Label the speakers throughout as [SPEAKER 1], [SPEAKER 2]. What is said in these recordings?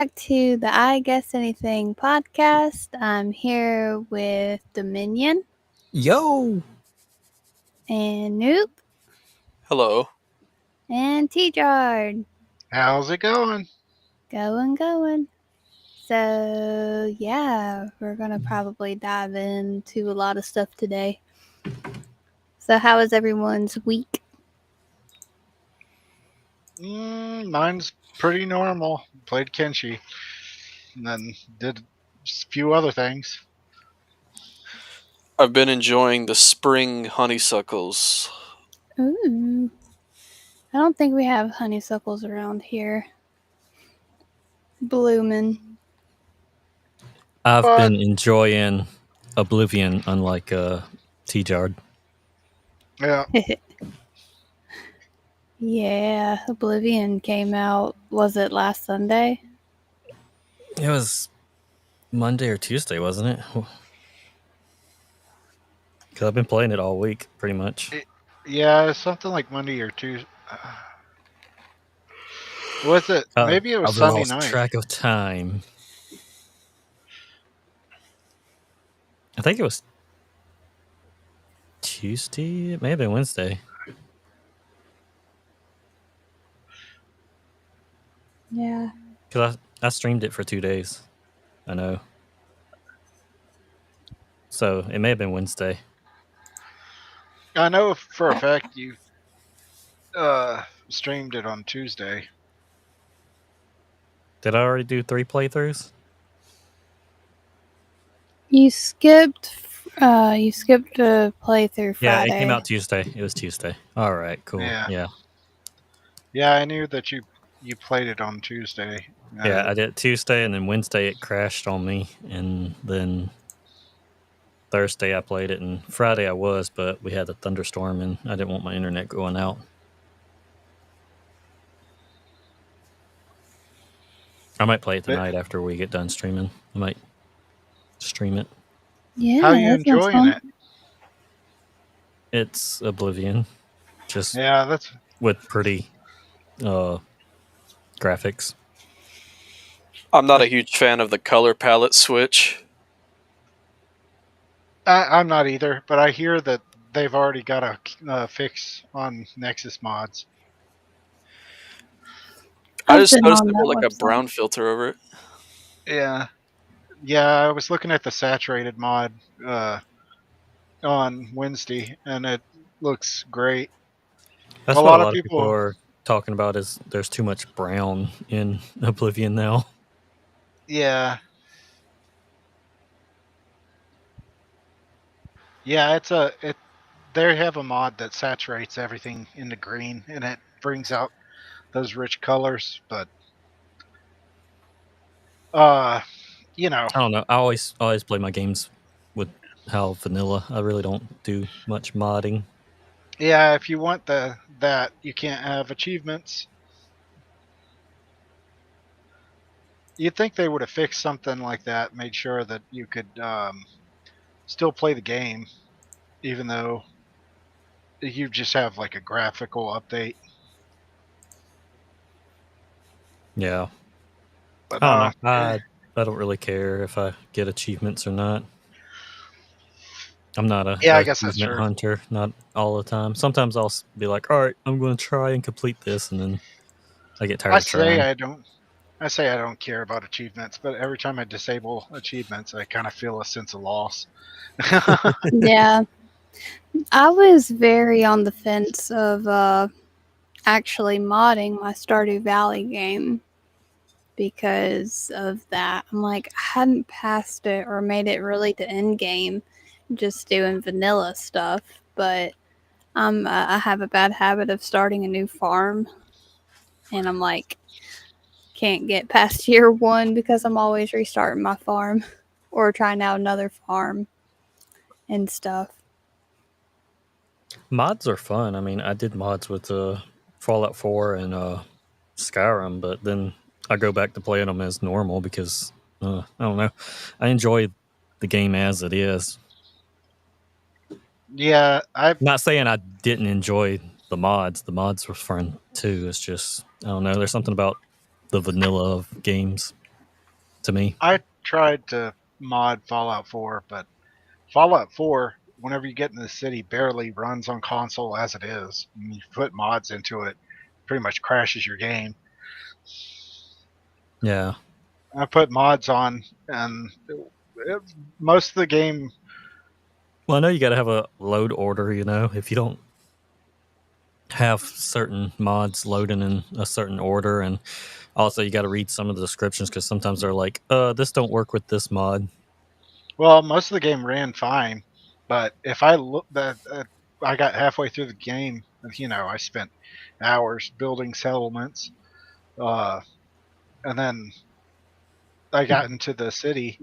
[SPEAKER 1] back to the I Guess Anything podcast. I'm here with Dominion
[SPEAKER 2] Yo!
[SPEAKER 1] and Noop
[SPEAKER 3] Hello.
[SPEAKER 1] and T Jard.
[SPEAKER 4] How's it going?
[SPEAKER 1] Going. So, yeah, we're going to probably dive into a lot of stuff today. So, how was everyone's week?
[SPEAKER 4] Mine's pretty normal. Played Kenshi, and then did a few other things.
[SPEAKER 3] I've been enjoying the spring honeysuckles.
[SPEAKER 1] Ooh. I don't think we have honeysuckles around here. Bloomin'.
[SPEAKER 2] I've
[SPEAKER 4] But
[SPEAKER 2] been enjoying Oblivion, unlike T-Jard.
[SPEAKER 4] yeah,
[SPEAKER 1] Yeah, Oblivion came out, was it last Sunday?
[SPEAKER 2] It was Monday or Tuesday, wasn't it? Because I've been playing it all week, pretty much.
[SPEAKER 4] yeah, something like Monday or Tuesday. Was it? Maybe it was
[SPEAKER 2] I've
[SPEAKER 4] Sunday
[SPEAKER 2] lost
[SPEAKER 4] night.
[SPEAKER 2] track of time. I think it was Tuesday. It may have been Wednesday.
[SPEAKER 1] Yeah.
[SPEAKER 2] Because I streamed it for 2 days. I know. So it may have been Wednesday.
[SPEAKER 4] I know for a fact you streamed it on Tuesday.
[SPEAKER 2] Did I already do 3 playthroughs?
[SPEAKER 1] You skipped a playthrough Friday.
[SPEAKER 2] Yeah, it came out Tuesday. It was Tuesday. All right, cool. Yeah.
[SPEAKER 4] Yeah, I knew that you played it on Tuesday.
[SPEAKER 2] Yeah, I did Tuesday, and then Wednesday it crashed on me, and then Thursday I played it, and Friday I was, but we had a thunderstorm, and I didn't want my internet going out. I might play it tonight after we get done streaming. I might stream it.
[SPEAKER 1] Yeah.
[SPEAKER 4] How you enjoying it?
[SPEAKER 2] It's Oblivion, just
[SPEAKER 4] that's
[SPEAKER 2] with pretty graphics.
[SPEAKER 3] I'm not a huge fan of the color palette switch.
[SPEAKER 4] I'm not either, but I hear that they've already got a fix on Nexus mods.
[SPEAKER 3] I just noticed they put like a brown filter over it.
[SPEAKER 4] Yeah, I was looking at the saturated mod on Wednesday, and it looks great.
[SPEAKER 2] That's what a lot of people are talking about, is there's too much brown in Oblivion now.
[SPEAKER 4] Yeah. Yeah, they have a mod that saturates everything into green, and it brings out those rich colors, but I
[SPEAKER 2] don't know. I always play my games with how vanilla. I really don't do much modding.
[SPEAKER 4] Yeah, if you want that, you can't have achievements. You'd think they would have fixed something like that, made sure that you could still play the game, even though you just have like a graphical update.
[SPEAKER 2] Yeah.
[SPEAKER 4] But
[SPEAKER 2] I don't know. I don't really care if I get achievements or not. I'm not a
[SPEAKER 4] I guess that's true.
[SPEAKER 2] hunter, not all the time. Sometimes I'll be like, all right, I'm going to try and complete this, and then I get tired of trying.
[SPEAKER 4] I say I don't care about achievements, but every time I disable achievements, I kind of feel a sense of loss.
[SPEAKER 1] Yeah. I was very on the fence of actually modding my Stardew Valley game because of that. I'm like, I hadn't passed it or made it really to end game, just doing vanilla stuff. But I have a bad habit of starting a new farm, and I'm like, can't get past year 1 because I'm always restarting my farm or trying out another farm and stuff.
[SPEAKER 2] Mods are fun. I mean, I did mods with Fallout 4 and Skyrim, but then I go back to playing them as normal because I don't know. I enjoy the game as it is.
[SPEAKER 4] Yeah, I'm
[SPEAKER 2] not saying I didn't enjoy the mods. The mods were fun too. It's just, I don't know. There's something about the vanilla of games. to me.
[SPEAKER 4] I tried to mod Fallout 4, but Fallout 4, whenever you get in the city, barely runs on console as it is. When you put mods into it, pretty much crashes your game.
[SPEAKER 2] Yeah.
[SPEAKER 4] I put mods on, and most of the game.
[SPEAKER 2] Well, I know you got to have a load order, you know, if you don't have certain mods loading in a certain order, and also you got to read some of the descriptions because sometimes they're like, this don't work with this mod.
[SPEAKER 4] Well, most of the game ran fine, but if I look that I got halfway through the game, I spent hours building settlements, and then I got into the city,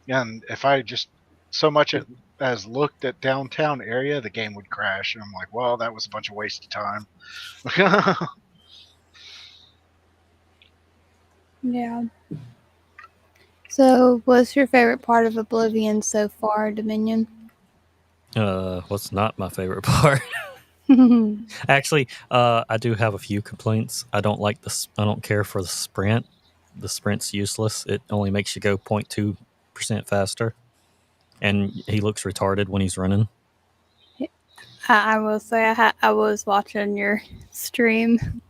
[SPEAKER 4] and if I just so much as looked at downtown area, the game would crash, and I'm like, well, that was a bunch of wasted time.
[SPEAKER 1] Yeah. So, what's your favorite part of Oblivion so far, Dominion?
[SPEAKER 2] What's not my favorite part? Actually, I do have a few complaints. I don't like this. I don't care for the sprint. The sprint's useless. It only makes you go 0.2% faster, and he looks retarded when he's running.
[SPEAKER 1] I will say I was watching your stream,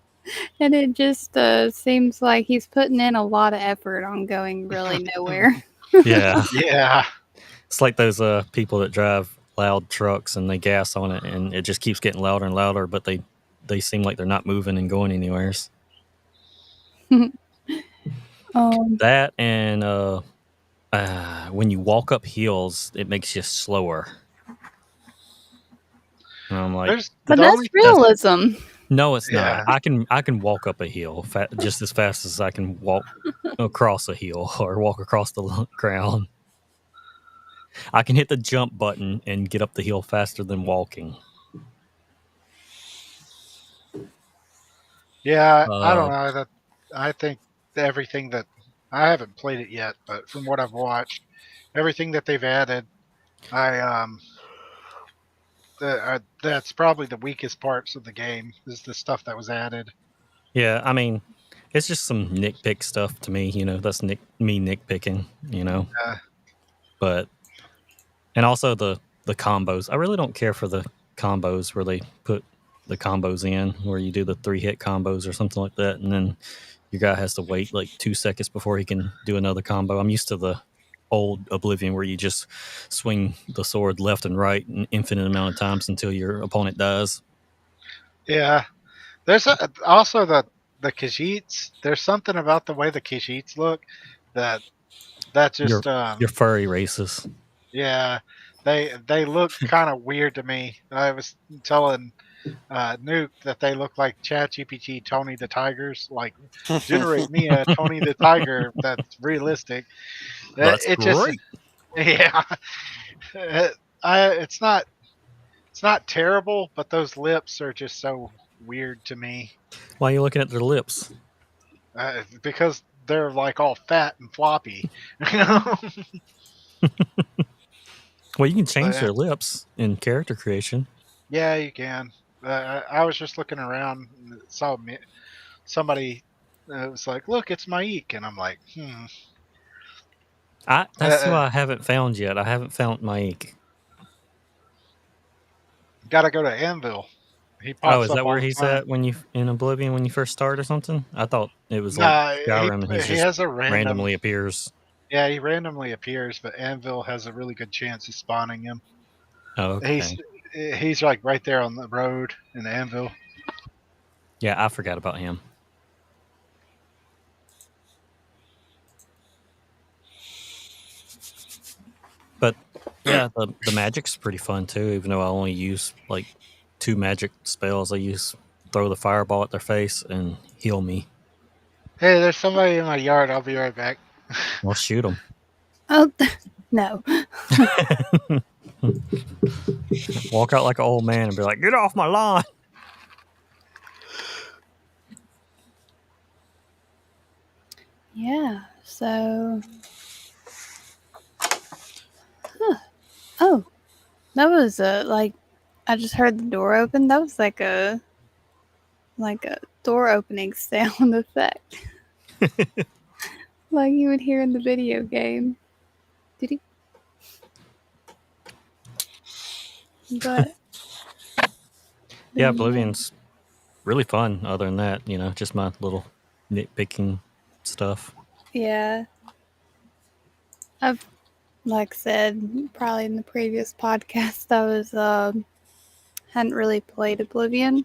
[SPEAKER 1] and it just seems like he's putting in a lot of effort on going really nowhere.
[SPEAKER 2] Yeah,
[SPEAKER 4] Yeah.
[SPEAKER 2] it's like those people that drive loud trucks and they gas on it, and it just keeps getting louder and louder, but they seem like they're not moving and going anywhere. That and when you walk up hills, it makes you slower. And I'm like,
[SPEAKER 1] but that's realism.
[SPEAKER 2] no, it's
[SPEAKER 4] Yeah.
[SPEAKER 2] not. I can walk up a hill just as fast as I can walk across a hill or walk across the ground. I can hit the jump button and get up the hill faster than walking.
[SPEAKER 4] Yeah, I don't know. I think everything that I haven't played it yet, but from what I've watched, everything that they've added, that's probably the weakest parts of the game is the stuff that was added.
[SPEAKER 2] Yeah, I mean, it's just some nitpick stuff to me. That's me nitpicking. But and also the combos. I really don't care for the combos where they put the combos in, where you do the 3-hit combos or something like that, and then your guy has to wait like 2 seconds before he can do another combo. I'm used to the old Oblivion where you just swing the sword left and right an infinite amount of times until your opponent dies.
[SPEAKER 4] Yeah, there's also the Khajiits. There's something about the way the Khajiits look that just
[SPEAKER 2] your furry races.
[SPEAKER 4] Yeah, they look kind of weird to me. I was telling Nuke that they look like ChatGPT Tony the Tigers. Like, generate me a Tony the Tiger that's realistic.
[SPEAKER 2] That's great.
[SPEAKER 4] Yeah, it's not terrible, but those lips are just so weird to me.
[SPEAKER 2] Why are you looking at their lips?
[SPEAKER 4] Because they're like all fat and floppy.
[SPEAKER 2] Well, you can change their lips in character creation.
[SPEAKER 4] Yeah, you can. I was just looking around and saw somebody was like, "Look, it's Maik," and I'm like,
[SPEAKER 2] That's who I haven't found yet. I haven't found Maik.
[SPEAKER 4] Gotta go to Anvil. He pops
[SPEAKER 2] is that where he's at when you in Oblivion when you first start or something? I thought it was like Skyrim and he just randomly appears.
[SPEAKER 4] Yeah, he randomly appears, but Anvil has a really good chance of spawning him.
[SPEAKER 2] Oh, okay.
[SPEAKER 4] He's like right there on the road in Anvil.
[SPEAKER 2] Yeah, I forgot about him. But yeah, the magic's pretty fun too, even though I only use like 2 magic spells. I throw the fireball at their face and heal me.
[SPEAKER 4] Hey, there's somebody in my yard. I'll be right back.
[SPEAKER 2] Well, shoot them.
[SPEAKER 1] Oh, no.
[SPEAKER 2] Walk out like an old man and be like, "Get off my lawn."
[SPEAKER 1] Yeah, so... Oh, that was like... I just heard the door open. That was like a door opening sound effect. like you would hear in the video game. Did he? But
[SPEAKER 2] Yeah, Oblivion's really fun. Other than that, just my little nitpicking stuff.
[SPEAKER 1] Yeah, I've like said probably in the previous podcast, I was hadn't really played Oblivion.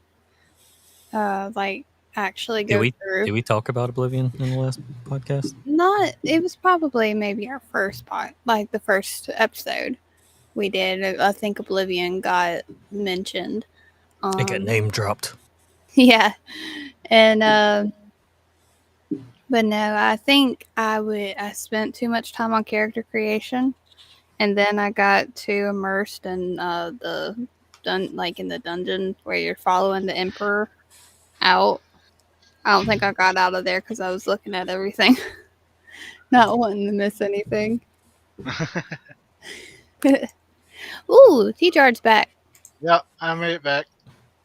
[SPEAKER 1] Like actually
[SPEAKER 2] Did
[SPEAKER 1] go
[SPEAKER 2] we
[SPEAKER 1] through.
[SPEAKER 2] did we talk about Oblivion in the last podcast?
[SPEAKER 1] Not. It was probably maybe our first part, like the first episode we did. I think Oblivion got mentioned.
[SPEAKER 2] It got name dropped.
[SPEAKER 1] Yeah, and but no, I think I spent too much time on character creation, and then I got too immersed in like in the dungeon where you're following the emperor out. I don't think I got out of there because I was looking at everything, not wanting to miss anything. Ooh, T-Jar's back.
[SPEAKER 4] Yep, I made it back.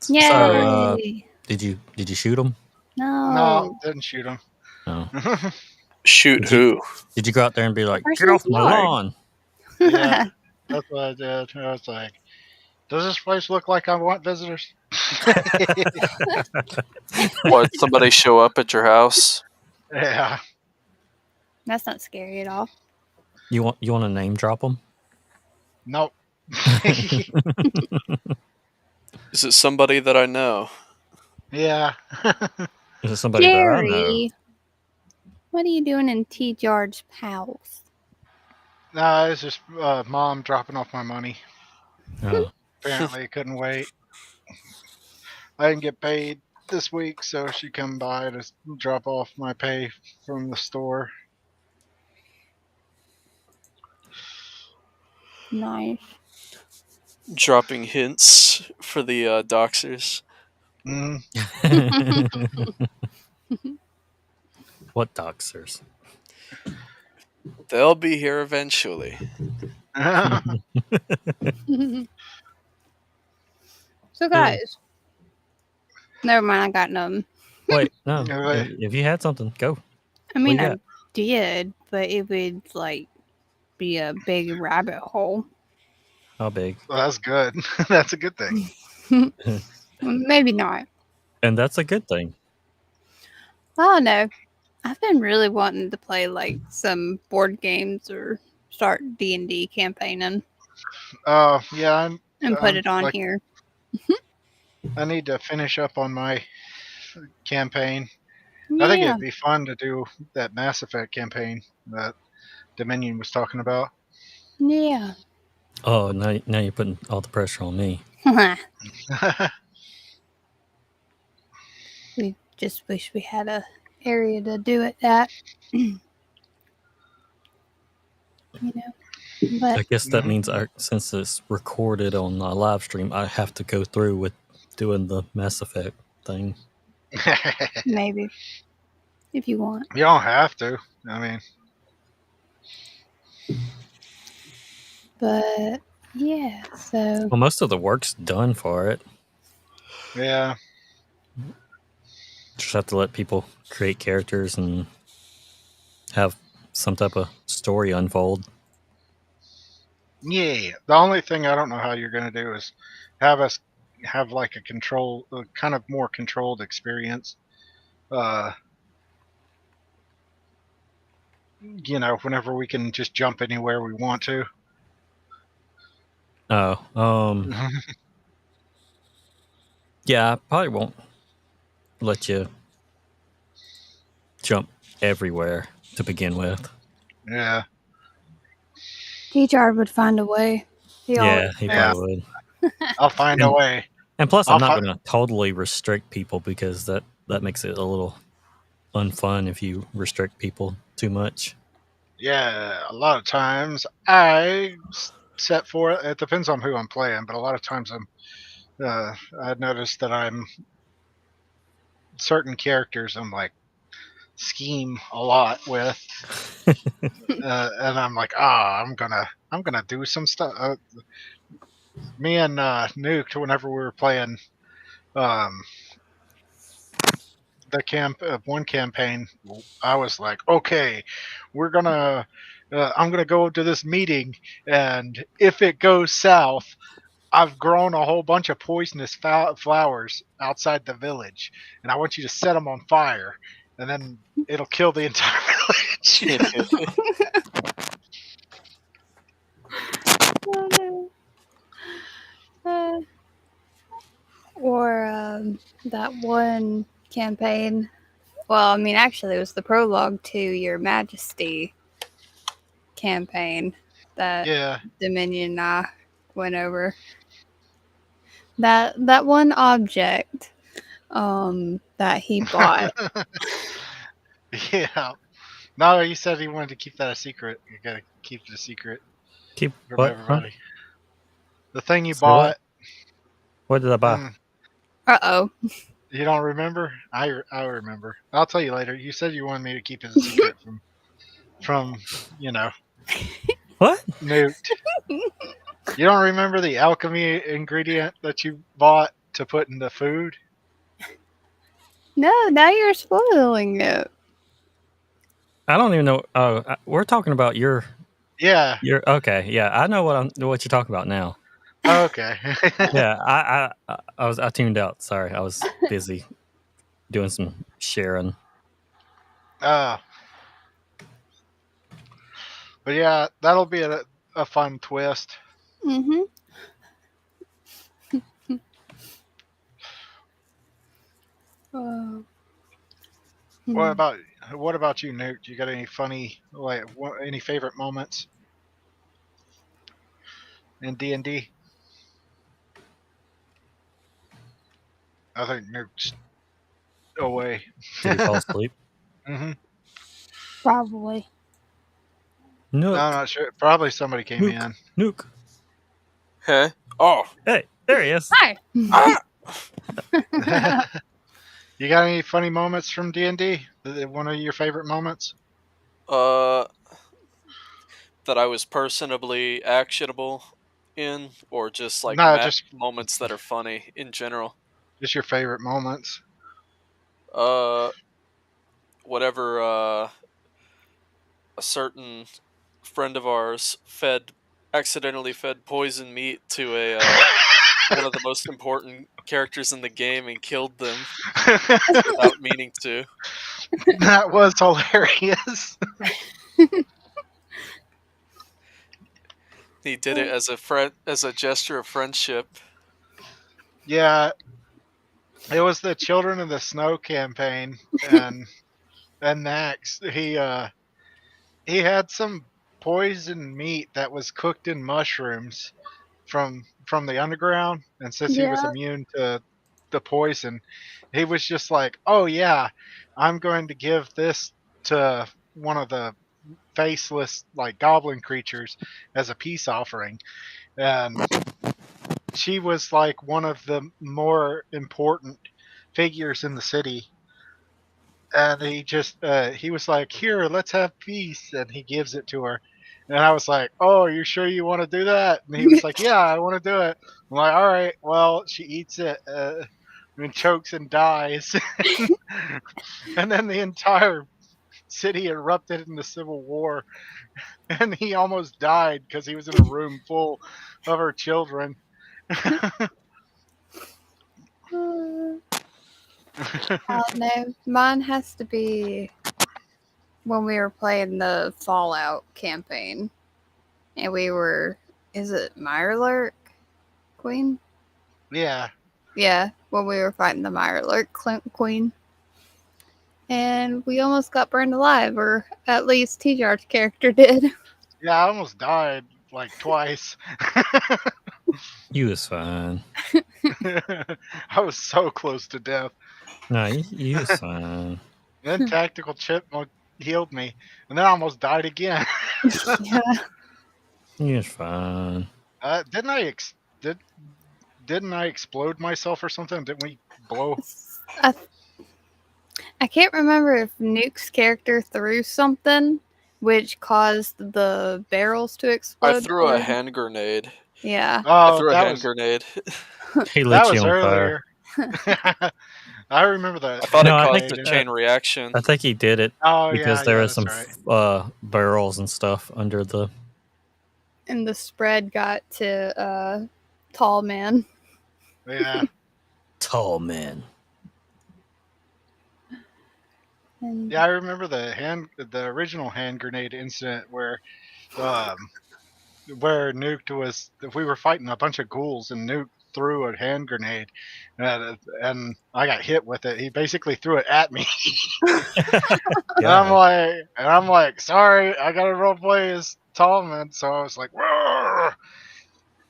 [SPEAKER 1] Yay!
[SPEAKER 2] So, did you shoot him?
[SPEAKER 4] No, didn't shoot him.
[SPEAKER 2] No.
[SPEAKER 3] Shoot
[SPEAKER 2] Did you-
[SPEAKER 3] who?
[SPEAKER 2] Did you go out there and be like,
[SPEAKER 1] Where's
[SPEAKER 2] "Get off
[SPEAKER 1] his
[SPEAKER 2] my
[SPEAKER 1] yard?"
[SPEAKER 2] lawn"?
[SPEAKER 4] Yeah. That's what I did. I was like, does this place look like I want visitors?
[SPEAKER 3] What? Somebody show up at your house?
[SPEAKER 4] Yeah.
[SPEAKER 1] That's not scary at all.
[SPEAKER 2] You want to name drop him?
[SPEAKER 4] Nope.
[SPEAKER 3] Is it somebody that I know?
[SPEAKER 4] Yeah.
[SPEAKER 2] Is it somebody that I know?
[SPEAKER 1] Jerry, what are you doing in T-Jar's house?
[SPEAKER 4] No, it's just mom dropping off my money.
[SPEAKER 2] Oh.
[SPEAKER 4] Apparently, couldn't wait. I didn't get paid this week, so she come by to drop off my pay from the store.
[SPEAKER 1] Nice.
[SPEAKER 3] Dropping hints for the doxers.
[SPEAKER 4] Mm.
[SPEAKER 2] What doxers?
[SPEAKER 3] They'll be here eventually.
[SPEAKER 1] So, guys, never mind. I got none.
[SPEAKER 2] Wait, no.
[SPEAKER 4] Right.
[SPEAKER 2] If you had something, go.
[SPEAKER 1] I mean,
[SPEAKER 2] you
[SPEAKER 1] I
[SPEAKER 2] got?
[SPEAKER 1] did, but it would like be a big rabbit hole.
[SPEAKER 2] How big?
[SPEAKER 4] Well, that's good. That's a good thing.
[SPEAKER 1] Maybe not.
[SPEAKER 2] And that's a good thing.
[SPEAKER 1] I don't know. I've been really wanting to play like some board games or start D&D campaigning
[SPEAKER 4] Yeah,
[SPEAKER 1] and put it on
[SPEAKER 4] like-
[SPEAKER 1] here.
[SPEAKER 4] I need to finish up on my campaign.
[SPEAKER 1] Yeah.
[SPEAKER 4] I think it'd be fun to do that Mass Effect campaign that Dominion was talking about.
[SPEAKER 1] Yeah.
[SPEAKER 2] Oh, now you're putting all the pressure on me.
[SPEAKER 1] We just wish we had a area to do it at. You know.
[SPEAKER 2] I
[SPEAKER 1] But
[SPEAKER 2] guess that means since it's recorded on a live stream, I have to go through with doing the Mass Effect thing.
[SPEAKER 1] maybe. If you want.
[SPEAKER 4] You don't have to. I mean,
[SPEAKER 1] But yeah, so
[SPEAKER 2] Well, most of the work's done for it.
[SPEAKER 4] yeah.
[SPEAKER 2] Just have to let people create characters and have some type of story unfold.
[SPEAKER 4] Yeah. The only thing I don't know how you're going to do is have us have like a kind of more controlled experience. Whenever we can just jump anywhere we want to.
[SPEAKER 2] Oh, yeah, I probably won't let you jump everywhere to begin with.
[SPEAKER 4] Yeah.
[SPEAKER 1] T-Jar would find a way. He
[SPEAKER 2] Yeah,
[SPEAKER 1] always
[SPEAKER 2] he
[SPEAKER 1] does.
[SPEAKER 2] probably would.
[SPEAKER 4] I'll find a way.
[SPEAKER 2] And plus,
[SPEAKER 4] I'll
[SPEAKER 2] I'm not
[SPEAKER 4] fi-
[SPEAKER 2] going to totally restrict people because that makes it a little unfun if you restrict people too much.
[SPEAKER 4] Yeah, a lot of times I set for it. It depends on who I'm playing, but a lot of times I've noticed that I'm certain characters I'm like scheme a lot with, and I'm like, I'm gonna do some stuff. Me and Nuke, whenever we were playing one campaign, I was like, okay, we're gonna. I'm gonna go to this meeting, and if it goes south, I've grown a whole bunch of poisonous flowers outside the village, and I want you to set them on fire, and then it'll kill the entire village.
[SPEAKER 1] Oh, no. Or that one campaign. Well, I mean, actually, it was the prologue to Your Majesty campaign that
[SPEAKER 4] Yeah.
[SPEAKER 1] Dominion and I went over. That one object that he bought.
[SPEAKER 4] Yeah. No, you said he wanted to keep that a secret. You gotta keep it a secret
[SPEAKER 2] Keep
[SPEAKER 4] from
[SPEAKER 2] what? Huh?
[SPEAKER 4] everybody. The thing you
[SPEAKER 2] Say
[SPEAKER 4] bought.
[SPEAKER 2] What did I buy?
[SPEAKER 1] Uh-oh.
[SPEAKER 4] You don't remember? I remember. I'll tell you later. You said you wanted me to keep it a secret from
[SPEAKER 2] What?
[SPEAKER 4] Newt. You don't remember the alchemy ingredient that you bought to put in the food?
[SPEAKER 1] No, now you're spoiling it.
[SPEAKER 2] I don't even know. Oh, we're talking about your.
[SPEAKER 4] Yeah.
[SPEAKER 2] Okay. Yeah, I know what you're talking about now.
[SPEAKER 4] Okay.
[SPEAKER 2] Yeah, I tuned out. Sorry, I was busy doing some sharing.
[SPEAKER 4] But yeah, that'll be a fun twist.
[SPEAKER 1] Mm-hmm.
[SPEAKER 4] What about you, Newt? You got any funny any favorite moments in D&D? I think Newt's away.
[SPEAKER 2] Did he fall asleep?
[SPEAKER 4] Mm-hmm.
[SPEAKER 1] Probably.
[SPEAKER 2] Nook.
[SPEAKER 4] I'm not sure. Probably somebody came in.
[SPEAKER 2] Nook.
[SPEAKER 3] Huh? Oh.
[SPEAKER 2] Hey, there he is.
[SPEAKER 1] Hi.
[SPEAKER 4] You got any funny moments from D&D? One of your favorite moments?
[SPEAKER 3] That I was personably actionable in, or just like
[SPEAKER 4] just
[SPEAKER 3] moments that are funny in general.
[SPEAKER 4] Just your favorite moments.
[SPEAKER 3] Whatever. A certain friend of ours accidentally fed poison meat to a one of the most important characters in the game and killed them without meaning to.
[SPEAKER 4] That was hilarious.
[SPEAKER 3] He did it as a gesture of friendship.
[SPEAKER 4] Yeah, it was the Children of the Snow campaign, and next he had some poisoned meat that was cooked in mushrooms from the underground, and since he was
[SPEAKER 1] Yeah.
[SPEAKER 4] immune to the poison, he was just like, "Oh yeah, I'm going to give this to one of the faceless like goblin creatures as a peace offering," and she was like one of the more important figures in the city. And he was like, "Here, let's have peace," and he gives it to her. And I was like, "Oh, are you sure you want to do that?" And he was like, "Yeah, I want to do it." I'm like, "All right, well," she eats it and chokes and dies. And then the entire city erupted into civil war, and he almost died because he was in a room full of her children.
[SPEAKER 1] No, mine has to be when we were playing the Fallout campaign, and is it Mirelurk Queen?
[SPEAKER 4] Yeah.
[SPEAKER 1] Yeah, when we were fighting the Mirelurk Queen. And we almost got burned alive, or at least T-Jar's character did.
[SPEAKER 4] Yeah, I almost died like twice.
[SPEAKER 2] You was fine.
[SPEAKER 4] I was so close to death.
[SPEAKER 2] No, you was fine.
[SPEAKER 4] Then Tactical Chipmunk healed me, and then I almost died again.
[SPEAKER 1] Yeah.
[SPEAKER 2] You was fine.
[SPEAKER 4] Didn't I explode myself or something? Didn't we blow?
[SPEAKER 1] I can't remember if Nuke's character threw something which caused the barrels to explode.
[SPEAKER 3] I threw a hand grenade.
[SPEAKER 1] Yeah.
[SPEAKER 4] Oh,
[SPEAKER 3] I threw a hand grenade.
[SPEAKER 2] He lit
[SPEAKER 4] that
[SPEAKER 2] you
[SPEAKER 4] was
[SPEAKER 2] on fire.
[SPEAKER 4] earlier. I remember that.
[SPEAKER 3] I thought
[SPEAKER 2] No,
[SPEAKER 3] it
[SPEAKER 2] I
[SPEAKER 3] caused
[SPEAKER 2] think
[SPEAKER 3] a
[SPEAKER 2] that-
[SPEAKER 3] chain reaction.
[SPEAKER 2] I think he did it
[SPEAKER 4] Oh
[SPEAKER 2] because
[SPEAKER 4] yeah,
[SPEAKER 2] there
[SPEAKER 4] yeah,
[SPEAKER 2] was some
[SPEAKER 4] that's right.
[SPEAKER 2] barrels and stuff under the.
[SPEAKER 1] And the spread got to Tall Man.
[SPEAKER 4] Yeah,
[SPEAKER 2] Tall man.
[SPEAKER 1] And
[SPEAKER 4] yeah, I remember the original hand grenade incident um, where we were fighting a bunch of ghouls and Nuke threw a hand grenade, and I got hit with it. He basically threw it at me. And I'm like, sorry, I gotta role play as Tallman. So I was like, "Roar,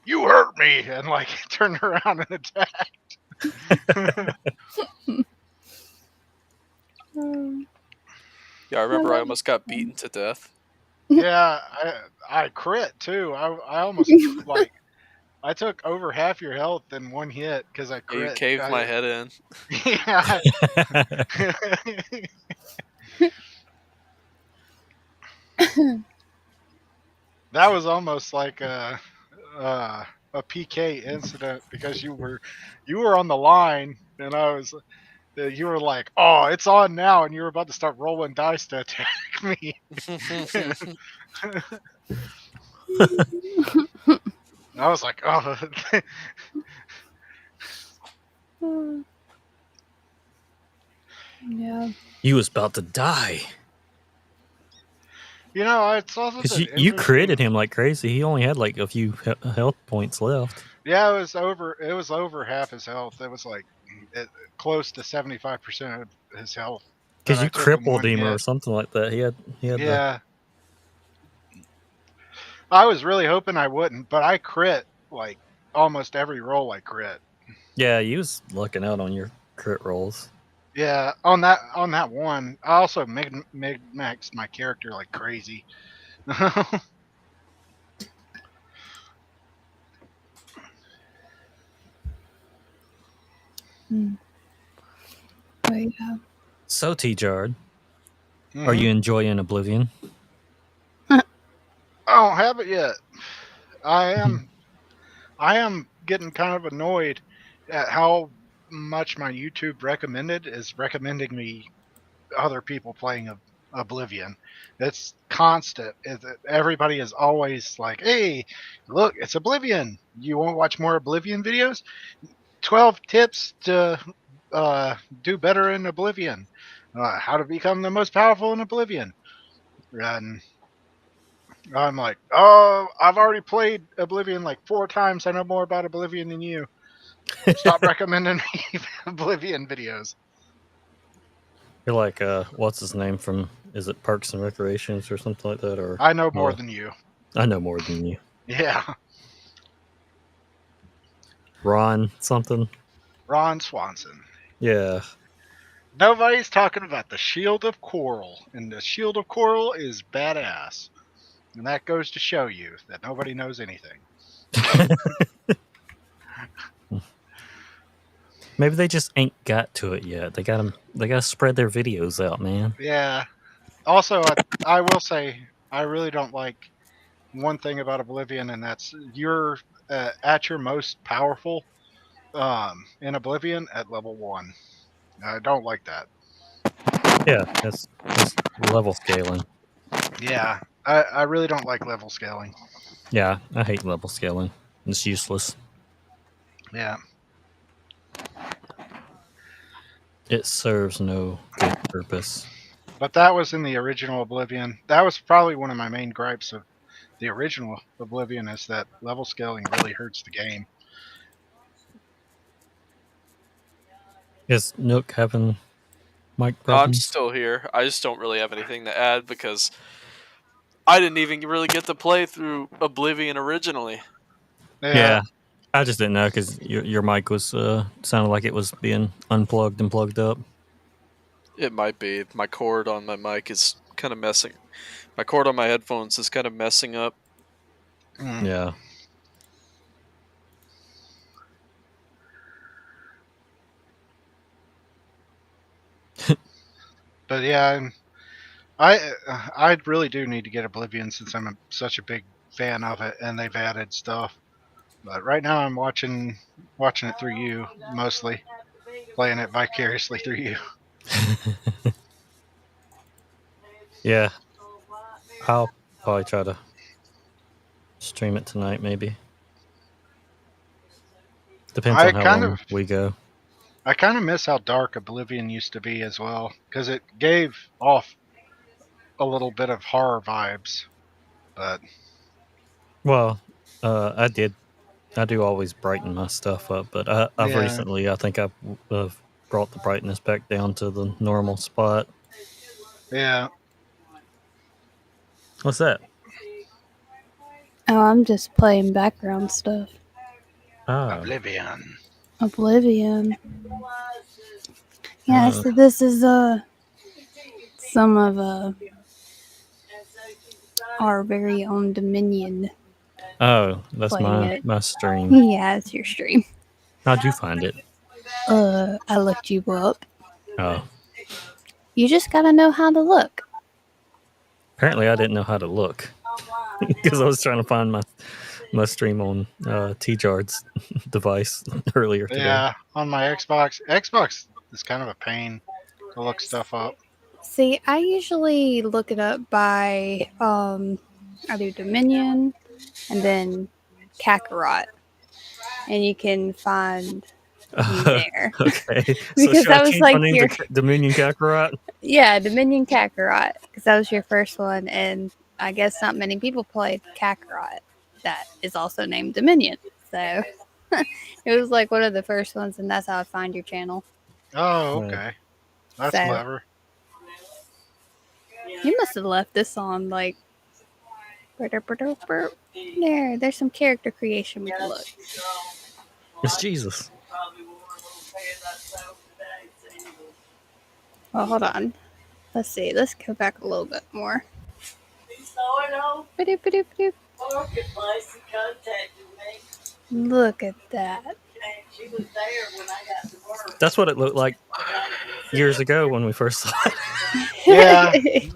[SPEAKER 4] you hurt me," and like turned around and attacked.
[SPEAKER 3] Yeah, I remember I
[SPEAKER 1] love
[SPEAKER 3] almost got beaten to death.
[SPEAKER 4] Yeah, I crit too. I almost like I took over half your health in one hit because I
[SPEAKER 3] You
[SPEAKER 4] crit.
[SPEAKER 3] caved my head in.
[SPEAKER 4] Yeah. That was almost like a PK incident because you were on the line and you were like, oh, it's on now, and you were about to start rolling dice to attack me. I was like, oh.
[SPEAKER 1] yeah.
[SPEAKER 2] You was about to die
[SPEAKER 4] It's also
[SPEAKER 2] because
[SPEAKER 4] the
[SPEAKER 2] you created
[SPEAKER 4] interesting-
[SPEAKER 2] him like crazy. He only had like a few health points left.
[SPEAKER 4] Yeah, it was over half his health. It was like close to 75% of his health.
[SPEAKER 2] Because
[SPEAKER 4] that I
[SPEAKER 2] you
[SPEAKER 4] took in
[SPEAKER 2] crippled
[SPEAKER 4] one
[SPEAKER 2] him or
[SPEAKER 4] hit.
[SPEAKER 2] something like that. He had
[SPEAKER 4] Yeah. I was really hoping I wouldn't, but I crit like almost every roll I crit.
[SPEAKER 2] yeah. You was lucking out on your crit rolls.
[SPEAKER 4] Yeah, on that one, I also maxed my character like crazy.
[SPEAKER 1] But yeah.
[SPEAKER 2] So T-Jard, are
[SPEAKER 4] Mhm.
[SPEAKER 2] you enjoying Oblivion?
[SPEAKER 4] I don't have it yet. I am getting kind of annoyed at how much my YouTube recommended is recommending me other people playing Oblivion. It's constant. Everybody is always like, "Hey, look, it's Oblivion. You want to watch more Oblivion videos? 12 tips to do better in Oblivion. How to become the most powerful in Oblivion." And I'm like, "Oh, I've already played Oblivion like 4 times. I know more about Oblivion than you. Stop recommending me Oblivion videos."
[SPEAKER 2] You're like, what's his name from? Is it Parks and Recreations or something like that? Or
[SPEAKER 4] I know more
[SPEAKER 2] Oh.
[SPEAKER 4] than you.
[SPEAKER 2] I know more than you.
[SPEAKER 4] Yeah,
[SPEAKER 2] Ron something.
[SPEAKER 4] Ron Swanson.
[SPEAKER 2] Yeah.
[SPEAKER 4] Nobody's talking about the Shield of Coral, and the Shield of Coral is badass. And that goes to show you that nobody knows anything.
[SPEAKER 2] Maybe they just ain't got to it yet. They gotta spread their videos out, man.
[SPEAKER 4] Yeah. Also, I will say, I really don't like one thing about Oblivion, and that's you're at your most powerful in Oblivion at level 1. I don't like that.
[SPEAKER 2] Yeah, that's level scaling.
[SPEAKER 4] Yeah, I really don't like level scaling.
[SPEAKER 2] Yeah, I hate level scaling. It's useless.
[SPEAKER 4] Yeah.
[SPEAKER 2] It serves no good purpose.
[SPEAKER 4] But that was in the original Oblivion. That was probably one of my main gripes of the original Oblivion is that level scaling really hurts the game.
[SPEAKER 2] Is Nook having mic
[SPEAKER 3] I'm
[SPEAKER 2] problems?
[SPEAKER 3] still here. I just don't really have anything to add because I didn't even really get to play through Oblivion originally.
[SPEAKER 2] Yeah. I just didn't know because your mic was sounded like it was being unplugged and plugged up.
[SPEAKER 3] It might be. My cord on my mic is kind of messing. My cord on my headphones is kind of messing up.
[SPEAKER 4] Mm.
[SPEAKER 2] Yeah.
[SPEAKER 4] But yeah, I really do need to get Oblivion since I'm such a big fan of it, and they've added stuff. But right now I'm watching it through you mostly. playing it vicariously through you.
[SPEAKER 2] Yeah, I'll probably try to stream it tonight, maybe. Depends
[SPEAKER 4] I
[SPEAKER 2] on how
[SPEAKER 4] kind
[SPEAKER 2] long
[SPEAKER 4] of
[SPEAKER 2] we go.
[SPEAKER 4] I kind of miss how dark Oblivion used to be as well, because it gave off a little bit of horror vibes. But
[SPEAKER 2] Well, I do always brighten my stuff up, but I've
[SPEAKER 4] yeah,
[SPEAKER 2] recently, I think I've brought the brightness back down to the normal spot.
[SPEAKER 4] yeah.
[SPEAKER 2] What's that?
[SPEAKER 1] Oh, I'm just playing background stuff.
[SPEAKER 2] Oh,
[SPEAKER 4] Oblivion.
[SPEAKER 1] Oblivion. Yeah, so this is some of our very own Dominion.
[SPEAKER 2] oh, that's
[SPEAKER 1] Playing it.
[SPEAKER 2] my stream.
[SPEAKER 1] Yeah, it's your stream.
[SPEAKER 2] How'd you find it?
[SPEAKER 1] I looked you up.
[SPEAKER 2] Oh,
[SPEAKER 1] You just gotta know how to look.
[SPEAKER 2] apparently I didn't know how to look because I was trying to find my stream on T-Jard's device earlier today.
[SPEAKER 4] Yeah, on my Xbox. Xbox is kind of a pain to look stuff up.
[SPEAKER 1] See, I usually look it up by either Dominion and then Kakarot. And you can find me there.
[SPEAKER 2] Okay, so
[SPEAKER 1] Because
[SPEAKER 2] should I
[SPEAKER 1] that was
[SPEAKER 2] change
[SPEAKER 1] like
[SPEAKER 2] my name
[SPEAKER 1] your-
[SPEAKER 2] to Dominion Kakarot?
[SPEAKER 1] Yeah, Dominion Kakarot. Because that was your first one. And I guess not many people played Kakarot that is also named Dominion. So it was like one of the first ones, and that's how I find your channel.
[SPEAKER 4] Oh,
[SPEAKER 2] Right.
[SPEAKER 4] okay. That's
[SPEAKER 1] So-
[SPEAKER 4] clever.
[SPEAKER 1] You must have left this on like. There's some character creation we can look.
[SPEAKER 2] It's Jesus.
[SPEAKER 1] Well, hold on. Let's see. Let's go back a little bit more. Ba-doop-ba-doop-ba-doop. Look at that.
[SPEAKER 2] That's what it looked like years ago when we first saw it.
[SPEAKER 4] Yeah.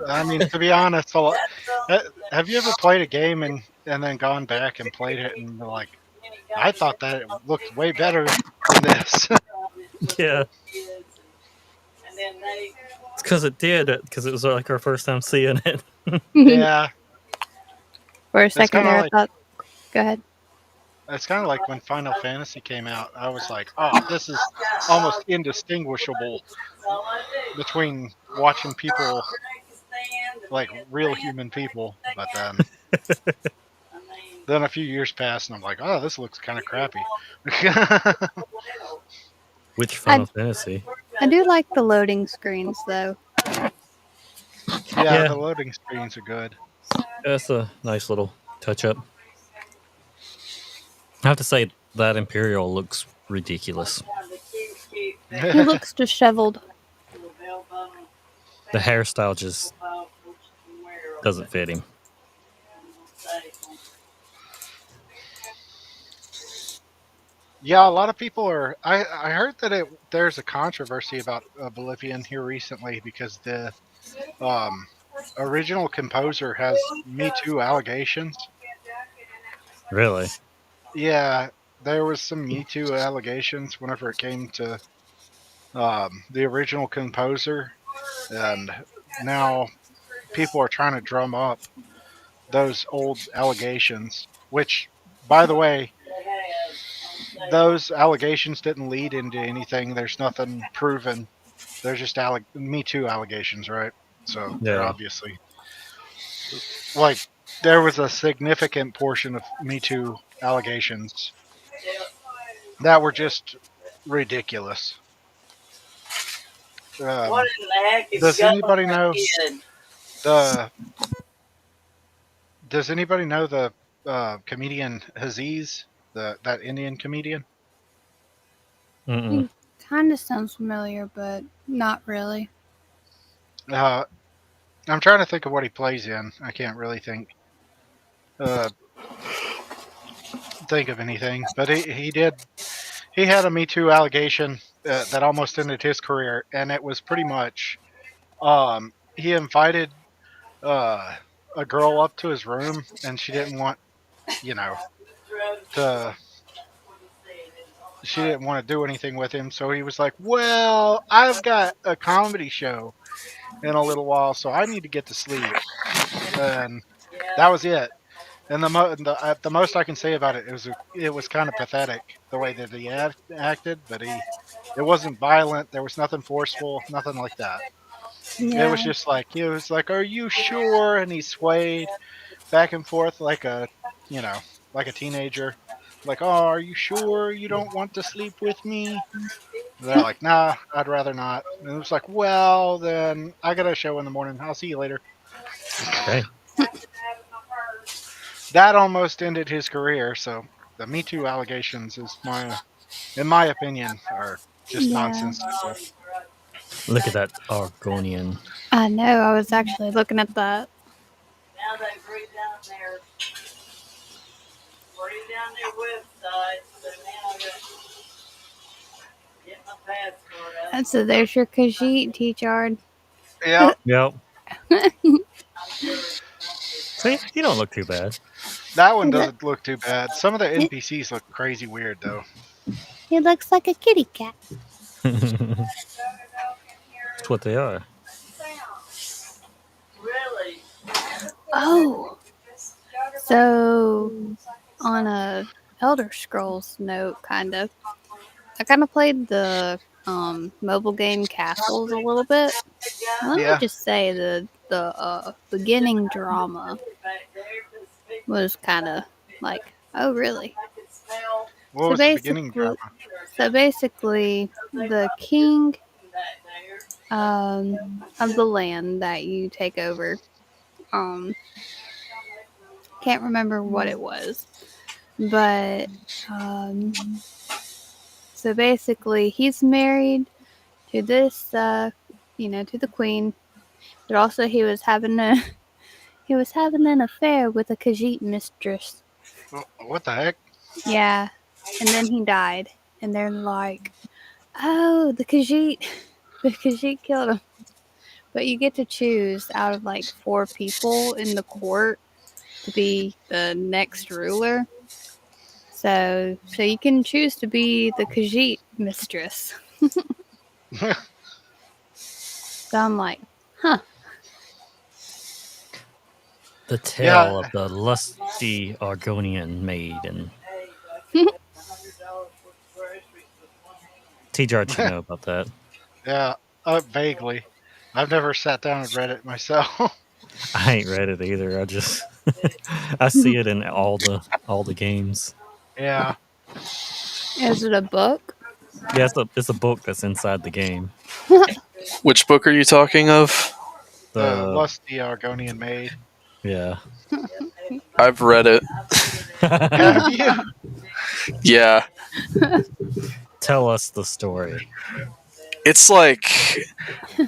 [SPEAKER 4] I mean, to be honest, have you ever played a game and then gone back and played it and been like, I thought that it looked way better than this.
[SPEAKER 2] Yeah, it's because it did. Because it was like our first time seeing it.
[SPEAKER 4] Yeah.
[SPEAKER 1] For a second
[SPEAKER 4] kinda
[SPEAKER 1] there,
[SPEAKER 4] like-
[SPEAKER 1] I thought. Go ahead.
[SPEAKER 4] It's kind of like when Final Fantasy came out. I was like, oh, this is almost indistinguishable between watching people like real human people. But then a few years passed and I'm like, oh, this looks kind of crappy.
[SPEAKER 2] Which Final Fantasy?
[SPEAKER 1] I do like the loading screens, though.
[SPEAKER 4] Yeah,
[SPEAKER 2] Yeah.
[SPEAKER 4] the loading screens are good.
[SPEAKER 2] That's a nice little touch up. I have to say that Imperial looks ridiculous.
[SPEAKER 1] He looks disheveled.
[SPEAKER 2] The hairstyle just doesn't fit him.
[SPEAKER 4] Yeah, a lot of people are. I heard that there's a controversy about Oblivion here recently because the original composer has Me Too allegations.
[SPEAKER 2] Really?
[SPEAKER 4] Yeah, there was some Me Too allegations whenever it came to the original composer, and now people are trying to drum up those old allegations. Which, by the way, those allegations didn't lead into anything. There's nothing proven. They're just Me Too allegations, right? So they're
[SPEAKER 2] Yeah.
[SPEAKER 4] obviously like there was a significant portion of Me Too allegations that were just ridiculous.
[SPEAKER 5] What in the heck is
[SPEAKER 4] does anybody know
[SPEAKER 5] kid?
[SPEAKER 4] Does anybody know the comedian Aziz, that Indian comedian?
[SPEAKER 2] Mm-mm.
[SPEAKER 1] Kind of sounds familiar, but not really.
[SPEAKER 4] I'm trying to think of what he plays in. I can't really think of anything. But he had a Me Too allegation that almost ended his career, and it was pretty much he invited a girl up to his room, and she didn't want, to she didn't want to do anything with him. So he was like, "Well, I've got a comedy show in a little while, so I need to get to sleep." And that was it. And the most I can say about it, it was kind of pathetic the way that he acted, but it wasn't violent. There was nothing forceful, nothing like that. It was
[SPEAKER 1] Yeah.
[SPEAKER 4] just like he was like, "Are you sure?" And he swayed back and forth like you know, like a teenager. Like, "Oh, are you sure you don't want to sleep with me?" And they're like, "Nah, I'd rather not." And it was like, "Well, then I got a show in the morning. I'll see you later."
[SPEAKER 2] Okay.
[SPEAKER 4] That almost ended his career. So the Me Too allegations in my opinion, are just
[SPEAKER 1] Yeah.
[SPEAKER 4] nonsensical.
[SPEAKER 2] Look at that Argonian.
[SPEAKER 1] I know. I was actually looking at that.
[SPEAKER 5] Now they bring down their website, so now I gotta get my passport out.
[SPEAKER 1] And so there's your Khajiit, T-Chard.
[SPEAKER 4] Yeah,
[SPEAKER 2] Yep. See, you don't look too bad.
[SPEAKER 4] that one doesn't look too bad. Some of the NPCs look crazy weird though.
[SPEAKER 1] He looks like a kitty cat.
[SPEAKER 2] That's what they are.
[SPEAKER 5] Really?
[SPEAKER 1] Oh. So, on a Elder Scrolls note, kind of, I kind of played the mobile game Castles a little bit. Let me
[SPEAKER 4] Yeah.
[SPEAKER 1] just say the beginning drama was kind of like, oh really?
[SPEAKER 4] What was the beginning drama?
[SPEAKER 1] So basically, the king of the land that you take over, can't remember what it was, but so basically he's married to this to the queen, but also he was having an affair with a Khajiit mistress.
[SPEAKER 4] What the heck?
[SPEAKER 1] Yeah, and then he died, and they're like, oh, the Khajiit killed him. But you get to choose out of like 4 people in the court to be the next ruler. So you can choose to be the Khajiit mistress. So I'm like, huh.
[SPEAKER 2] The tale of the lusty Argonian maiden. T-Jar should know about that.
[SPEAKER 4] Yeah, vaguely. I've never sat down and read it myself.
[SPEAKER 2] I ain't read it either. I just I see it in all the games.
[SPEAKER 4] Yeah.
[SPEAKER 1] Is it a book?
[SPEAKER 2] Yeah, it's a book that's inside the game.
[SPEAKER 3] Which book are you talking of?
[SPEAKER 4] The lusty Argonian maid.
[SPEAKER 2] Yeah.
[SPEAKER 3] I've read it.
[SPEAKER 4] Have you?
[SPEAKER 3] Yeah.
[SPEAKER 2] Tell us the story.
[SPEAKER 3] It's like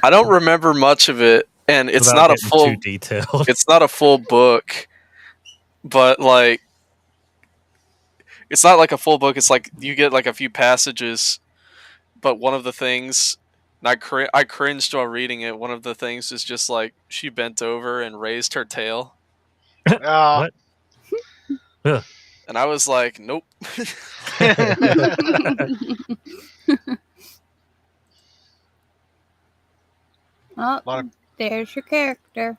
[SPEAKER 3] I don't remember much of it, and it's
[SPEAKER 2] Without
[SPEAKER 3] not a
[SPEAKER 2] getting
[SPEAKER 3] full
[SPEAKER 2] too detailed.
[SPEAKER 3] it's not a full book, but like it's not like a full book. It's like you get like a few passages, but one of the things, and I cringed while reading it. One of the things is just like she bent over and raised her tail,
[SPEAKER 2] What? Ugh.
[SPEAKER 3] and I was like, nope.
[SPEAKER 1] Oh,
[SPEAKER 4] Lot of-
[SPEAKER 1] there's your character.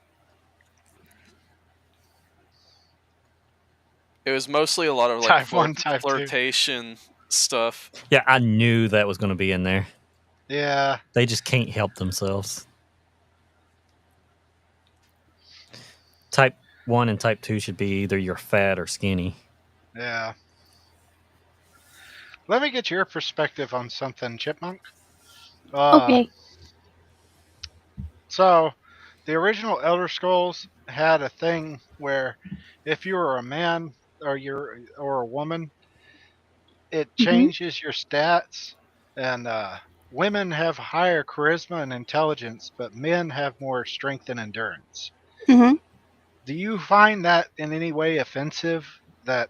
[SPEAKER 3] It was mostly a lot of like
[SPEAKER 4] Type 1, Type 2.
[SPEAKER 3] flirtation stuff.
[SPEAKER 2] Yeah, I knew that was going to be in there.
[SPEAKER 4] Yeah.
[SPEAKER 2] They just can't help themselves. Type 1 and Type 2 should be either you're fat or skinny.
[SPEAKER 4] Yeah. Let me get your perspective on something, Chipmunk.
[SPEAKER 1] Okay.
[SPEAKER 4] So, the original Elder Scrolls had a thing where if you were a man or a woman, it changes your stats, and women have higher charisma and intelligence, but men have more strength and endurance.
[SPEAKER 1] Mm-hmm.
[SPEAKER 4] Do you find that in any way offensive that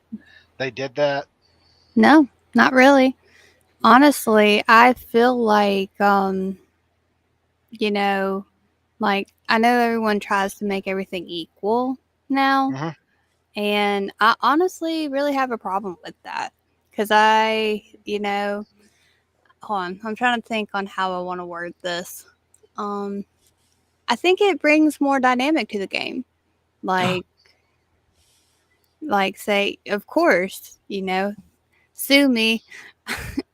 [SPEAKER 4] they did that?
[SPEAKER 1] No, not really. Honestly, I feel like, like I know everyone tries to make everything equal now,
[SPEAKER 4] Mhm.
[SPEAKER 1] and I honestly really have a problem with that because I you know, hold on, I'm trying to think on how I want to word this. I think it brings more dynamic to the game. Like, say, of course, you know, sue me.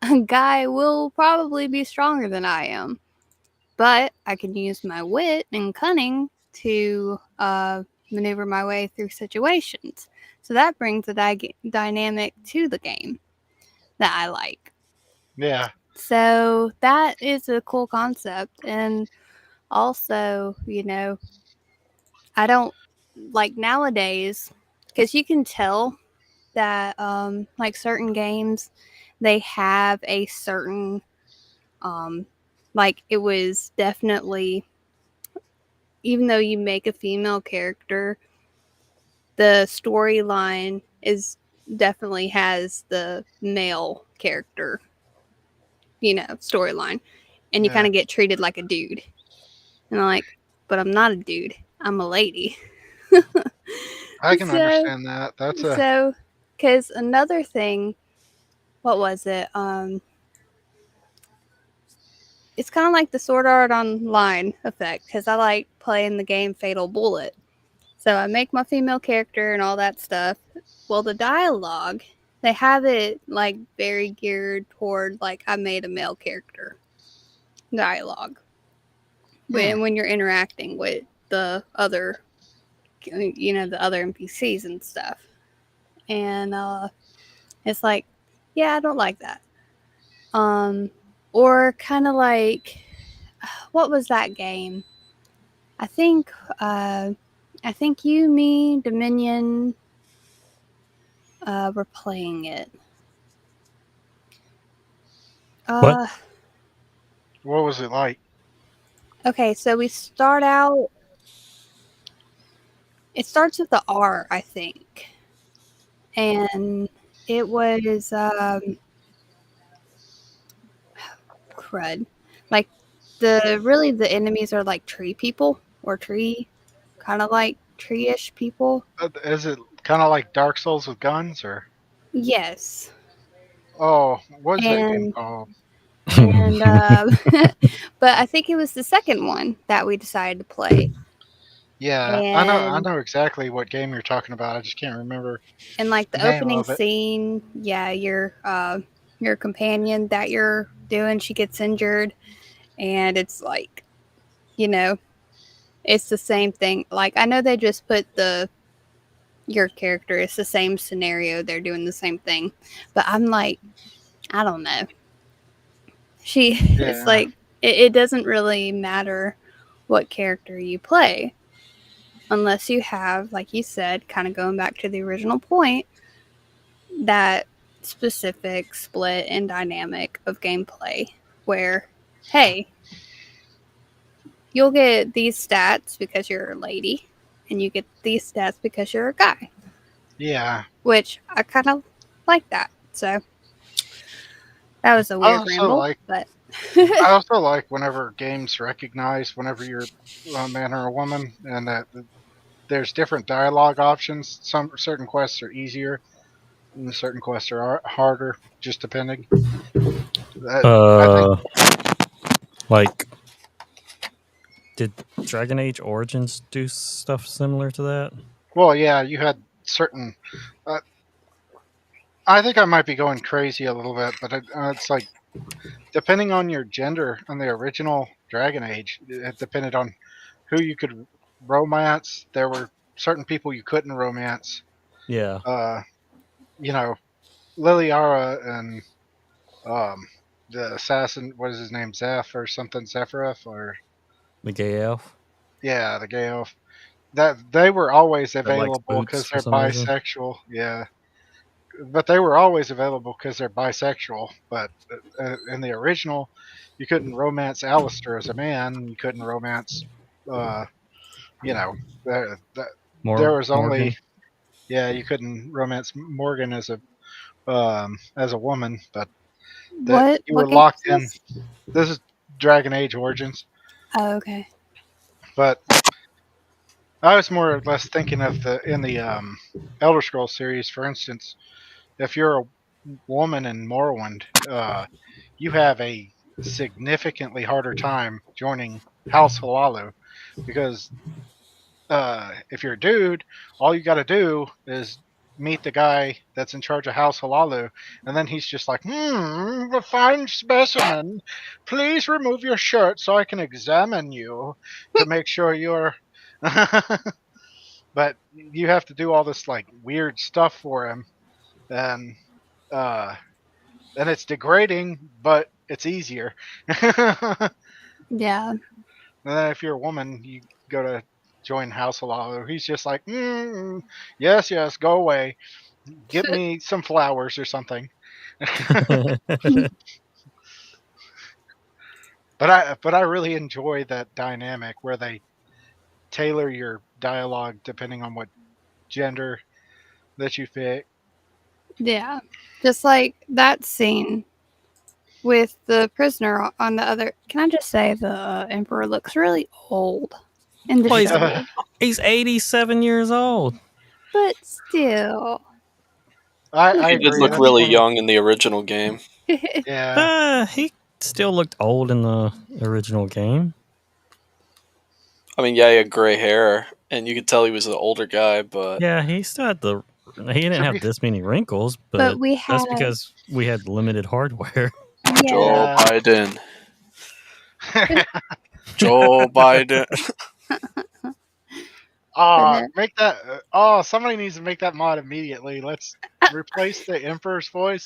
[SPEAKER 1] A guy will probably be stronger than I am, but I can use my wit and cunning to maneuver my way through situations. So that brings a dynamic to the game that I like.
[SPEAKER 4] Yeah.
[SPEAKER 1] So that is a cool concept. And also, you know, I don't like nowadays, because you can tell that like certain games, they have a certain like it was definitely, even though you make a female character, the storyline is definitely has the male character, you know, storyline, and you
[SPEAKER 4] Yeah.
[SPEAKER 1] kind of get treated like a dude. And I'm like, but I'm not a dude. I'm a lady.
[SPEAKER 4] I can
[SPEAKER 1] So,
[SPEAKER 4] understand that. That's a
[SPEAKER 1] so, because another thing, what was it? It's kind of like the Sword Art Online effect, because I like playing the game Fatal Bullet. So I make my female character and all that stuff. Well, the dialogue, they have it like very geared toward like I made a male character dialogue when you're interacting with the other, you know, the other NPCs and stuff. And it's like, yeah, I don't like that. Or kind of like, what was that game? I think you, me, Dominion were playing it.
[SPEAKER 2] What?
[SPEAKER 4] what was it like?
[SPEAKER 1] Okay, so we start out. It starts with the R, I think, and it was crud. Like the enemies are like tree people or tree, kind of like tree-ish people.
[SPEAKER 4] Is it kind of like Dark Souls with guns, or
[SPEAKER 1] Yes,
[SPEAKER 4] what's that game
[SPEAKER 1] and
[SPEAKER 4] called?
[SPEAKER 1] and but I think it was the second one that we decided to play,
[SPEAKER 4] Yeah, I
[SPEAKER 1] and
[SPEAKER 4] know exactly what game you're talking about. I just can't remember
[SPEAKER 1] like
[SPEAKER 4] the
[SPEAKER 1] the
[SPEAKER 4] name
[SPEAKER 1] opening
[SPEAKER 4] of it.
[SPEAKER 1] scene, yeah, your companion that you're doing, she gets injured, and it's like, you know, it's the same thing. Like I know they just put your character, it's the same scenario, they're doing the same thing, but I'm like, I don't know. It's
[SPEAKER 4] Yeah,
[SPEAKER 1] like it doesn't really matter what character you play unless you have, like you said, kind of going back to the original point, that specific split and dynamic of gameplay where, hey, you'll get these stats because you're a lady, and you get these stats because you're a guy,
[SPEAKER 4] yeah.
[SPEAKER 1] which I kind of like that. So that was a
[SPEAKER 4] I
[SPEAKER 1] weird
[SPEAKER 4] also
[SPEAKER 1] ramble,
[SPEAKER 4] like
[SPEAKER 1] but
[SPEAKER 4] I also like whenever games recognize whenever you're a man or a woman, and that there's different dialogue options. Some certain quests are easier, and certain quests are harder, just depending. I think.
[SPEAKER 2] uh, like, did Dragon Age Origins do stuff similar to that?
[SPEAKER 4] Well, yeah, you had certain. Uh, I think I might be going crazy a little bit, but it's like depending on your gender on the original Dragon Age, it depended on who you could romance. There were certain people you couldn't romance.
[SPEAKER 2] Yeah,
[SPEAKER 4] Uh, you know, Liliara and um, the assassin. What is his name? Zeph or something? Sephiroth or
[SPEAKER 2] the gay elf
[SPEAKER 4] yeah, the gay elf. That they were always
[SPEAKER 2] that likes
[SPEAKER 4] available
[SPEAKER 2] boots
[SPEAKER 4] because
[SPEAKER 2] for
[SPEAKER 4] they're
[SPEAKER 2] some reason.
[SPEAKER 4] bisexual. Yeah, but they were always available because they're bisexual. But in the original, you couldn't romance Alistair as a man. You couldn't romance, uh, you know, there was only
[SPEAKER 2] Morgan.
[SPEAKER 4] yeah, you couldn't romance Morgan as a woman, but that you
[SPEAKER 1] what
[SPEAKER 4] were
[SPEAKER 1] game is
[SPEAKER 4] locked in.
[SPEAKER 1] this?
[SPEAKER 4] This is Dragon Age Origins,
[SPEAKER 1] Oh, okay.
[SPEAKER 4] but I was more or less thinking of the in the Elder Scrolls series, for instance. If you're woman in Morrowind, you have a significantly harder time joining House Halalu because if you're a dude, all you got to do is meet the guy that's in charge of House Halalu, and then he's just like, a fine specimen. Please remove your shirt so I can examine you to make sure you're. But you have to do all this like weird stuff for him, and uh, and it's degrading, but it's easier. And
[SPEAKER 1] Yeah.
[SPEAKER 4] then if you're a woman, you go to join House Halalu. He's just like, yes, yes, go away. Get me some flowers or something. But I really enjoy that dynamic where they tailor your dialogue depending on what gender that you pick.
[SPEAKER 1] Yeah. Just like that scene with the prisoner on the other. Can I just say the Emperor looks really old in the
[SPEAKER 2] Well, he's-
[SPEAKER 1] show?
[SPEAKER 2] He's 87 years old.
[SPEAKER 1] But still.
[SPEAKER 4] I
[SPEAKER 3] He did
[SPEAKER 4] agree.
[SPEAKER 3] look
[SPEAKER 4] That's
[SPEAKER 3] really
[SPEAKER 4] one of-
[SPEAKER 3] young in the original game.
[SPEAKER 4] Yeah.
[SPEAKER 2] He still looked old in the original game.
[SPEAKER 3] I mean, yeah, he had gray hair, and you could tell he was an older guy, but
[SPEAKER 2] Yeah, he still had the. He didn't have this many wrinkles, but,
[SPEAKER 1] But we
[SPEAKER 2] that's
[SPEAKER 1] had.
[SPEAKER 2] because we had limited hardware.
[SPEAKER 1] Yeah.
[SPEAKER 3] Joe Biden. Joe Biden.
[SPEAKER 4] Oh, make that. Oh, somebody needs to make that mod immediately. Let's replace the Emperor's voice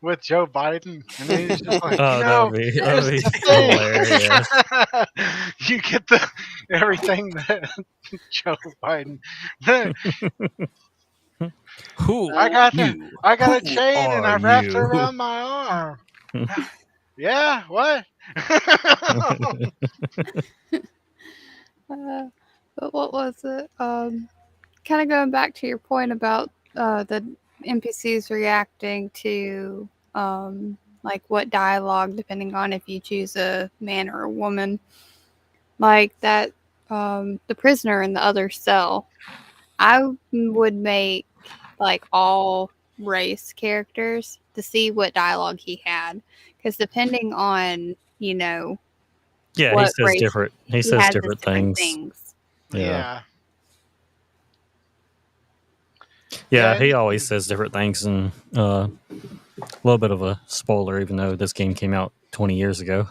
[SPEAKER 4] with Joe Biden, and then he's just like,
[SPEAKER 2] Oh,
[SPEAKER 4] no,
[SPEAKER 2] that'd be
[SPEAKER 4] here's the thing. You get the everything that Joe Biden.
[SPEAKER 2] Who
[SPEAKER 4] I got
[SPEAKER 2] you?
[SPEAKER 4] I got a
[SPEAKER 2] Who
[SPEAKER 4] chain and I
[SPEAKER 2] are
[SPEAKER 4] wrapped it
[SPEAKER 2] you?
[SPEAKER 4] around my arm. Yeah, what?
[SPEAKER 1] But what was it? Kind of going back to your point about the NPCs reacting to like what dialogue, depending on if you choose a man or a woman. Like that, the prisoner in the other cell. I would make like all race characters to see what dialogue he had, because depending on
[SPEAKER 2] Yeah, he
[SPEAKER 1] what
[SPEAKER 2] says
[SPEAKER 1] race
[SPEAKER 2] different. He
[SPEAKER 1] he
[SPEAKER 2] says
[SPEAKER 1] has
[SPEAKER 2] different things.
[SPEAKER 4] Yeah.
[SPEAKER 2] Yeah,
[SPEAKER 4] Yeah,
[SPEAKER 2] he always says different things, and a little bit of a spoiler, even though this game came out 20 years ago.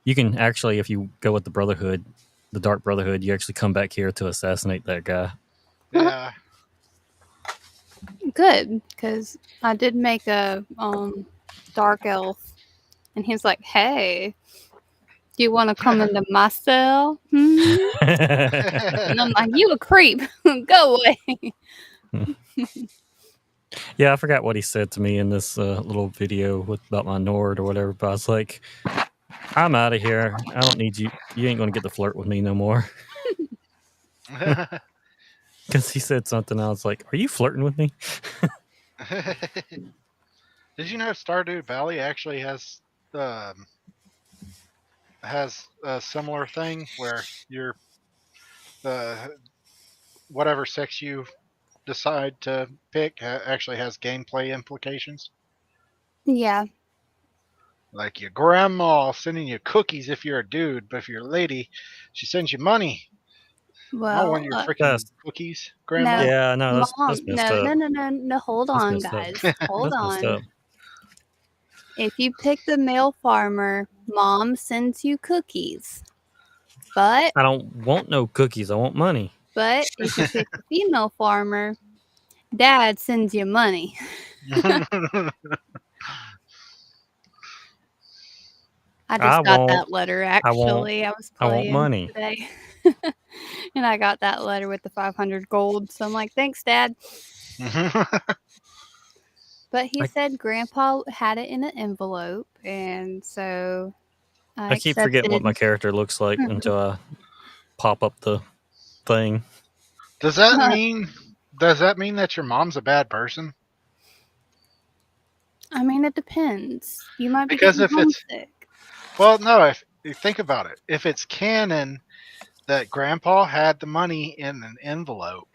[SPEAKER 2] You can actually, if you go with the Brotherhood, the Dark Brotherhood, you actually come back here to assassinate that guy.
[SPEAKER 4] Yeah.
[SPEAKER 1] Good, because I did make a dark elf, and he's like, "Hey, do you want to come into my cell?" And I'm like, "You a creep? Go away."
[SPEAKER 2] Yeah, I forgot what he said to me in this little video about my Nord or whatever, but I was like, I'm out of here. I don't need you. You ain't going to get to flirt with me no more. Because he said something, I was like, are you flirting with me?
[SPEAKER 4] Did you know Stardew Valley actually has a similar thing where you're whatever sex you decide to pick actually has gameplay implications?
[SPEAKER 1] Yeah,
[SPEAKER 4] Like your grandma sending you cookies if you're a dude, but if you're a lady, she sends you money. I
[SPEAKER 1] well,
[SPEAKER 4] want your freaking
[SPEAKER 2] That's-
[SPEAKER 4] cookies, grandma.
[SPEAKER 1] No.
[SPEAKER 2] Yeah, no, that's
[SPEAKER 1] Mom,
[SPEAKER 2] messed
[SPEAKER 1] no,
[SPEAKER 2] up.
[SPEAKER 1] no. Hold
[SPEAKER 2] That's
[SPEAKER 1] on,
[SPEAKER 2] messed up.
[SPEAKER 1] guys. Hold
[SPEAKER 2] That's messed
[SPEAKER 1] on.
[SPEAKER 2] up.
[SPEAKER 1] If you pick the male farmer, mom sends you cookies. But
[SPEAKER 2] I don't want no cookies. I want money.
[SPEAKER 1] if you pick the female farmer, dad sends you money. I just
[SPEAKER 2] I
[SPEAKER 1] got
[SPEAKER 2] won't-
[SPEAKER 1] that letter actually. I was
[SPEAKER 2] I want
[SPEAKER 1] playing
[SPEAKER 2] money.
[SPEAKER 1] today. And I got that letter with the 500 gold. So I'm like, thanks, Dad. But he said Grandpa had it in an envelope, and so
[SPEAKER 2] I keep forgetting what my
[SPEAKER 1] accepted.
[SPEAKER 2] character looks like until I pop up the thing.
[SPEAKER 4] Does that mean that your mom's a bad person?
[SPEAKER 1] I mean, it depends. You might be
[SPEAKER 4] Because
[SPEAKER 1] getting
[SPEAKER 4] if it's-
[SPEAKER 1] homesick.
[SPEAKER 4] Well, no. If you think about it, if it's canon that Grandpa had the money in an envelope,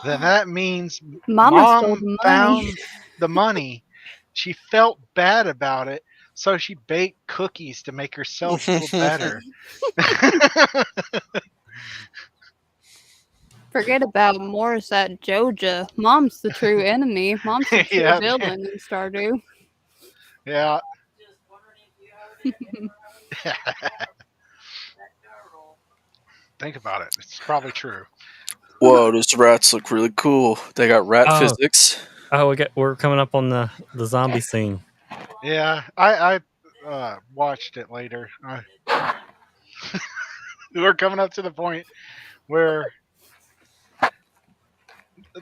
[SPEAKER 4] then that means
[SPEAKER 1] Mama stole
[SPEAKER 4] Mom
[SPEAKER 1] the money.
[SPEAKER 4] found the money. she felt bad about it, so she baked cookies to make herself feel better.
[SPEAKER 1] Forget about Morris at Joja. Mom's the true enemy. Mom's the true
[SPEAKER 4] Yeah,
[SPEAKER 1] villain in Stardew.
[SPEAKER 4] yeah.
[SPEAKER 5] Just wondering if you have any that turtle.
[SPEAKER 4] Think about it. It's probably true.
[SPEAKER 3] Whoa, those rats look really cool. They got rat
[SPEAKER 2] Oh.
[SPEAKER 3] physics.
[SPEAKER 2] Oh, we're coming up on the zombie scene.
[SPEAKER 4] Yeah, I watched it later. We're coming up to the point where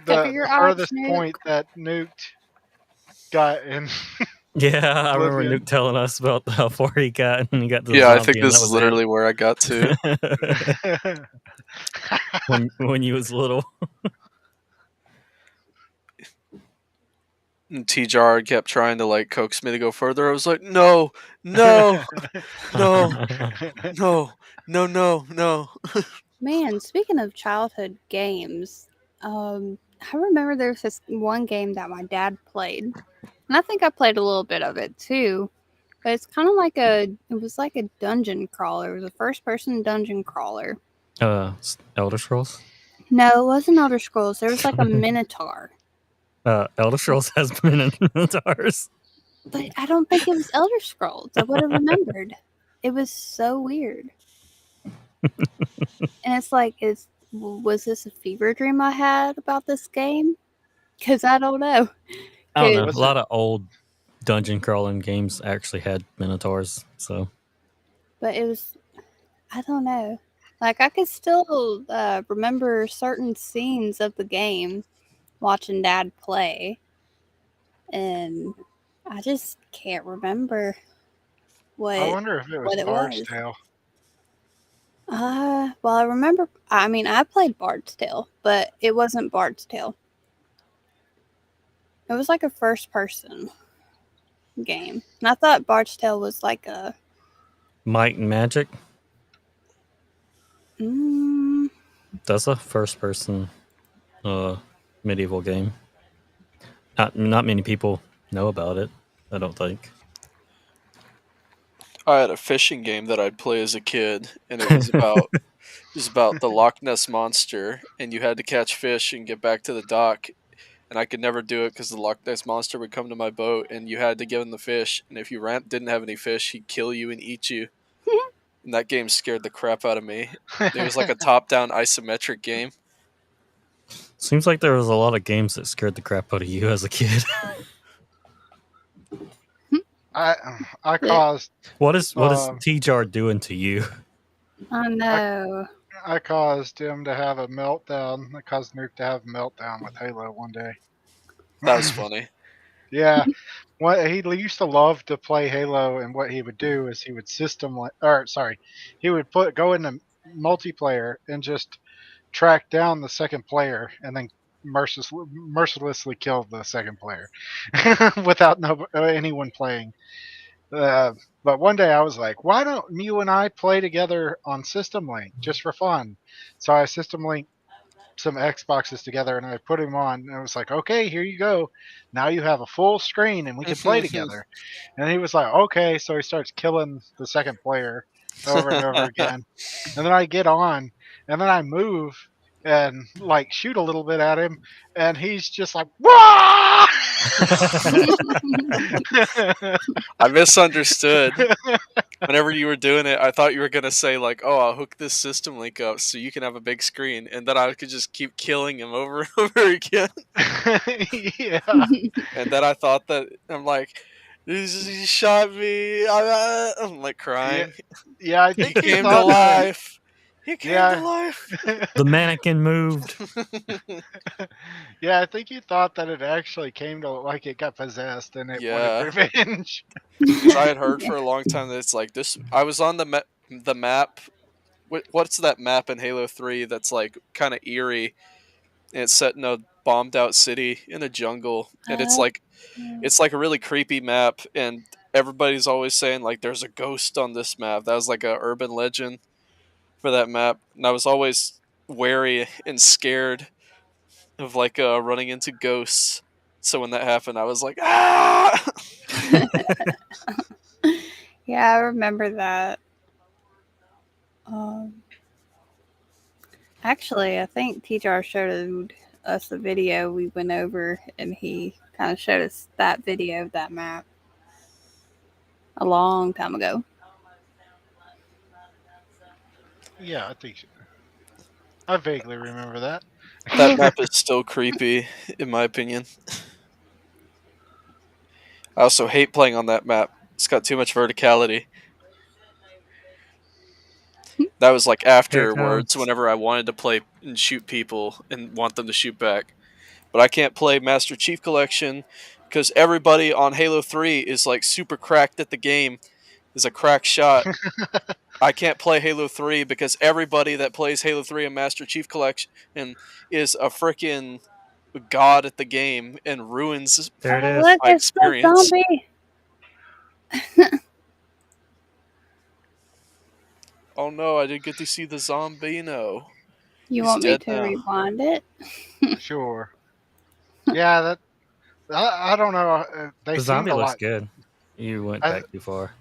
[SPEAKER 1] Cover
[SPEAKER 4] the
[SPEAKER 1] your eyes,
[SPEAKER 4] furthest
[SPEAKER 1] Nuke.
[SPEAKER 4] point that Nuked got in.
[SPEAKER 2] Yeah, I remember
[SPEAKER 4] Oblivion.
[SPEAKER 2] Nuke telling us about how far he got, and he got to the
[SPEAKER 3] Yeah, I
[SPEAKER 2] zombie,
[SPEAKER 3] think
[SPEAKER 2] and
[SPEAKER 3] this
[SPEAKER 2] that
[SPEAKER 3] is
[SPEAKER 2] was
[SPEAKER 3] literally where I got to.
[SPEAKER 2] it. when you was little.
[SPEAKER 3] And T-Jar kept trying to like coax me to go further. I was like, no, no, no, no, no, no, no.
[SPEAKER 1] Man, speaking of childhood games, I remember there was this one game that my dad played, and I think I played a little bit of it too. But it's kind of like it was like a dungeon crawler. It was a first-person dungeon crawler.
[SPEAKER 2] Elder Scrolls.
[SPEAKER 1] No, it wasn't Elder Scrolls. There was like a Minotaur,
[SPEAKER 2] Elder Scrolls has Minotaurs.
[SPEAKER 1] but I don't think it was Elder Scrolls. I would have remembered. It was so weird. And it's like, was this a fever dream I had about this game? Because I don't know.
[SPEAKER 2] I don't know.
[SPEAKER 4] Was
[SPEAKER 2] A lot of old dungeon crawling games actually had Minotaurs. So
[SPEAKER 1] But it was, I don't know. Like, I could still remember certain scenes of the game watching Dad play. And I just can't remember
[SPEAKER 4] I wonder if it was
[SPEAKER 1] what it
[SPEAKER 4] Bard's
[SPEAKER 1] was.
[SPEAKER 4] Tale.
[SPEAKER 1] Well, I remember, I mean, I played Bard's Tale, but it wasn't Bard's Tale. It was like a first person game. And I thought Bard's Tale was like a.
[SPEAKER 2] Might and Magic.
[SPEAKER 1] Mm,
[SPEAKER 2] That's a first person medieval game. Not many people know about it, I don't think.
[SPEAKER 3] I had a fishing game that I'd play as a kid, and it was about the Loch Ness monster, and you had to catch fish and get back to the dock. And I could never do it because the Loch Ness monster would come to my boat, and you had to give him the fish. And if you didn't have any fish, he'd kill you and eat you. And that game scared the crap out of me. It was like a top-down isometric game.
[SPEAKER 2] Seems like there was a lot of games that scared the crap out of you as a kid.
[SPEAKER 4] I caused
[SPEAKER 2] What is T-Jar doing to you?
[SPEAKER 1] I know.
[SPEAKER 4] I caused him to have a meltdown. I caused Nuke to have a meltdown with Halo one day.
[SPEAKER 3] That was funny.
[SPEAKER 4] Yeah. He used to love to play Halo, and what he would do is he would he would go into multiplayer and just track down the second player, and then mercilessly kill the second player without anyone playing. But one day I was like, why don't you and I play together on System Link just for fun? So I System Link some Xboxes together, and I put him on, and I was like, okay, here you go. Now you have a full screen and we can play together. And he was like, okay. So he starts killing the second player over and over again. And then I get on, and then I move and like shoot a little bit at him, and he's just like, "Wah!"
[SPEAKER 3] I misunderstood. Whenever you were doing it, I thought you were going to say, like, oh, I'll hook this System Link up so you can have a big screen. And then I could just keep killing him over and over again.
[SPEAKER 4] Yeah.
[SPEAKER 3] And then I thought that, I'm like, he shot me. I'm like crying.
[SPEAKER 4] Yeah, I
[SPEAKER 3] He
[SPEAKER 4] think he
[SPEAKER 3] came to
[SPEAKER 4] thought that.
[SPEAKER 3] life. He came
[SPEAKER 4] Yeah.
[SPEAKER 3] to life.
[SPEAKER 2] The mannequin moved.
[SPEAKER 4] Yeah, I think you thought that it actually came to like it got possessed and it
[SPEAKER 3] Yeah.
[SPEAKER 4] wanted revenge.
[SPEAKER 3] 'Cause I had heard for a long time that it's like this. I was on the map. What's that map in Halo 3 that's like kind of eerie, and it's set in a bombed out city in a jungle, and it's like a really creepy map, and everybody's always saying like there's a ghost on this map. That was like a urban legend for that map, and I was always wary and scared of like running into ghosts. So when that happened, I was like, ah!
[SPEAKER 1] Yeah, I remember that. Um, Actually, I think TJR showed us the video we went over, and he kind of showed us that video of that map a long time ago.
[SPEAKER 4] Yeah, I think I vaguely remember that.
[SPEAKER 3] That map is still creepy, in my opinion. I also hate playing on that map. It's got too much verticality. That was like
[SPEAKER 2] Here it
[SPEAKER 3] afterwards,
[SPEAKER 2] comes.
[SPEAKER 3] whenever I wanted to play and shoot people and want them to shoot back. But I can't play Master Chief Collection because everybody on Halo 3 is like super cracked at the game, is a crack shot. I can't play Halo 3 because everybody that plays Halo 3 and Master Chief Collection is a freaking god at the game and ruins
[SPEAKER 2] There it is.
[SPEAKER 1] Look,
[SPEAKER 3] my
[SPEAKER 1] it's the
[SPEAKER 3] experience.
[SPEAKER 1] zombie.
[SPEAKER 3] Oh no, I didn't get to see the Zombino.
[SPEAKER 1] You
[SPEAKER 3] He's
[SPEAKER 1] want me
[SPEAKER 3] dead
[SPEAKER 1] to
[SPEAKER 3] now.
[SPEAKER 1] rewind it?
[SPEAKER 4] Sure. Yeah, that. I don't know. They
[SPEAKER 2] The
[SPEAKER 4] seemed
[SPEAKER 2] zombie
[SPEAKER 4] a
[SPEAKER 2] looks
[SPEAKER 4] lot.
[SPEAKER 2] good. You went
[SPEAKER 4] I-
[SPEAKER 2] back too far.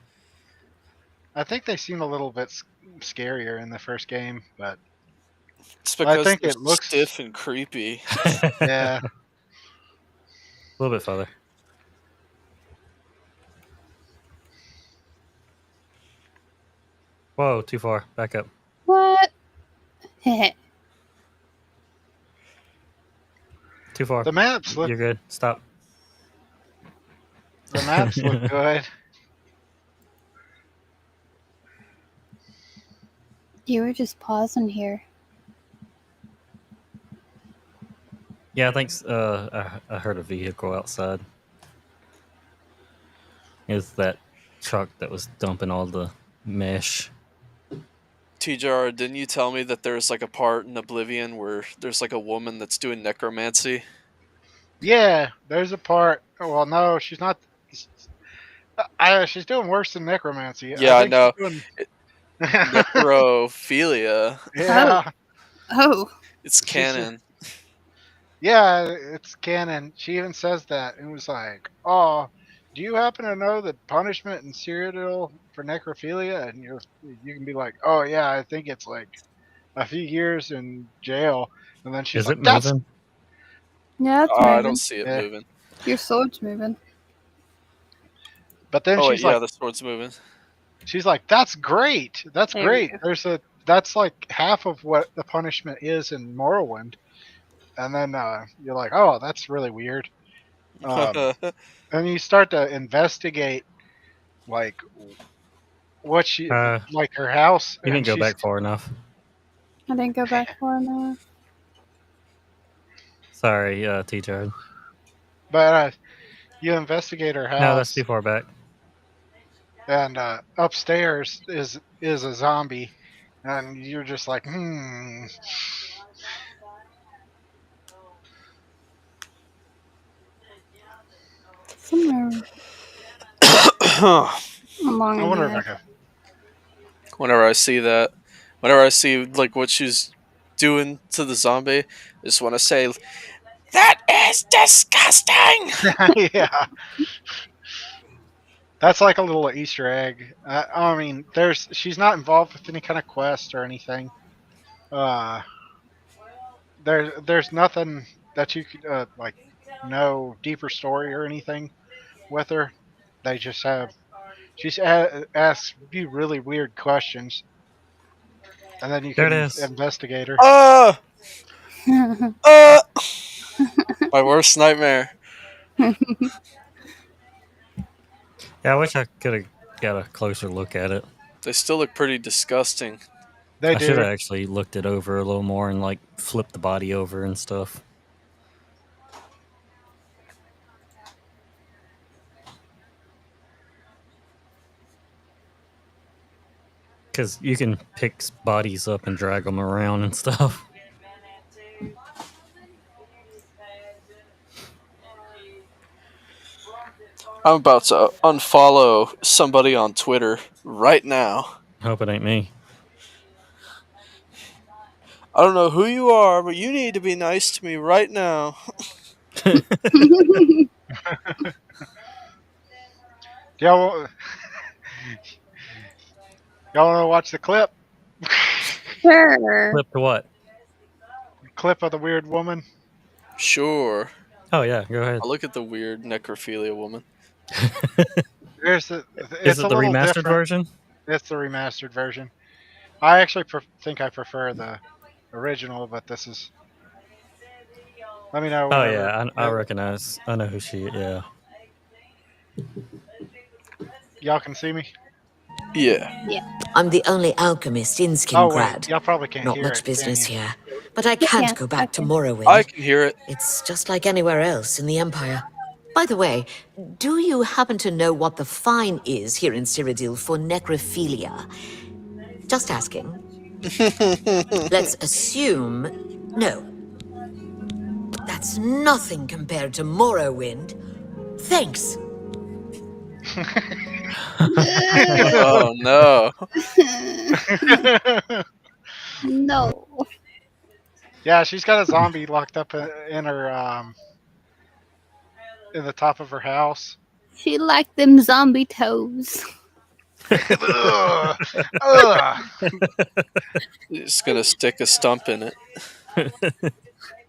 [SPEAKER 4] I think they seemed a little bit scarier in the first game, but
[SPEAKER 3] It's
[SPEAKER 4] I
[SPEAKER 3] because
[SPEAKER 4] think
[SPEAKER 3] they're
[SPEAKER 4] it looks-
[SPEAKER 3] stiff and creepy.
[SPEAKER 4] yeah.
[SPEAKER 2] A little bit further. Whoa, too far. Back up.
[SPEAKER 1] What?
[SPEAKER 2] Too far.
[SPEAKER 4] The maps look.
[SPEAKER 2] You're good. Stop.
[SPEAKER 4] The maps look good.
[SPEAKER 1] You were just pausing here.
[SPEAKER 2] Yeah, I think I heard a vehicle outside. It's that truck that was dumping all the mesh.
[SPEAKER 3] TJR, didn't you tell me that there's like a part in Oblivion where there's like a woman that's doing necromancy?
[SPEAKER 4] Yeah, there's a part. Well, no, she's not. She's doing worse than necromancy.
[SPEAKER 3] Yeah, I
[SPEAKER 4] think
[SPEAKER 3] know.
[SPEAKER 4] she's doing-
[SPEAKER 3] Necrophilia.
[SPEAKER 4] yeah,
[SPEAKER 1] Oh,
[SPEAKER 3] It's canon.
[SPEAKER 4] yeah, it's canon. She even says that. It was like, oh, do you happen to know the punishment in Cyrodiil for necrophilia? And you can be like, oh yeah, I think it's like a few years in jail. And then she's
[SPEAKER 2] Is
[SPEAKER 4] like,
[SPEAKER 2] it
[SPEAKER 4] that's
[SPEAKER 2] moving?
[SPEAKER 1] yeah, it's
[SPEAKER 3] Oh, I
[SPEAKER 1] moving.
[SPEAKER 3] don't see it
[SPEAKER 4] Yeah.
[SPEAKER 3] moving.
[SPEAKER 1] Your sword's moving.
[SPEAKER 4] But then
[SPEAKER 3] Oh, wait,
[SPEAKER 4] she's
[SPEAKER 3] yeah,
[SPEAKER 4] like,
[SPEAKER 3] the sword's moving.
[SPEAKER 4] she's like, that's great. That's
[SPEAKER 1] There you
[SPEAKER 4] great.
[SPEAKER 1] go.
[SPEAKER 4] That's like half of what the punishment is in Morrowind. And then you're like, oh, that's really weird. And you start to investigate, like, what she, like her house.
[SPEAKER 2] You
[SPEAKER 4] and
[SPEAKER 2] didn't go
[SPEAKER 4] she's-
[SPEAKER 2] back far enough.
[SPEAKER 1] I didn't go back far enough.
[SPEAKER 2] Sorry, T-Turd.
[SPEAKER 4] But you investigate her house.
[SPEAKER 2] No, that's too far back.
[SPEAKER 4] And upstairs is a zombie, and you're just like,
[SPEAKER 1] Somewhere along
[SPEAKER 4] I
[SPEAKER 1] in
[SPEAKER 4] wonder if
[SPEAKER 1] here.
[SPEAKER 4] I could.
[SPEAKER 3] Whenever I see that, whenever I see like what she's doing to the zombie, I just want to say, that is disgusting.
[SPEAKER 4] Yeah, that's like a little Easter egg. I mean, she's not involved with any kind of quest or anything. There's nothing that you could like know deeper story or anything with her. They just have. She asks you really weird questions, and then you
[SPEAKER 2] There
[SPEAKER 4] can
[SPEAKER 2] it is.
[SPEAKER 4] investigate her.
[SPEAKER 3] My worst nightmare.
[SPEAKER 2] Yeah, I wish I could have got a closer look at it.
[SPEAKER 3] They still look pretty disgusting.
[SPEAKER 4] They
[SPEAKER 2] I should have
[SPEAKER 4] do.
[SPEAKER 2] actually looked it over a little more and like flipped the body over and stuff. Because you can pick bodies up and drag them around and stuff.
[SPEAKER 3] I'm about to unfollow somebody on Twitter right now.
[SPEAKER 2] Hope it ain't me.
[SPEAKER 3] I don't know who you are, but you need to be nice to me right now.
[SPEAKER 4] Y'all, y'all want to watch the clip?
[SPEAKER 1] Sure.
[SPEAKER 2] Flip to what?
[SPEAKER 4] Clip of the weird woman.
[SPEAKER 3] Sure.
[SPEAKER 2] Oh yeah, go ahead.
[SPEAKER 3] I'll look at the weird necrophilia woman.
[SPEAKER 4] There's the,
[SPEAKER 2] Is
[SPEAKER 4] it's
[SPEAKER 2] it
[SPEAKER 4] a
[SPEAKER 2] the
[SPEAKER 4] little
[SPEAKER 2] remastered
[SPEAKER 4] different.
[SPEAKER 2] version?
[SPEAKER 4] It's the remastered version. I actually think I prefer the original, but this is. Let me know
[SPEAKER 2] Oh
[SPEAKER 4] whenever.
[SPEAKER 2] yeah, I recognize. I know who she. Yeah.
[SPEAKER 4] Y'all can see me.
[SPEAKER 3] Yeah.
[SPEAKER 6] I'm the only alchemist in
[SPEAKER 4] Oh
[SPEAKER 6] Skingrad.
[SPEAKER 4] wait, y'all probably can't
[SPEAKER 6] Not
[SPEAKER 4] hear
[SPEAKER 6] much
[SPEAKER 4] it, can
[SPEAKER 6] business
[SPEAKER 4] you?
[SPEAKER 6] here. But I
[SPEAKER 1] You
[SPEAKER 6] can't
[SPEAKER 1] can't.
[SPEAKER 6] go back to
[SPEAKER 1] Okay.
[SPEAKER 6] Morrowind.
[SPEAKER 3] I can hear it.
[SPEAKER 6] It's just like anywhere else in the Empire. By the way, do you happen to know what the fine is here in Cyrodiil for necrophilia? Just asking. Let's assume... No. That's nothing compared to Morrowind. Thanks.
[SPEAKER 3] Oh no.
[SPEAKER 1] No.
[SPEAKER 4] Yeah, she's got a zombie locked up in her in the top of her house.
[SPEAKER 1] She liked them zombie toes.
[SPEAKER 4] Ugh. Ugh.
[SPEAKER 3] It's gonna stick a stump in it.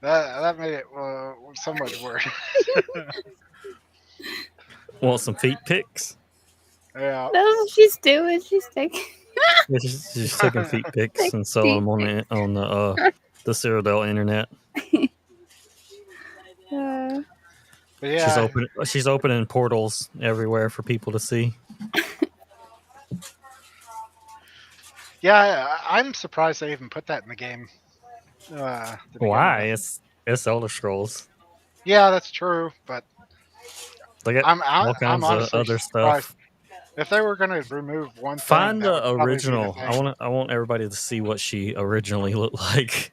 [SPEAKER 4] That made it so much worse.
[SPEAKER 2] Want some feet pics?
[SPEAKER 4] Yeah.
[SPEAKER 1] That's what she's doing. She's taking.
[SPEAKER 2] Yeah, she's taking feet pics and selling them on the Cyrodiil internet.
[SPEAKER 4] But yeah,
[SPEAKER 2] She's opening portals everywhere for people to see.
[SPEAKER 4] yeah, I'm surprised they even put that in the game. To begin
[SPEAKER 2] Why?
[SPEAKER 4] with.
[SPEAKER 2] It's Elder Scrolls.
[SPEAKER 4] Yeah, that's true, but
[SPEAKER 2] They got
[SPEAKER 4] I'm
[SPEAKER 2] all kinds of
[SPEAKER 4] honestly
[SPEAKER 2] other
[SPEAKER 4] surprised.
[SPEAKER 2] stuff.
[SPEAKER 4] If they were going to remove one thing,
[SPEAKER 2] Find
[SPEAKER 4] that would
[SPEAKER 2] the
[SPEAKER 4] probably be the
[SPEAKER 2] original.
[SPEAKER 4] thing.
[SPEAKER 2] I want everybody to see what she originally looked like,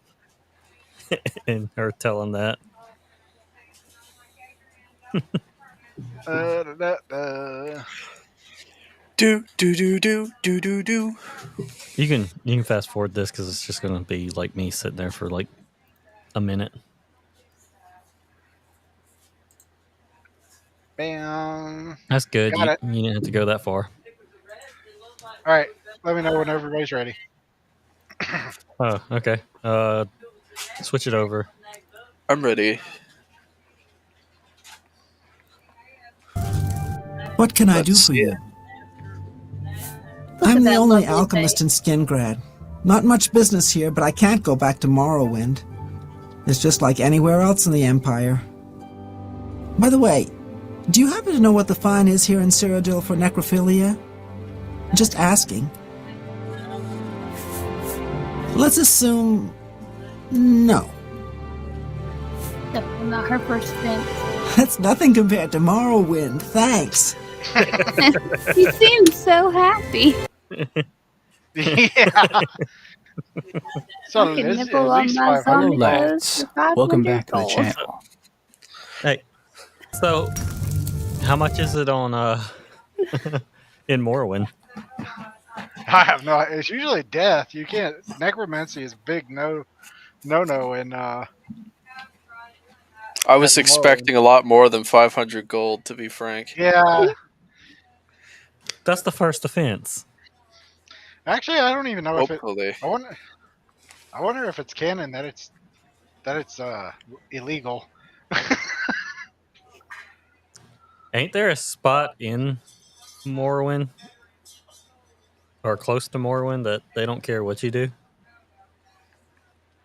[SPEAKER 2] and her telling that.
[SPEAKER 3] Do do do do do do do.
[SPEAKER 2] You can fast forward this because it's just gonna be like me sitting there for like a minute.
[SPEAKER 4] Bam.
[SPEAKER 2] That's good.
[SPEAKER 4] Got it.
[SPEAKER 2] You didn't have to go that far.
[SPEAKER 4] All right. Let me know when everybody's ready.
[SPEAKER 2] Oh, okay. Switch it over.
[SPEAKER 3] I'm ready.
[SPEAKER 7] What can I do
[SPEAKER 3] Let's
[SPEAKER 7] for
[SPEAKER 3] see
[SPEAKER 7] you?
[SPEAKER 3] it.
[SPEAKER 1] Look
[SPEAKER 7] I'm
[SPEAKER 1] at
[SPEAKER 7] the
[SPEAKER 1] that
[SPEAKER 7] only
[SPEAKER 1] lovely
[SPEAKER 7] alchemist
[SPEAKER 1] face.
[SPEAKER 7] in Skingrad. Not much business here, but I can't go back to Morrowind. It's just like anywhere else in the Empire. By the way, do you happen to know what the fine is here in Cyrodiil for necrophilia? Just asking. Let's assume... no.
[SPEAKER 1] Definitely not her first fence.
[SPEAKER 7] That's nothing compared to Morrowind, thanks.
[SPEAKER 1] She seems so happy.
[SPEAKER 4] Yeah. So
[SPEAKER 1] I can
[SPEAKER 4] it's
[SPEAKER 1] nibble
[SPEAKER 4] at
[SPEAKER 1] on
[SPEAKER 4] least
[SPEAKER 1] my
[SPEAKER 4] 500
[SPEAKER 1] zombie
[SPEAKER 8] Hello,
[SPEAKER 4] gold.
[SPEAKER 1] toes
[SPEAKER 8] lads.
[SPEAKER 1] for 500
[SPEAKER 8] Welcome back to the
[SPEAKER 1] gold.
[SPEAKER 8] channel.
[SPEAKER 2] Hey, so how much is it on in Morrowind?
[SPEAKER 4] I have no. It's usually death. You can't. Necromancy is big no in
[SPEAKER 3] I was
[SPEAKER 4] At
[SPEAKER 3] expecting a lot more than 500 gold, to be frank.
[SPEAKER 4] yeah.
[SPEAKER 2] That's the first offense.
[SPEAKER 4] Actually, I don't even know if it.
[SPEAKER 3] Hopefully.
[SPEAKER 4] I wonder if it's canon that it's illegal.
[SPEAKER 2] Ain't there a spot in Morrowind or close to Morrowind that they don't care what you do?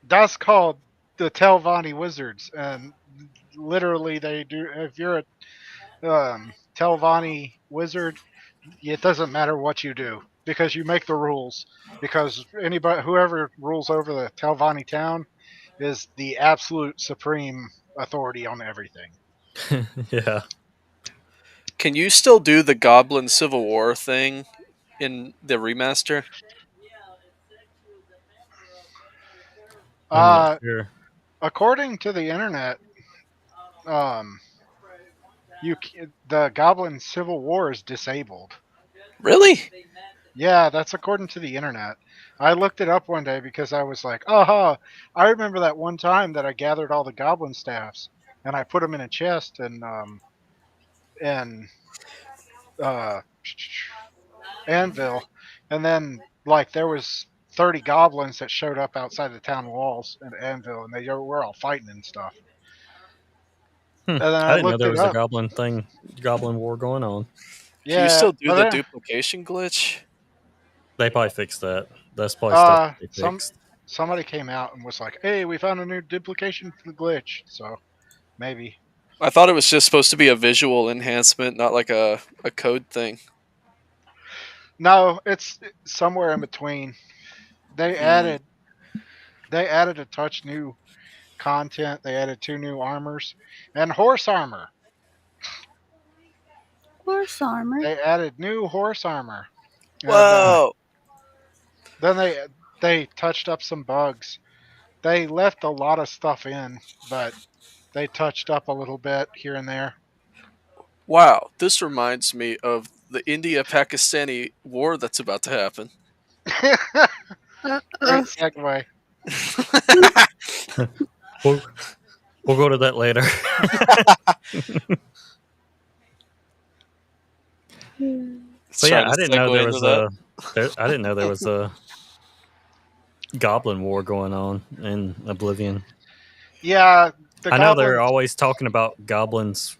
[SPEAKER 4] That's called the Telvanni Wizards, and literally they do. If you're a Telvanni wizard, it doesn't matter what you do because you make the rules. Because whoever rules over the Telvanni town is the absolute supreme authority on everything.
[SPEAKER 2] Yeah.
[SPEAKER 3] Can you still do the Goblin Civil War thing in the remaster?
[SPEAKER 2] I'm not sure.
[SPEAKER 4] According to the internet, the Goblin Civil War is disabled.
[SPEAKER 3] Really?
[SPEAKER 4] Yeah, that's according to the internet. I looked it up one day because I was like, "Aha! I remember that one time that I gathered all the goblin staffs, and I put them in a chest in Anvil, and then like there was 30 goblins that showed up outside the town walls in Anvil, and they were all fighting and stuff. And then
[SPEAKER 2] I
[SPEAKER 4] I
[SPEAKER 2] didn't know
[SPEAKER 4] looked
[SPEAKER 2] there
[SPEAKER 4] it
[SPEAKER 2] was a
[SPEAKER 4] up.
[SPEAKER 2] goblin war going on.
[SPEAKER 3] Can you
[SPEAKER 4] Yeah,
[SPEAKER 3] still do
[SPEAKER 4] but
[SPEAKER 3] the
[SPEAKER 4] then,
[SPEAKER 3] duplication glitch?
[SPEAKER 2] They probably fixed that. That's probably stuff that they
[SPEAKER 4] some
[SPEAKER 2] fixed.
[SPEAKER 4] somebody came out and was like, "Hey, we found a new duplication glitch." So maybe.
[SPEAKER 3] I thought it was just supposed to be a visual enhancement, not like a code thing.
[SPEAKER 4] No, it's somewhere in between. They
[SPEAKER 3] Hmm.
[SPEAKER 4] added a touch new content. They added 2 new armors and horse armor.
[SPEAKER 1] Horse armor.
[SPEAKER 4] They added new horse armor. And
[SPEAKER 3] Whoa!
[SPEAKER 4] then they touched up some bugs. They left a lot of stuff in, but they touched up a little bit here and there.
[SPEAKER 3] Wow, this reminds me of the India-Pakistani war that's about to happen.
[SPEAKER 4] Great segue.
[SPEAKER 2] We'll go to that later. So yeah,
[SPEAKER 3] Trying
[SPEAKER 2] I
[SPEAKER 3] to
[SPEAKER 2] didn't know
[SPEAKER 3] segue
[SPEAKER 2] there
[SPEAKER 3] into
[SPEAKER 2] was
[SPEAKER 3] that.
[SPEAKER 2] I didn't know there was a goblin war going on in Oblivion.
[SPEAKER 4] Yeah, the
[SPEAKER 2] I know they're
[SPEAKER 4] goblins.
[SPEAKER 2] always talking about goblins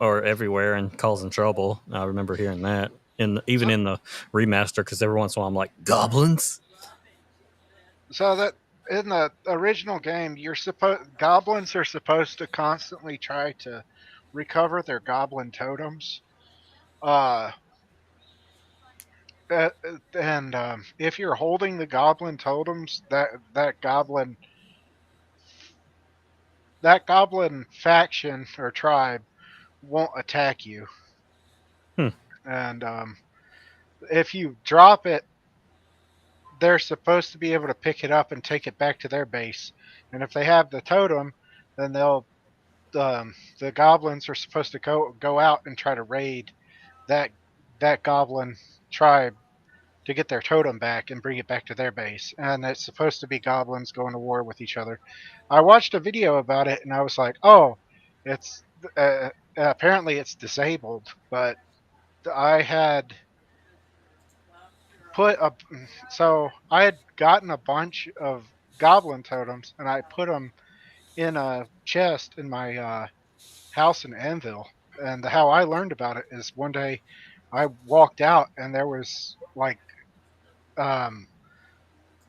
[SPEAKER 2] or everywhere and causing trouble. I remember hearing that, even in the remaster, because every once in a while I'm like, goblins?
[SPEAKER 4] So that in the original game, goblins are supposed to constantly try to recover their goblin totems. And if you're holding the goblin totems, that goblin faction or tribe won't attack you. And if you drop it, they're supposed to be able to pick it up and take it back to their base. And if they have the totem, then the goblins are supposed to go out and try to raid that goblin tribe to get their totem back and bring it back to their base. And it's supposed to be goblins going to war with each other. I watched a video about it and I was like, oh, it's apparently it's disabled, but I had I had gotten a bunch of goblin totems and I put them in a chest in my house in Anvil. And how I learned about it is one day I walked out and there was like,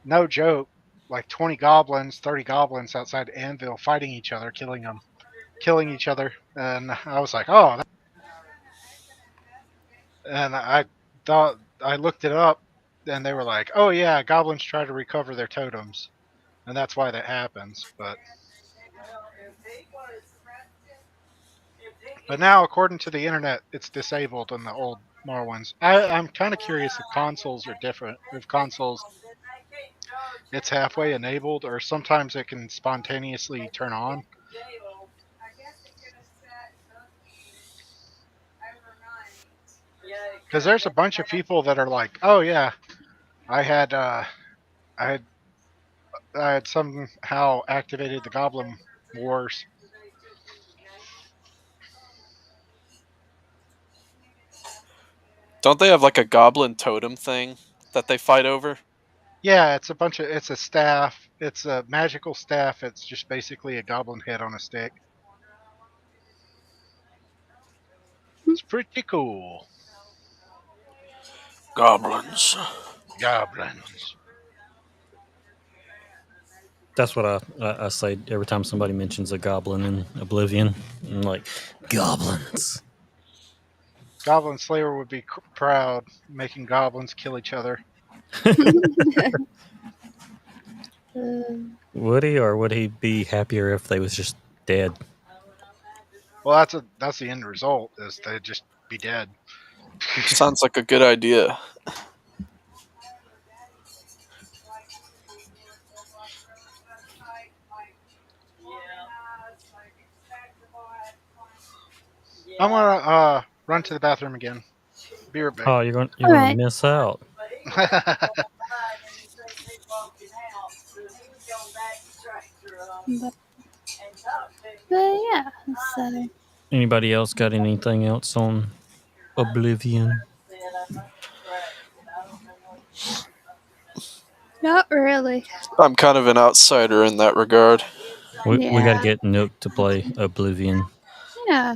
[SPEAKER 4] no joke, like 20 goblins, 30 goblins outside Anvil fighting each other, killing each other. And I was like, oh. And I thought, I looked it up and they were like, oh yeah, goblins try to recover their totems. And that's why that happens. But now, according to the internet, it's disabled in the old Morrowinds. I'm kind of curious if consoles are different. If consoles, it's halfway enabled, or sometimes it can spontaneously turn on. Because there's a bunch of people that are like, oh yeah, I had somehow activated the Goblin Wars.
[SPEAKER 3] Don't they have like a goblin totem thing that they fight over?
[SPEAKER 4] Yeah, it's a staff. It's a magical staff. It's just basically a goblin head on a stick. It's pretty cool.
[SPEAKER 3] Goblins.
[SPEAKER 2] That's what I say every time somebody mentions a goblin in Oblivion. I'm like, goblins.
[SPEAKER 4] Goblin Slayer would be proud making goblins kill each other.
[SPEAKER 2] Would he, or would he be happier if they was just dead?
[SPEAKER 4] Well, that's the end result, is they'd just be dead.
[SPEAKER 3] Sounds like a good idea.
[SPEAKER 4] I'm gonna run to the bathroom again. Be right back.
[SPEAKER 2] Oh, you're
[SPEAKER 1] All
[SPEAKER 2] gonna
[SPEAKER 1] right.
[SPEAKER 2] miss out.
[SPEAKER 1] But But yeah, so
[SPEAKER 2] Anybody else got anything else on Oblivion?
[SPEAKER 1] not really.
[SPEAKER 3] I'm kind of an outsider in that regard.
[SPEAKER 2] We got to
[SPEAKER 1] Yeah.
[SPEAKER 2] get Nook to play Oblivion.
[SPEAKER 1] Yeah,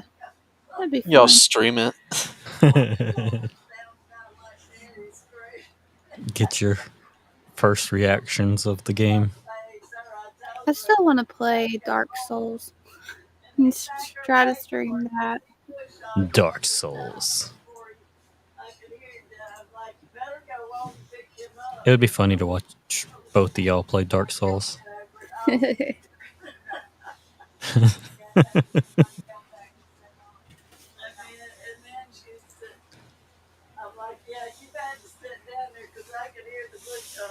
[SPEAKER 1] that'd be
[SPEAKER 3] Y'all
[SPEAKER 1] fun.
[SPEAKER 3] stream it.
[SPEAKER 2] Get your first reactions of the game.
[SPEAKER 1] I still want to play Dark Souls. Try to stream that.
[SPEAKER 2] Dark Souls. It would be funny to watch both of y'all play Dark Souls.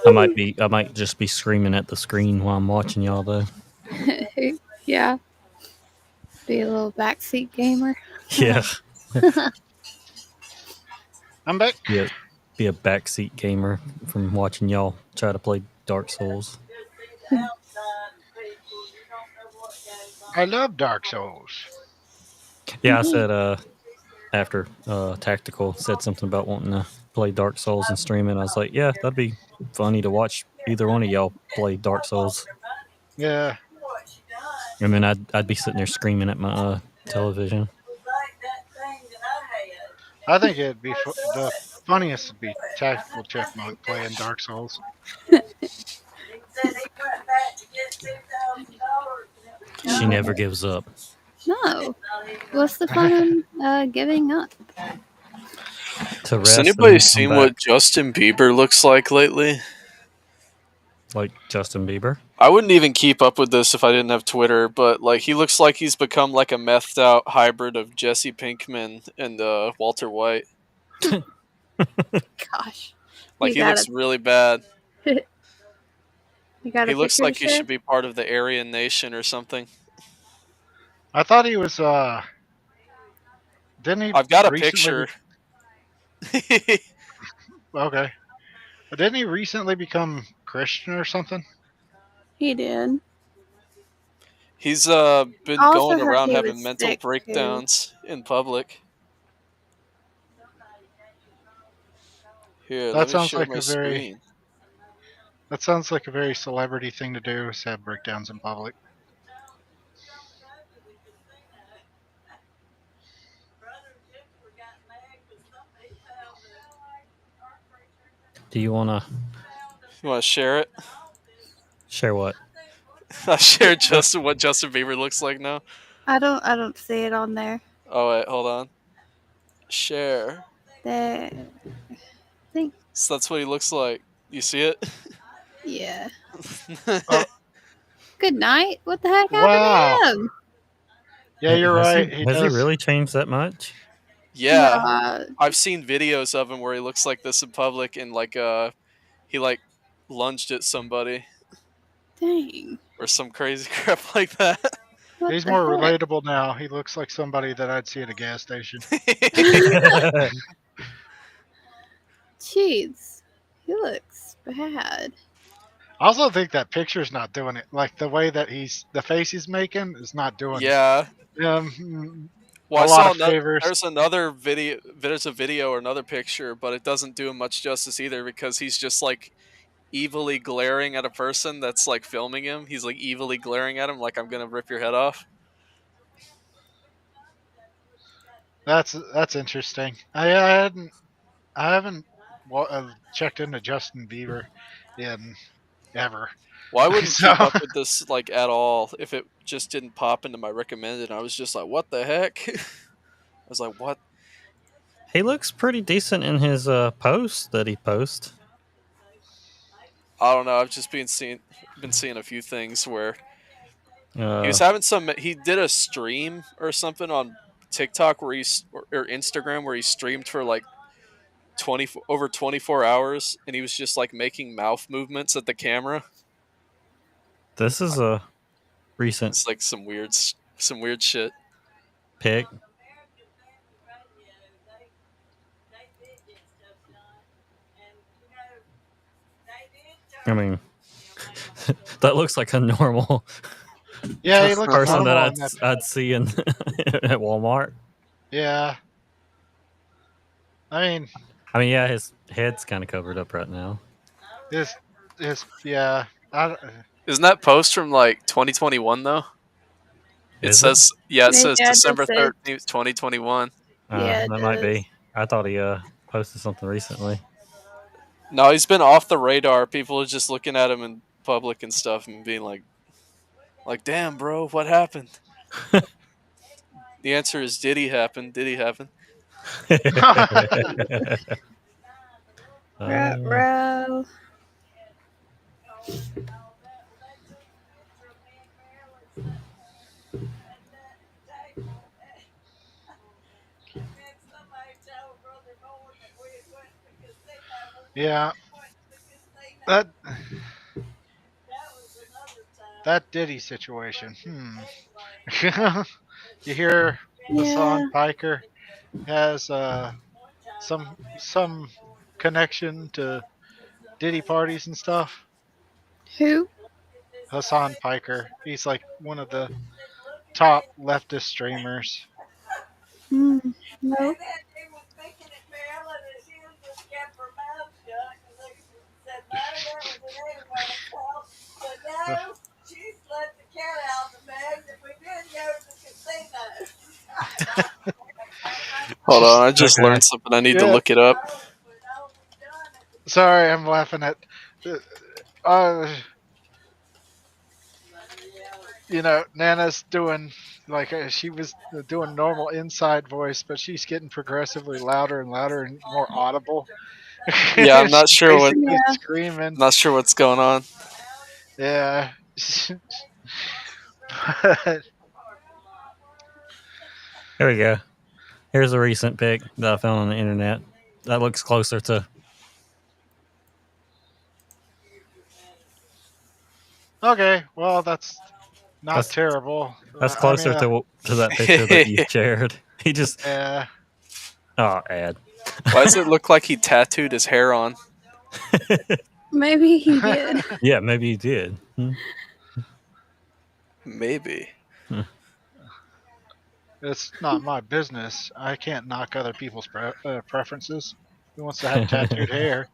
[SPEAKER 2] I might just be screaming at the screen while I'm watching y'all though.
[SPEAKER 1] Yeah. Be a little backseat gamer.
[SPEAKER 2] Yeah.
[SPEAKER 4] I'm back.
[SPEAKER 2] Be a backseat gamer from watching y'all try to play Dark Souls.
[SPEAKER 4] I love Dark Souls.
[SPEAKER 2] Yeah, I said after Tactical said something about wanting to play Dark Souls and stream it. I was like, yeah, that'd be funny to watch either one of y'all play Dark Souls.
[SPEAKER 4] Yeah.
[SPEAKER 2] And then I'd be sitting there screaming at my television.
[SPEAKER 4] I think it'd be the funniest would be Tactical Chipmunk playing Dark Souls.
[SPEAKER 2] She never gives up.
[SPEAKER 1] No. What's the fun in giving up?
[SPEAKER 2] To
[SPEAKER 3] Has
[SPEAKER 2] rest
[SPEAKER 3] anybody
[SPEAKER 2] and come
[SPEAKER 3] seen
[SPEAKER 2] back.
[SPEAKER 3] what Justin Bieber looks like lately?
[SPEAKER 2] Like Justin Bieber?
[SPEAKER 3] I wouldn't even keep up with this if I didn't have Twitter, but like he looks like he's become like a methed out hybrid of Jesse Pinkman and Walter White.
[SPEAKER 1] Gosh.
[SPEAKER 3] Like
[SPEAKER 1] You
[SPEAKER 3] he
[SPEAKER 1] gotta-
[SPEAKER 3] looks really bad.
[SPEAKER 1] You got
[SPEAKER 3] He
[SPEAKER 1] a
[SPEAKER 3] looks
[SPEAKER 1] picture
[SPEAKER 3] like
[SPEAKER 1] to
[SPEAKER 3] he
[SPEAKER 1] share?
[SPEAKER 3] should be part of the Aryan Nation or something.
[SPEAKER 4] I thought he was. Didn't he?
[SPEAKER 3] I've got a
[SPEAKER 4] recently
[SPEAKER 3] picture.
[SPEAKER 4] Okay. Didn't he recently become Christian or something?
[SPEAKER 1] He did.
[SPEAKER 3] He's been
[SPEAKER 1] I also
[SPEAKER 3] going
[SPEAKER 1] heard
[SPEAKER 3] around
[SPEAKER 1] he
[SPEAKER 3] having
[SPEAKER 1] was
[SPEAKER 3] mental
[SPEAKER 1] sick, too.
[SPEAKER 3] breakdowns in public. Here,
[SPEAKER 4] That
[SPEAKER 3] let me
[SPEAKER 4] sounds
[SPEAKER 3] share
[SPEAKER 4] like
[SPEAKER 3] my
[SPEAKER 4] a very-
[SPEAKER 3] screen.
[SPEAKER 4] That sounds like a very celebrity thing to do, is have breakdowns in public.
[SPEAKER 2] Do you want to
[SPEAKER 3] You want to share it?
[SPEAKER 2] share what?
[SPEAKER 3] I shared Justin what Justin Bieber looks like now.
[SPEAKER 1] I don't see it on there.
[SPEAKER 3] Oh wait, hold on. Share.
[SPEAKER 1] There. Think.
[SPEAKER 3] So that's what he looks like. You see it?
[SPEAKER 1] Yeah.
[SPEAKER 4] Oh.
[SPEAKER 1] Good night. What the heck
[SPEAKER 4] Wow.
[SPEAKER 1] happened to him?
[SPEAKER 4] Yeah, you're
[SPEAKER 2] Has
[SPEAKER 4] right.
[SPEAKER 2] Has he really changed that much?
[SPEAKER 3] Yeah.
[SPEAKER 1] Nah,
[SPEAKER 3] I've seen videos of him where he looks like this in public and like he like lunged at somebody
[SPEAKER 1] dang.
[SPEAKER 3] or some crazy crap like that.
[SPEAKER 1] What
[SPEAKER 4] He's
[SPEAKER 1] the
[SPEAKER 4] more
[SPEAKER 1] heck?
[SPEAKER 4] relatable now. He looks like somebody that I'd see at a gas station.
[SPEAKER 1] Jeez. He looks bad.
[SPEAKER 4] I also think that picture's not doing it. Like the way that the face he's making is not doing
[SPEAKER 3] Yeah.
[SPEAKER 4] it.
[SPEAKER 3] Well,
[SPEAKER 4] A
[SPEAKER 3] I
[SPEAKER 4] lot
[SPEAKER 3] saw
[SPEAKER 4] of favors.
[SPEAKER 3] there's another video. There's a video or another picture, but it doesn't do him much justice either because he's just like evilly glaring at a person that's like filming him. He's like evilly glaring at him, like I'm gonna rip your head off.
[SPEAKER 4] That's interesting. I haven't checked into Justin Bieber in ever.
[SPEAKER 3] Well, I wouldn't
[SPEAKER 4] So-
[SPEAKER 3] keep up with this like at all if it just didn't pop into my recommended. I was just like, what the heck? I was like, what?
[SPEAKER 2] He looks pretty decent in his posts that he posts.
[SPEAKER 3] I don't know. I've just been seeing a few things where he
[SPEAKER 2] Uh,
[SPEAKER 3] was having some. He did a stream or something on TikTok or Instagram where he streamed for like over 24 hours, and he was just like making mouth movements at the camera.
[SPEAKER 2] this is a recent
[SPEAKER 3] It's like some weird shit.
[SPEAKER 2] pic. I mean, that looks like a normal
[SPEAKER 4] Yeah, he
[SPEAKER 2] Just
[SPEAKER 4] looks
[SPEAKER 2] person
[SPEAKER 4] normal
[SPEAKER 2] that
[SPEAKER 4] in that.
[SPEAKER 2] I'd see in at Walmart.
[SPEAKER 4] Yeah. I mean,
[SPEAKER 2] Yeah, his head's kind of covered up right now.
[SPEAKER 4] his yeah.
[SPEAKER 3] Isn't that post from like 2021 though? It
[SPEAKER 2] Is
[SPEAKER 3] says it says
[SPEAKER 1] Yeah,
[SPEAKER 3] December
[SPEAKER 1] that's it.
[SPEAKER 3] 13th, 2021.
[SPEAKER 1] Yeah, it
[SPEAKER 2] That might
[SPEAKER 1] does.
[SPEAKER 2] be. I thought he posted something recently.
[SPEAKER 3] No, he's been off the radar. People are just looking at him in public and stuff and being like, damn, bro, what happened? The answer is, did he happen? Did he happen?
[SPEAKER 1] Ruh-roh.
[SPEAKER 4] Yeah. That Diddy situation. You hear Hassan
[SPEAKER 1] Yeah.
[SPEAKER 4] Piker has some connection to Diddy parties and stuff.
[SPEAKER 1] Who?
[SPEAKER 4] Hassan Piker. He's like one of the top leftist streamers.
[SPEAKER 1] No.
[SPEAKER 3] Hold on, I just
[SPEAKER 2] Okay.
[SPEAKER 3] learned something. I need to
[SPEAKER 4] Yeah.
[SPEAKER 3] look it up.
[SPEAKER 4] Sorry, I'm laughing at. Nana's doing she was doing normal inside voice, but she's getting progressively louder and louder and more audible.
[SPEAKER 3] Yeah, I'm not
[SPEAKER 4] She's
[SPEAKER 3] sure what-
[SPEAKER 4] basically
[SPEAKER 1] Yeah.
[SPEAKER 4] screaming.
[SPEAKER 3] Not sure what's going on.
[SPEAKER 4] Yeah. But,
[SPEAKER 2] Here we go. Here's a recent pic that I found on the internet. That looks closer to.
[SPEAKER 4] okay, well that's not
[SPEAKER 2] That's-
[SPEAKER 4] terrible.
[SPEAKER 2] That's
[SPEAKER 4] I
[SPEAKER 2] closer
[SPEAKER 4] mean,
[SPEAKER 2] to that picture that you shared. He just
[SPEAKER 4] yeah.
[SPEAKER 2] ad.
[SPEAKER 3] Why does it look like he tattooed his hair on?
[SPEAKER 1] Maybe he did.
[SPEAKER 2] Yeah, maybe he did.
[SPEAKER 3] Maybe.
[SPEAKER 4] It's not my business. I can't knock other people's preferences. He wants to have tattooed hair.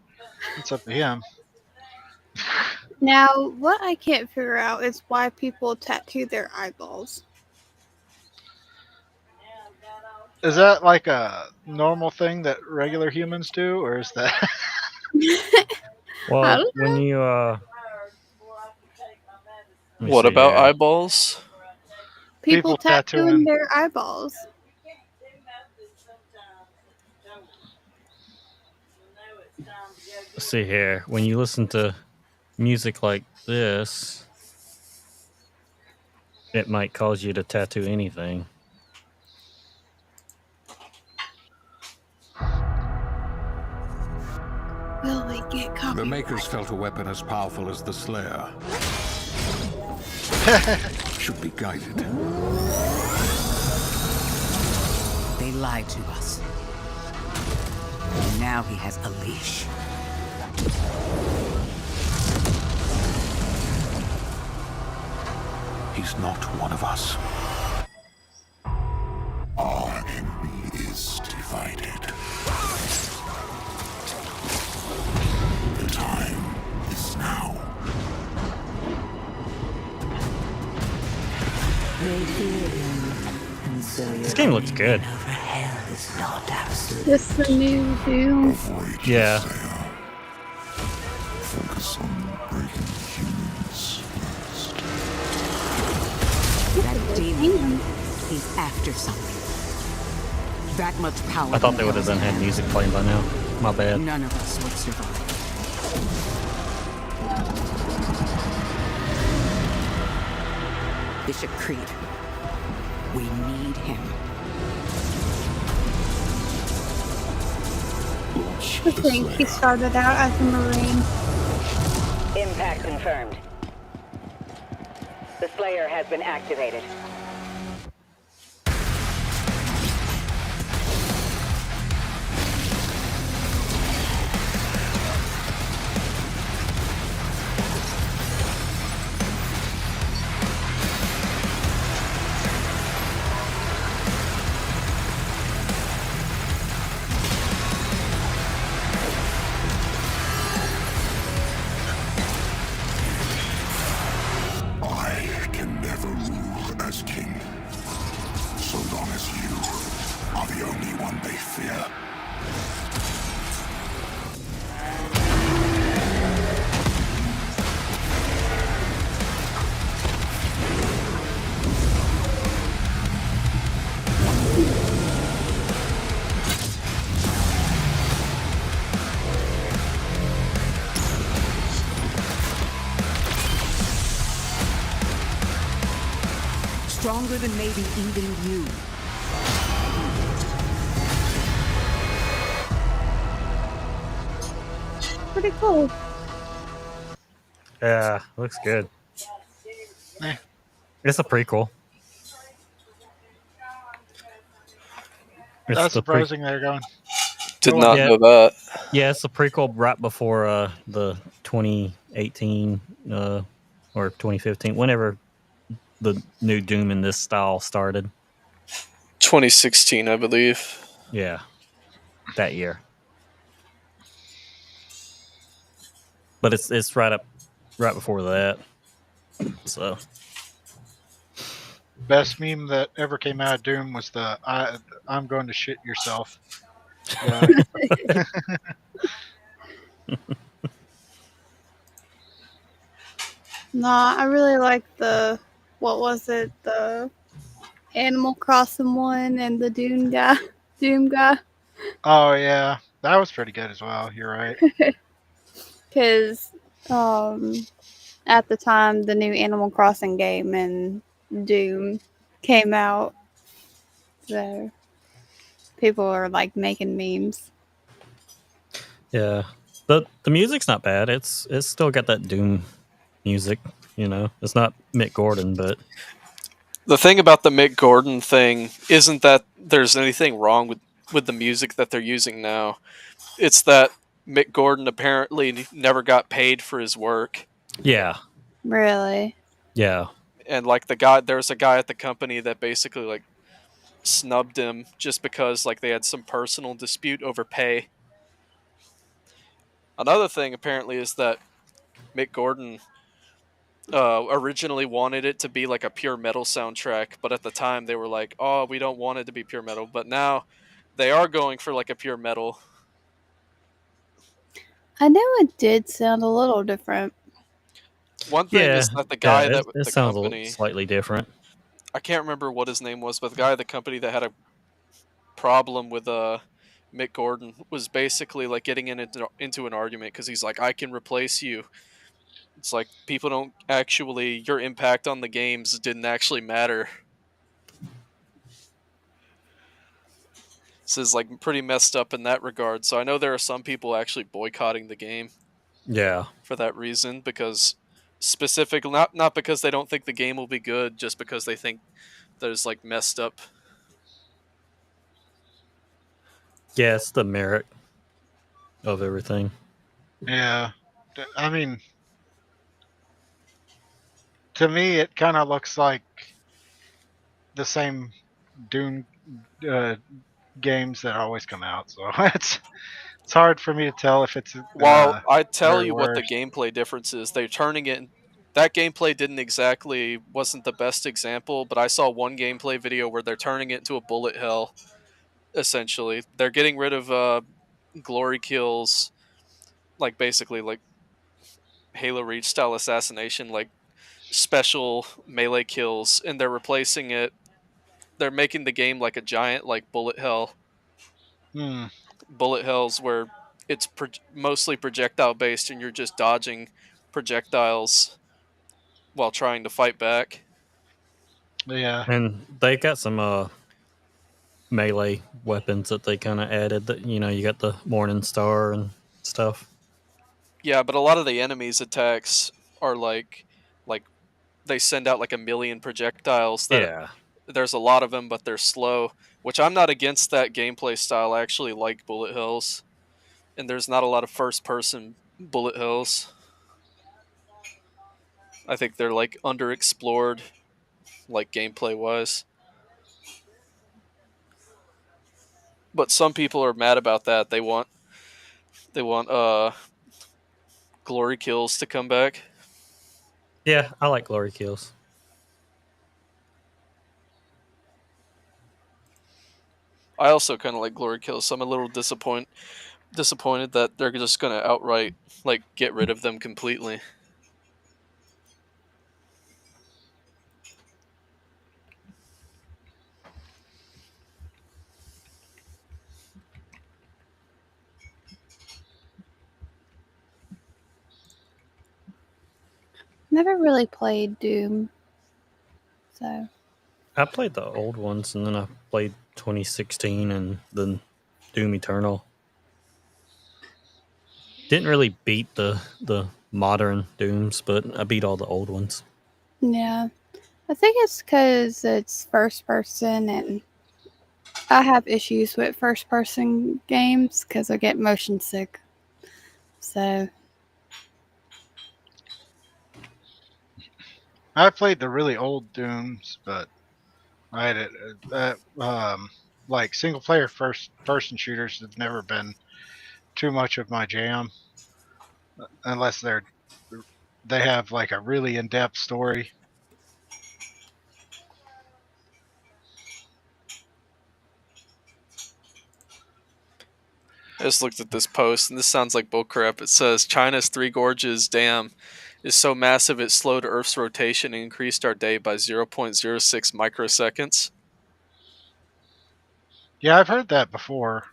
[SPEAKER 4] It's up to him.
[SPEAKER 1] Now, what I can't figure out is why people tattoo their eyeballs.
[SPEAKER 4] Is that like a normal thing that regular humans do, or is that?
[SPEAKER 1] I
[SPEAKER 2] Well,
[SPEAKER 1] don't
[SPEAKER 2] when you let me
[SPEAKER 3] What
[SPEAKER 2] see
[SPEAKER 3] about
[SPEAKER 2] here.
[SPEAKER 3] eyeballs?
[SPEAKER 1] People
[SPEAKER 4] People
[SPEAKER 1] tattooing
[SPEAKER 4] tattooing-
[SPEAKER 1] their eyeballs.
[SPEAKER 2] Let's see here. When you listen to music like this, it might cause you to tattoo anything.
[SPEAKER 1] Will we get
[SPEAKER 8] The
[SPEAKER 1] copyright?
[SPEAKER 8] Makers felt a weapon as powerful as the Slayer should be guided.
[SPEAKER 9] They lied to us. And now he has a leash.
[SPEAKER 8] He's not one of us. Our enemy is divided. The time is now.
[SPEAKER 2] This game looks good.
[SPEAKER 1] This the new Doom.
[SPEAKER 8] Avoid
[SPEAKER 2] Yeah.
[SPEAKER 8] Slayer. Focus on breaking humans first.
[SPEAKER 9] That demon, he's after something. That much power.
[SPEAKER 2] I thought they would have done had music playing by now. My bad.
[SPEAKER 9] None of us would survive. Bishop Creed. We need him.
[SPEAKER 1] I think he started out as a Marine.
[SPEAKER 10] Impact confirmed. The Slayer has been activated.
[SPEAKER 8] fear.
[SPEAKER 9] Stronger than maybe even you.
[SPEAKER 1] Pretty cool.
[SPEAKER 2] Yeah, looks good.
[SPEAKER 4] Eh.
[SPEAKER 2] It's a prequel. It's
[SPEAKER 4] That's
[SPEAKER 2] the
[SPEAKER 4] surprising they're going.
[SPEAKER 3] Did
[SPEAKER 4] Go on.
[SPEAKER 3] not
[SPEAKER 2] Yeah.
[SPEAKER 3] know that.
[SPEAKER 2] Yeah, it's a prequel right before the 2018 or 2015, whenever the new Doom in this style started.
[SPEAKER 3] 2016, I believe.
[SPEAKER 2] Yeah, that year. But it's right before that. So
[SPEAKER 4] Best meme that ever came out of Doom was the I'm going to shit yourself. Yeah.
[SPEAKER 1] Nah, I really like the, what was it, the Animal Crossing one and the Doom guy.
[SPEAKER 4] Oh yeah, that was pretty good as well. You're right.
[SPEAKER 1] Because at the time, the new Animal Crossing game and Doom came out. So people are like making memes.
[SPEAKER 2] yeah, the music's not bad. It's still got that Doom music. It's not Mick Gordon, but
[SPEAKER 3] The thing about the Mick Gordon thing isn't that there's anything wrong with the music that they're using now. It's that Mick Gordon apparently never got paid for his work.
[SPEAKER 2] yeah,
[SPEAKER 1] Really?
[SPEAKER 2] yeah,
[SPEAKER 3] And like there's a guy at the company that basically like snubbed him just because like they had some personal dispute over pay. Another thing apparently is that Mick Gordon originally wanted it to be like a pure metal soundtrack, but at the time they were like, "Oh, we don't want it to be pure metal." But now they are going for like a pure metal.
[SPEAKER 1] I know it did sound a little different.
[SPEAKER 3] One thing
[SPEAKER 2] yeah.
[SPEAKER 3] is that the guy that
[SPEAKER 2] It
[SPEAKER 3] the
[SPEAKER 2] sounds
[SPEAKER 3] company,
[SPEAKER 2] slightly different.
[SPEAKER 3] I can't remember what his name was, but the guy at the company that had a problem with Mick Gordon was basically like getting into an argument because he's like, "I can replace you." It's like people don't actually, your impact on the games didn't actually matter. This is like pretty messed up in that regard. So I know there are some people actually boycotting the game
[SPEAKER 2] Yeah,
[SPEAKER 3] for that reason, because not because they don't think the game will be good, just because they think there's like messed up.
[SPEAKER 2] yeah. It's the merit of everything.
[SPEAKER 4] Yeah. I mean, to me, it kind of looks like the same Doom games that always come out. So it's hard for me to tell if it's
[SPEAKER 3] Well, I tell
[SPEAKER 4] better or
[SPEAKER 3] you what the
[SPEAKER 4] worse.
[SPEAKER 3] gameplay difference is. They're turning it. That gameplay wasn't the best example, but I saw one gameplay video where they're turning it into a bullet hell. Essentially, they're getting rid of glory kills, like basically like Halo Reach style assassination, like special melee kills, and they're replacing it. They're making the game like a giant like bullet hell.
[SPEAKER 4] Hmm.
[SPEAKER 3] Bullet hells where it's mostly projectile based, and you're just dodging projectiles while trying to fight back.
[SPEAKER 4] Yeah.
[SPEAKER 2] And they got some melee weapons that they kind of added. That you got the Morning Star and stuff.
[SPEAKER 3] Yeah, but a lot of the enemies' attacks are like they send out like a million projectiles. That
[SPEAKER 2] Yeah,
[SPEAKER 3] there's a lot of them, but they're slow. Which I'm not against that gameplay style. I actually like bullet hells, and there's not a lot of first-person bullet hells. I think they're like underexplored, like gameplay wise. But some people are mad about that. They want glory kills to come back.
[SPEAKER 2] yeah. I like glory kills.
[SPEAKER 3] I also kind of like glory kills, so I'm a little disappointed that they're just gonna outright like get rid of them completely.
[SPEAKER 1] Never really played Doom. So,
[SPEAKER 2] I played the old ones, and then I played 2016 and then Doom Eternal. Didn't really beat the modern Dooms, but I beat all the old ones.
[SPEAKER 1] yeah. I think it's because it's first person, and I have issues with first person games because I get motion sick. So,
[SPEAKER 4] I played the really old Dooms, but I had it. Like single player first person shooters have never been too much of my jam, unless they have like a really in depth story.
[SPEAKER 3] I just looked at this post, and this sounds like bullcrap. It says China's Three Gorges Dam is so massive it slowed Earth's rotation and increased our day by 0.06 microseconds.
[SPEAKER 4] Yeah, I've heard that before.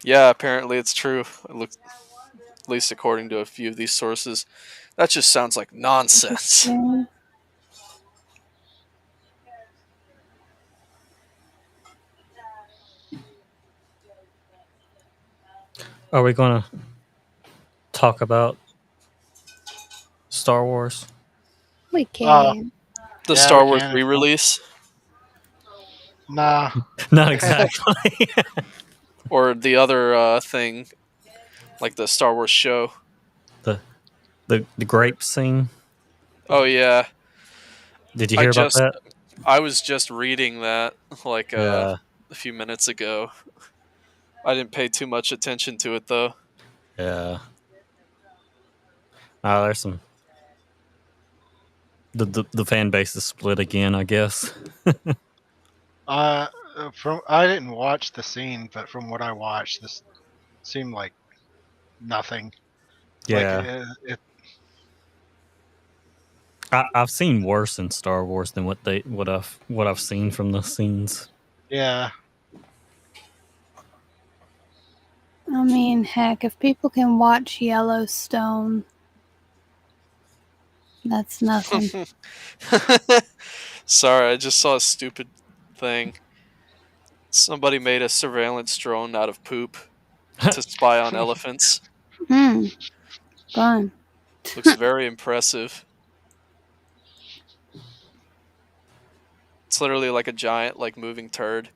[SPEAKER 3] Yeah, apparently it's true. It looks, at least according to a few of these sources. That just sounds like nonsense.
[SPEAKER 1] yeah.
[SPEAKER 2] Are we going to talk about Star Wars?
[SPEAKER 1] We can.
[SPEAKER 3] The
[SPEAKER 4] Yeah,
[SPEAKER 3] Star
[SPEAKER 4] we
[SPEAKER 3] Wars
[SPEAKER 4] can.
[SPEAKER 3] re-release,
[SPEAKER 4] Nah.
[SPEAKER 2] Not exactly.
[SPEAKER 3] or the other thing, like the Star Wars show.
[SPEAKER 2] the grape scene.
[SPEAKER 3] Oh yeah,
[SPEAKER 2] Did you hear about that?
[SPEAKER 3] I was just reading that like
[SPEAKER 2] Yeah.
[SPEAKER 3] a few minutes ago. I didn't pay too much attention to it though.
[SPEAKER 2] Yeah. There's some. The fan base is split again, I guess.
[SPEAKER 4] I didn't watch the scene, but from what I watched, this seemed like nothing.
[SPEAKER 2] Yeah.
[SPEAKER 4] Like
[SPEAKER 2] I've seen worse in Star Wars than what I've seen from the scenes.
[SPEAKER 4] yeah.
[SPEAKER 1] I mean, heck, if people can watch Yellowstone, that's nothing.
[SPEAKER 3] Sorry, I just saw a stupid thing. Somebody made a surveillance drone out of poop to spy on elephants.
[SPEAKER 1] Fun.
[SPEAKER 3] Looks very impressive. It's literally like a giant, like moving turd.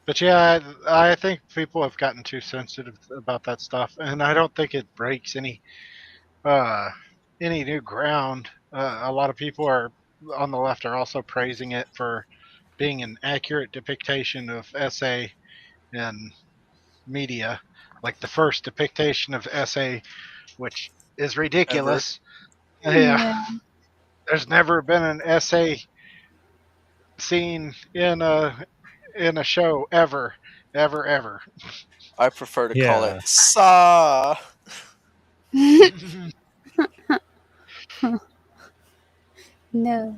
[SPEAKER 4] But yeah, I think people have gotten too sensitive about that stuff, and I don't think it breaks any new ground. A lot of people are on the left are also praising it for being an accurate depiction of SA in media, like the first depiction of SA, which is ridiculous. Yeah. There's never been an SA scene in a show ever.
[SPEAKER 3] I prefer to call it Saw.
[SPEAKER 1] No.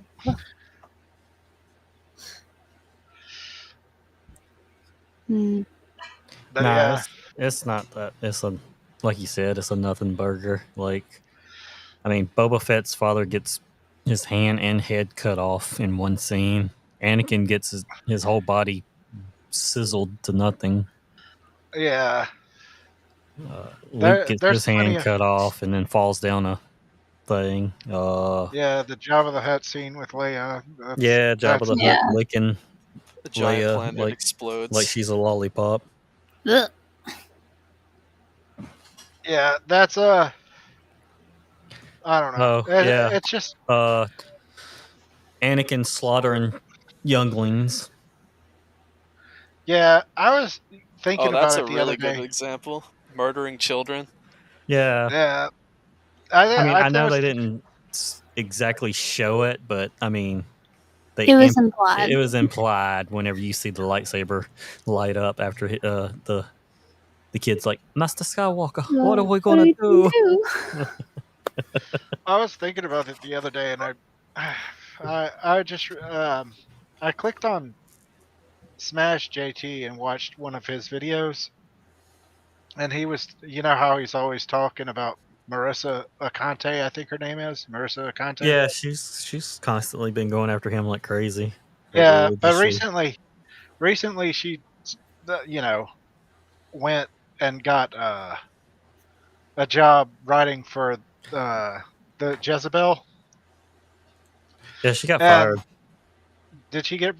[SPEAKER 4] But
[SPEAKER 2] Nah,
[SPEAKER 4] yeah.
[SPEAKER 2] it's not that. It's like you said, it's a nothing burger. Like, I mean, Boba Fett's father gets his hand and head cut off in one scene. Anakin gets his whole body sizzled to nothing.
[SPEAKER 4] Yeah.
[SPEAKER 2] Luke gets
[SPEAKER 4] there's
[SPEAKER 2] his hand
[SPEAKER 4] plenty
[SPEAKER 2] cut off and then falls down a thing.
[SPEAKER 4] Yeah, the Jabba the Hutt scene with Leia.
[SPEAKER 2] Yeah, Jabba the Hutt licking
[SPEAKER 3] The giant
[SPEAKER 2] Leia
[SPEAKER 3] planet explodes.
[SPEAKER 2] like she's a lollipop.
[SPEAKER 1] Ugh.
[SPEAKER 4] Yeah, that's I don't know.
[SPEAKER 2] Yeah.
[SPEAKER 4] It's just
[SPEAKER 2] Anakin slaughtering younglings.
[SPEAKER 4] yeah. I was thinking
[SPEAKER 3] Oh, that's
[SPEAKER 4] about
[SPEAKER 3] a
[SPEAKER 4] it the other
[SPEAKER 3] really good
[SPEAKER 4] day.
[SPEAKER 3] example. Murdering children.
[SPEAKER 2] Yeah.
[SPEAKER 4] Yeah,
[SPEAKER 2] I mean, I
[SPEAKER 4] I
[SPEAKER 2] know
[SPEAKER 4] was
[SPEAKER 2] they didn't exactly show it, but I mean,
[SPEAKER 1] It was implied.
[SPEAKER 2] it was implied whenever you see the lightsaber light up after the kid's like, Master Skywalker, what are we gonna do?
[SPEAKER 4] I was thinking about it the other day, and I just I clicked on Smash JT and watched one of his videos, and he was, you know how he's always talking about Marissa Akante, I think her name is Marissa Akante.
[SPEAKER 2] Yeah, she's constantly been going after him like crazy.
[SPEAKER 4] Yeah, but
[SPEAKER 2] religiously.
[SPEAKER 4] recently she, you know, went and got a job writing for the Jezebel.
[SPEAKER 2] Yeah, she got
[SPEAKER 4] And
[SPEAKER 2] fired.
[SPEAKER 4] did she get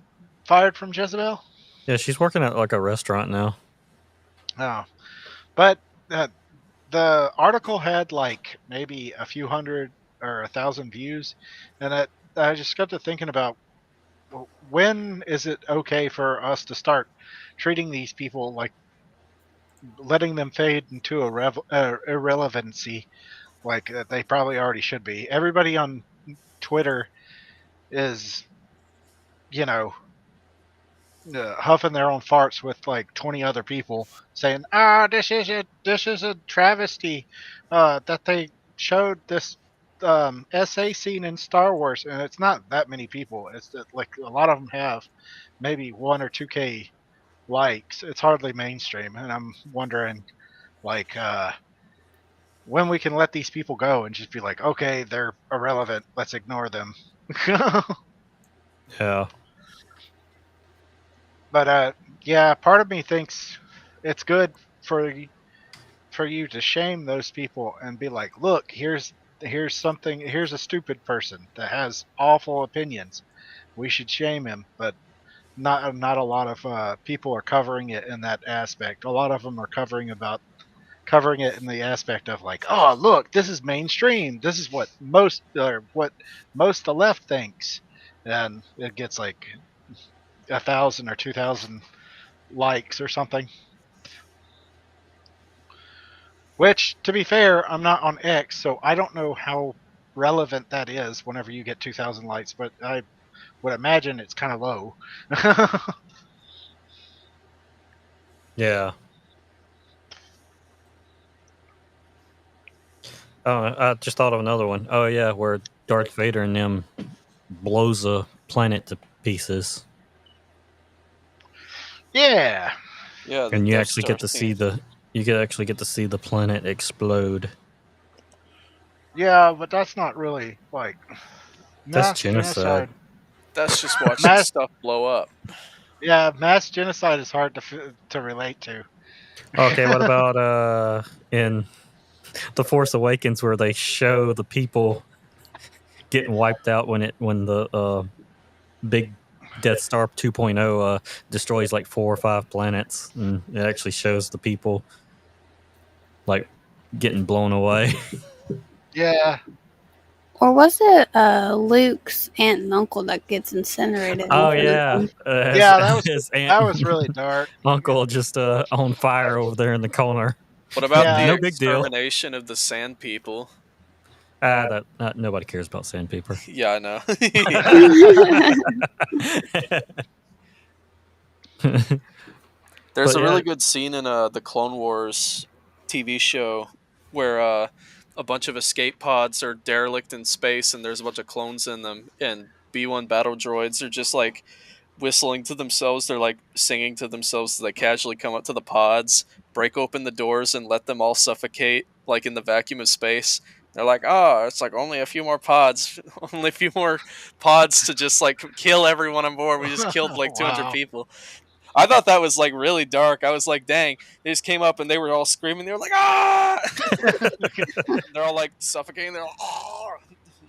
[SPEAKER 4] fired from Jezebel?
[SPEAKER 2] Yeah, she's working at like a restaurant now.
[SPEAKER 4] No, but the article had like maybe a few hundred or 1,000 views, and I just got to thinking about, when is it okay for us to start treating these people like letting them fade into irrelevancy, like they probably already should be. Everybody on Twitter is, you know, huffing their own farts with like 20 other people saying, this is a travesty that they showed this SA scene in Star Wars, and it's not that many people. It's that, like, a lot of them have maybe 1 or 2K likes. It's hardly mainstream, and I'm wondering, like, when we can let these people go and just be like, okay, they're irrelevant, let's ignore them.
[SPEAKER 2] Yeah.
[SPEAKER 4] But yeah, part of me thinks it's good for you to shame those people and be like, look, here's a stupid person that has awful opinions. We should shame him, but not a lot of people are covering it in that aspect. A lot of them are covering it in the aspect of like, oh, look, this is mainstream. This is what most the left thinks, and it gets like 1,000 or 2,000 likes or something. Which, to be fair, I'm not on X, so I don't know how relevant that is whenever you get 2,000 likes, but I would imagine it's kind of low.
[SPEAKER 2] Yeah. Oh, I just thought of another one. Oh yeah, where Darth Vader and them blows a planet to pieces.
[SPEAKER 4] Yeah.
[SPEAKER 3] Yeah,
[SPEAKER 2] And you actually get to see the planet explode.
[SPEAKER 4] Yeah, but that's not really like
[SPEAKER 2] That's
[SPEAKER 4] mass
[SPEAKER 2] genocide.
[SPEAKER 3] That's just watching stuff blow up.
[SPEAKER 4] Yeah, mass genocide is hard to relate to.
[SPEAKER 2] Okay, what about in The Force Awakens, where they show the people getting wiped out when the big Death Star 2.0 destroys like 4 or 5 planets, and it actually shows the people like getting blown away.
[SPEAKER 4] Yeah.
[SPEAKER 1] Or was it Luke's aunt and uncle that gets incinerated?
[SPEAKER 2] Oh yeah,
[SPEAKER 4] Yeah, that
[SPEAKER 2] that
[SPEAKER 4] was really dark.
[SPEAKER 2] Uncle just on fire over there in the corner.
[SPEAKER 3] What about the
[SPEAKER 2] no big deal?
[SPEAKER 3] extermination of the Sand People?
[SPEAKER 2] That nobody cares about sandpaper.
[SPEAKER 3] Yeah, I know. There's a really good scene in the Clone Wars TV show where a bunch of escape pods are derelict in space, and there's a bunch of clones in them, and B-1 battle droids are just like whistling to themselves. They're like singing to themselves as they casually come up to the pods, break open the doors, and let them all suffocate like in the vacuum of space. They're like, oh, it's like only a few more pods, only a few more pods to just like kill everyone on board. We just killed like 200
[SPEAKER 4] Wow.
[SPEAKER 3] people. I thought that was like really dark. I was like, dang, they just came up and they were all screaming. They were like, ah! They're all like suffocating. They're all, oh!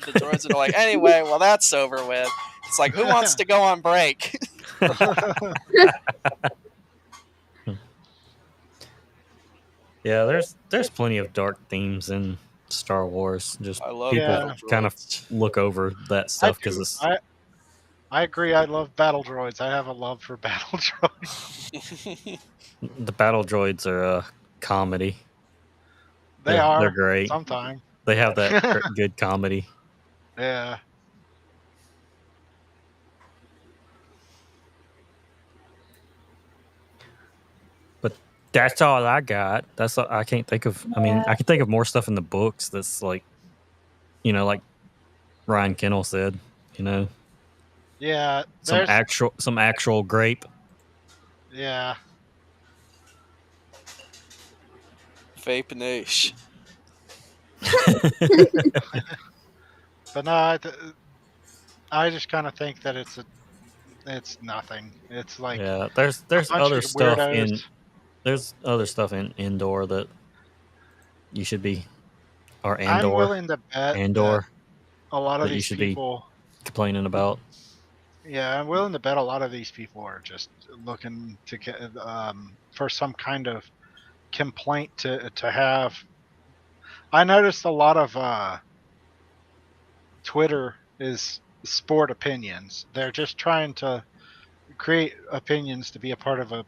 [SPEAKER 3] The droids are like, anyway, well, that's over with. It's like, who wants to go on break?
[SPEAKER 2] Yeah, there's plenty of dark themes in Star Wars. Just
[SPEAKER 3] I love
[SPEAKER 2] people
[SPEAKER 3] battle
[SPEAKER 2] kind of
[SPEAKER 3] droids.
[SPEAKER 2] look over that stuff because it's
[SPEAKER 4] I agree. I love battle droids. I have a love for battle droids.
[SPEAKER 2] The battle droids are a comedy.
[SPEAKER 4] They're
[SPEAKER 2] They're great.
[SPEAKER 4] sometimes.
[SPEAKER 2] They have that good comedy.
[SPEAKER 4] Yeah.
[SPEAKER 2] But that's all I got. That's all, I can't think of. I mean, I can think of more stuff in the books that's like, like Ryan Kennel said.
[SPEAKER 4] Yeah.
[SPEAKER 2] Some actual grape.
[SPEAKER 4] Yeah.
[SPEAKER 3] Vape Nation.
[SPEAKER 4] But no, I just kind of think that it's nothing. It's like
[SPEAKER 2] Yeah, there's
[SPEAKER 4] bunch
[SPEAKER 2] other
[SPEAKER 4] of
[SPEAKER 2] stuff
[SPEAKER 4] weirdos.
[SPEAKER 2] there's other stuff in Indoor that you should be, or
[SPEAKER 4] I'm
[SPEAKER 2] Andor,
[SPEAKER 4] willing to bet
[SPEAKER 2] Andor
[SPEAKER 4] that a lot of
[SPEAKER 2] that you
[SPEAKER 4] these
[SPEAKER 2] should
[SPEAKER 4] people.
[SPEAKER 2] be complaining about.
[SPEAKER 4] Yeah, I'm willing to bet a lot of these people are just looking to get for some kind of complaint to have. I noticed a lot of Twitter is sport opinions. They're just trying to create opinions to be a part of a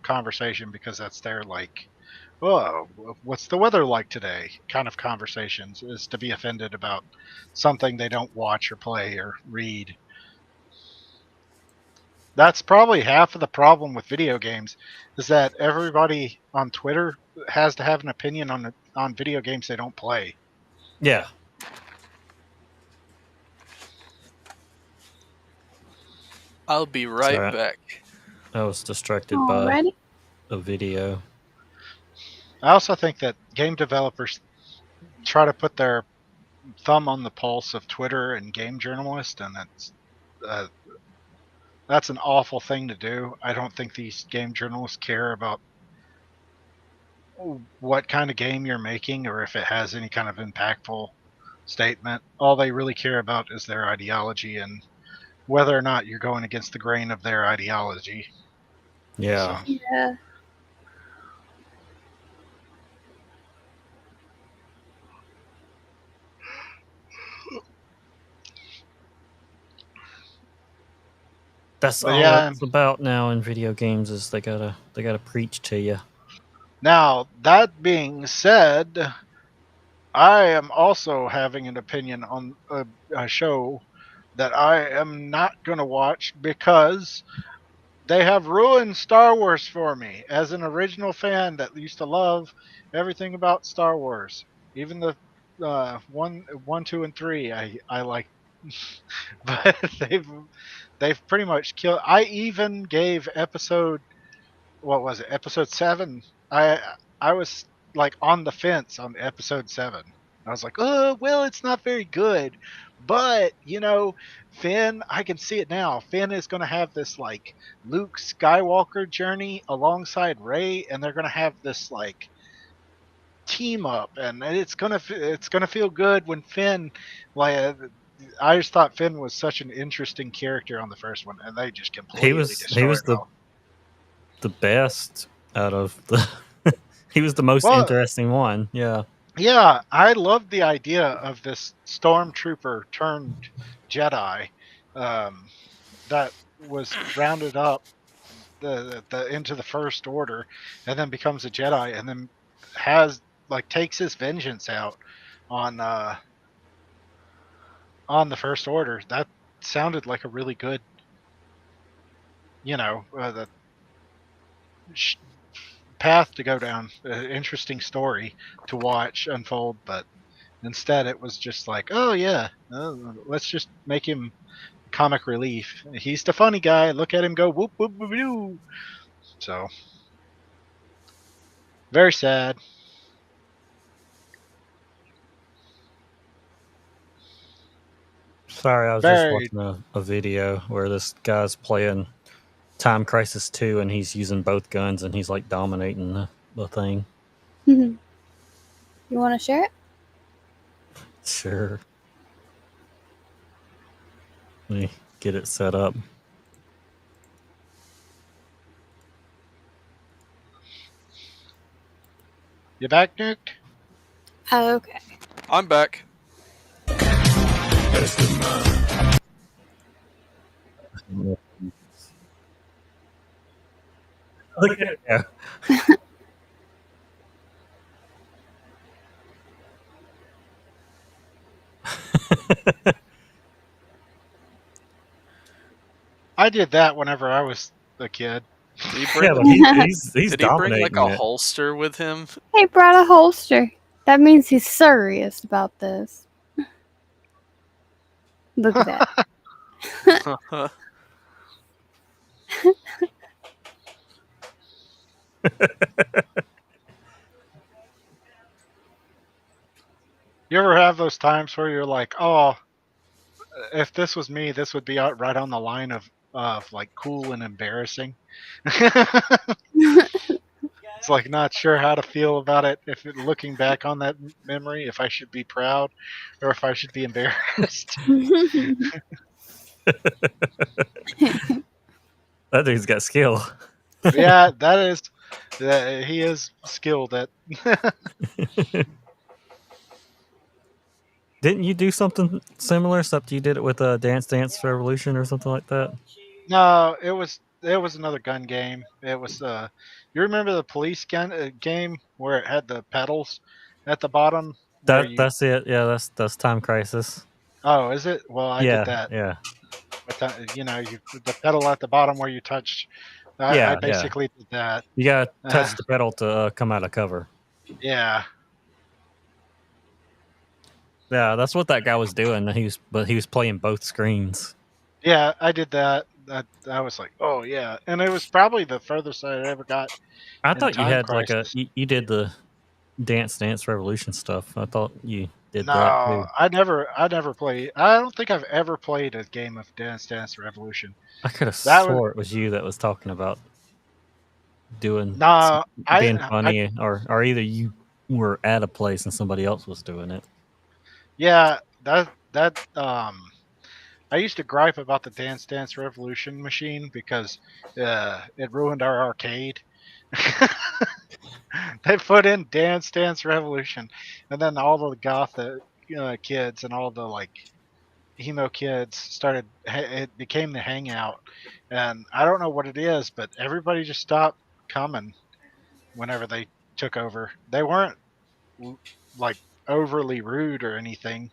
[SPEAKER 4] conversation because that's their like, oh, what's the weather like today? Kind of conversations is to be offended about something they don't watch or play or read. That's probably half of the problem with video games, is that everybody on Twitter has to have an opinion on video games they don't play.
[SPEAKER 2] Yeah.
[SPEAKER 3] I'll be right
[SPEAKER 2] Sorry.
[SPEAKER 3] back.
[SPEAKER 2] I was distracted by
[SPEAKER 1] Alrighty.
[SPEAKER 2] a video.
[SPEAKER 4] I also think that game developers try to put their thumb on the pulse of Twitter and game journalists, and that's an awful thing to do. I don't think these game journalists care about what kind of game you're making or if it has any kind of impactful statement. All they really care about is their ideology and whether or not you're going against the grain of their ideology.
[SPEAKER 2] Yeah.
[SPEAKER 4] So,
[SPEAKER 1] Yeah.
[SPEAKER 2] That's
[SPEAKER 4] But
[SPEAKER 2] all
[SPEAKER 4] yeah.
[SPEAKER 2] it's about now in video games is they gotta preach to you.
[SPEAKER 4] now, that being said, I am also having an opinion on a show that I am not going to watch because they have ruined Star Wars for me. As an original fan that used to love everything about Star Wars, even the 1, 2, and 3, I like, but they've pretty much killed. I even gave episode 7. I was like on the fence on episode 7. I was like, oh well, it's not very good, but Finn, I can see it now. Finn is going to have this like Luke Skywalker journey alongside Rey, and they're going to have this like team up, and it's gonna feel good when Finn, like, I just thought Finn was such an interesting character on the first one, and they just completely
[SPEAKER 2] He was
[SPEAKER 4] destroyed it all.
[SPEAKER 2] the best out of the. He was the most interesting one. Yeah.
[SPEAKER 4] Yeah, I loved the idea of this stormtrooper turned Jedi that was rounded up into the First Order, and then becomes a Jedi, and then takes his vengeance out on the First Order. That sounded like a really good, the path to go down, interesting story to watch unfold, but instead it was just like, oh yeah, let's just make him comic relief. He's the funny guy. Look at him go whoop whoop whoop whoop. So very sad.
[SPEAKER 2] Sorry, I was just watching a video where this guy's playing Time Crisis 2 and he's using both guns and he's like dominating the thing.
[SPEAKER 1] You want to share it?
[SPEAKER 2] Sure. Let me get it set up.
[SPEAKER 4] You back, Nuke?
[SPEAKER 1] Oh, okay.
[SPEAKER 3] I'm back.
[SPEAKER 2] Look at it.
[SPEAKER 4] I did that whenever I was a kid.
[SPEAKER 3] Did he bring,
[SPEAKER 2] Yeah, but he's
[SPEAKER 3] did he bring like
[SPEAKER 2] dominating
[SPEAKER 3] a
[SPEAKER 2] it.
[SPEAKER 3] holster with him?
[SPEAKER 1] He brought a holster. That means he's serious about this. Look at that.
[SPEAKER 4] You ever have those times where you're like, oh, if this was me, this would be out right on the line of like cool and embarrassing. It's like not sure how to feel about it. If looking back on that memory, if I should be proud or if I should be embarrassed.
[SPEAKER 2] That dude's got skill.
[SPEAKER 4] Yeah, he is skilled at.
[SPEAKER 2] Didn't you do something similar? Except you did it with Dance Dance Revolution or something like that?
[SPEAKER 4] No, it was another gun game. It was you remember the police gun game where it had the pedals at the bottom?
[SPEAKER 2] That's it. Yeah, that's Time Crisis.
[SPEAKER 4] Oh, is it? Well, I
[SPEAKER 2] yeah,
[SPEAKER 4] did that.
[SPEAKER 2] yeah,
[SPEAKER 4] But the pedal at the bottom where you touched. I
[SPEAKER 2] yeah.
[SPEAKER 4] basically did that.
[SPEAKER 2] You gotta touch the pedal to come out of cover.
[SPEAKER 4] Yeah.
[SPEAKER 2] Yeah, that's what that guy was doing. He was playing both screens.
[SPEAKER 4] Yeah, I did that. I was like, oh yeah, and it was probably the furthest I ever got.
[SPEAKER 2] I
[SPEAKER 4] in
[SPEAKER 2] thought you
[SPEAKER 4] Time
[SPEAKER 2] had
[SPEAKER 4] Crisis.
[SPEAKER 2] you did the Dance Dance Revolution stuff. I thought you did that
[SPEAKER 4] No,
[SPEAKER 2] too.
[SPEAKER 4] I never played. I don't think I've ever played a game of Dance Dance Revolution.
[SPEAKER 2] I could have
[SPEAKER 4] That
[SPEAKER 2] swore it was you that was talking about doing
[SPEAKER 4] No,
[SPEAKER 2] being funny, or either you were at a place and somebody else was doing it.
[SPEAKER 4] Yeah, that I used to gripe about the Dance Dance Revolution machine because it ruined our arcade. They put in Dance Dance Revolution, and then all the goth kids and all the like emo kids started. It became the hangout, and I don't know what it is, but everybody just stopped coming whenever they took over. They weren't like overly rude or anything.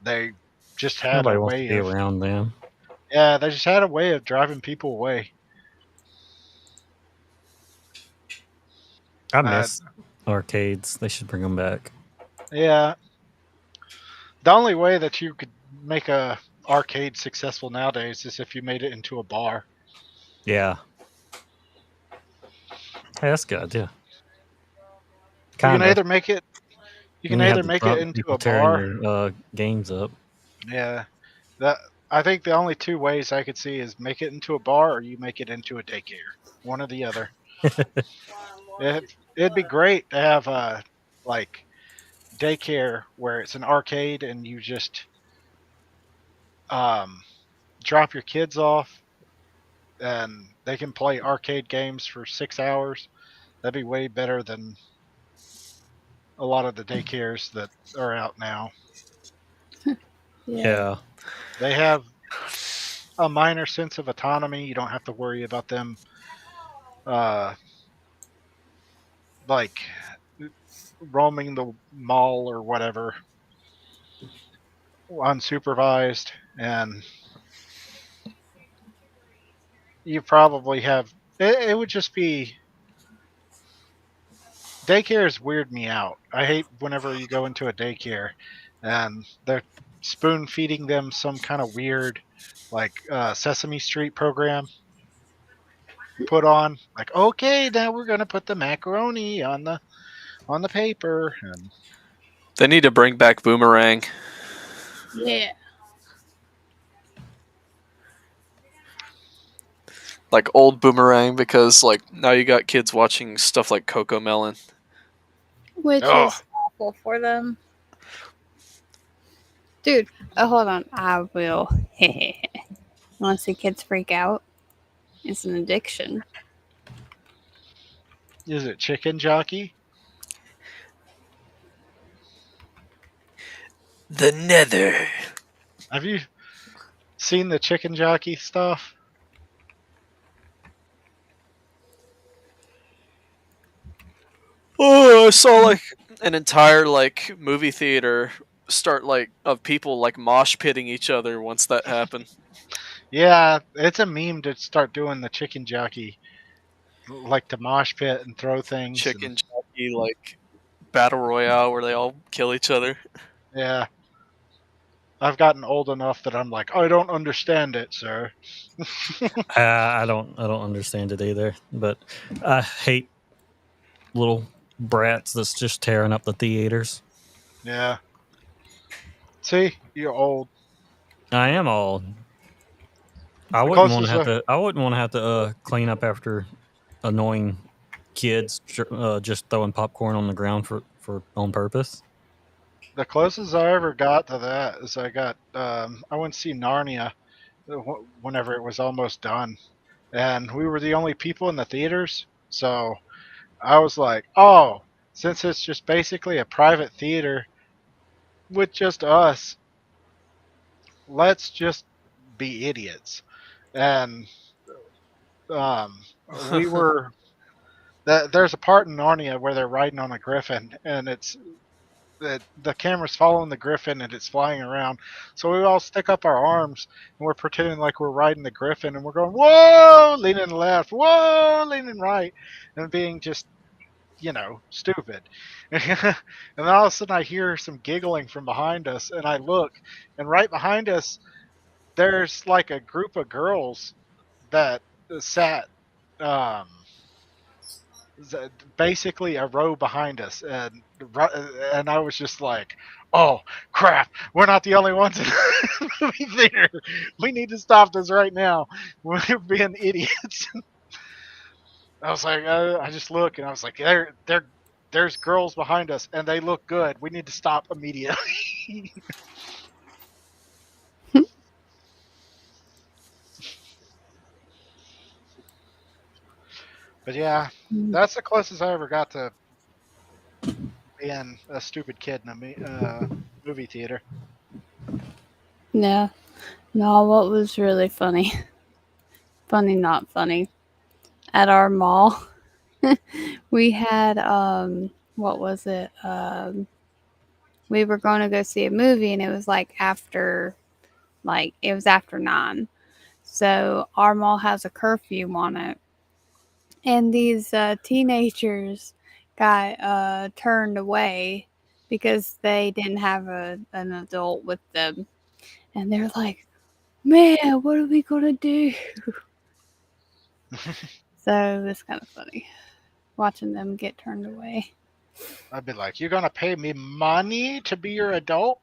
[SPEAKER 4] They just had
[SPEAKER 2] Nobody
[SPEAKER 4] a
[SPEAKER 2] wants to
[SPEAKER 4] way
[SPEAKER 2] be
[SPEAKER 4] of
[SPEAKER 2] around them.
[SPEAKER 4] yeah, they just had a way of driving people away.
[SPEAKER 2] I miss arcades. They should bring them back.
[SPEAKER 4] Yeah. The only way that you could make a arcade successful nowadays is if you made it into a bar.
[SPEAKER 2] Yeah. Hey, that's a good idea.
[SPEAKER 4] You can
[SPEAKER 2] Kinda.
[SPEAKER 4] either make it into a bar.
[SPEAKER 2] Tearing your games up.
[SPEAKER 4] Yeah. I think the only two ways I could see is make it into a bar or you make it into a daycare. One or the other. It'd be great to have like daycare where it's an arcade and you just drop your kids off and they can play arcade games for 6 hours. That'd be way better than a lot of the daycares that are out now.
[SPEAKER 2] Yeah.
[SPEAKER 4] They have a minor sense of autonomy. You don't have to worry about them like roaming the mall or whatever unsupervised, and you probably have it would just be daycares weird me out. I hate whenever you go into a daycare and they're spoon feeding them some kind of weird like Sesame Street program put on, like, okay, now we're gonna put the macaroni on the paper. And
[SPEAKER 3] They need to bring back Boomerang.
[SPEAKER 1] Yeah.
[SPEAKER 3] Like old Boomerang, because like now you got kids watching stuff like Coco Melon.
[SPEAKER 1] Which is awful for them. Dude, hold on. I will. Want to see kids freak out? It's an addiction.
[SPEAKER 4] Is it Chicken Jockey?
[SPEAKER 3] The Nether.
[SPEAKER 4] Have you seen the Chicken Jockey stuff?
[SPEAKER 3] Oh, I saw like an entire like movie theater start like of people like mosh pitting each other once that happened.
[SPEAKER 4] Yeah, it's a meme to start doing the chicken jockey, like to mosh pit and throw things. And,
[SPEAKER 3] Chicken jockey like battle royale where they all kill each other.
[SPEAKER 4] yeah, I've gotten old enough that I'm like, I don't understand it, sir.
[SPEAKER 2] I don't understand it either. But I hate little brats that's just tearing up the theaters.
[SPEAKER 4] Yeah. See, you're old.
[SPEAKER 2] I am all. I
[SPEAKER 4] The
[SPEAKER 2] wouldn't want to
[SPEAKER 4] closest
[SPEAKER 2] have to. I wouldn't want to have to clean up after annoying kids just throwing popcorn on the ground for on purpose.
[SPEAKER 4] the closest I ever got to that is I went to see Narnia whenever it was almost done, and we were the only people in the theaters. So I was like, oh, since it's just basically a private theater with just us, let's just be idiots. And um, we were. There's a part in Narnia where they're riding on a griffin, and the camera's following the griffin and it's flying around. So we all stick up our arms and we're pretending like we're riding the griffin and we're going, whoa, leaning left, whoa, leaning right, and being just, stupid. And then all of a sudden I hear some giggling from behind us and I look, and right behind us, there's like a group of girls that sat um, basically a row behind us, and I was just like, "Oh crap! We're not the only ones in the movie theater. We need to stop this right now. We're being idiots." I was like, I just look, and I was like, there's girls behind us, and they look good. We need to stop immediately." But yeah, that's the closest I ever got to being a stupid kid in a movie theater.
[SPEAKER 1] Yeah. No, what was really funny, funny, not funny, at our mall, we had, what was it? We were going to go see a movie and it was it was after 9. So our mall has a curfew on it. And these teenagers got turned away because they didn't have an adult with them. And they're like, man, what are we going to do? So it was kind of funny watching them get turned away.
[SPEAKER 4] I'd be like, "You're gonna pay me money to be your adult?"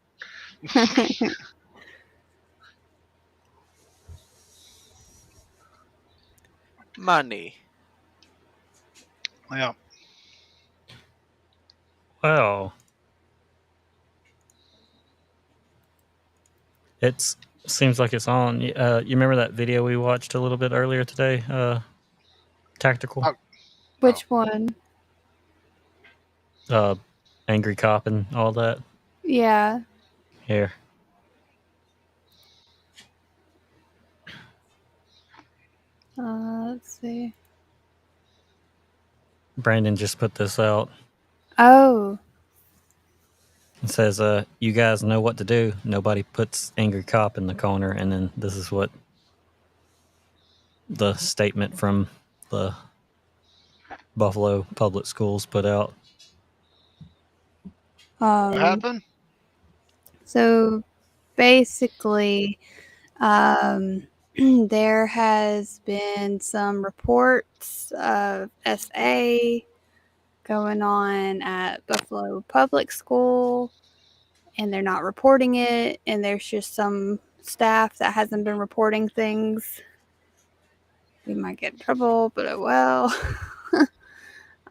[SPEAKER 3] Money.
[SPEAKER 4] Yeah.
[SPEAKER 2] Well, it seems like it's on. You remember that video we watched a little bit earlier today? Tactical.
[SPEAKER 1] Which one?
[SPEAKER 2] Angry cop and all that.
[SPEAKER 1] Yeah.
[SPEAKER 2] Here.
[SPEAKER 1] Let's see.
[SPEAKER 2] Brandon just put this out.
[SPEAKER 1] Oh.
[SPEAKER 2] It says, you guys know what to do. Nobody puts angry cop in the corner. And then this is what the statement from the Buffalo Public Schools put out.
[SPEAKER 4] What happened?
[SPEAKER 1] So basically, there has been some reports of SA going on at Buffalo Public School, and they're not reporting it, and there's just some staff that hasn't been reporting things. We might get in trouble, but it will.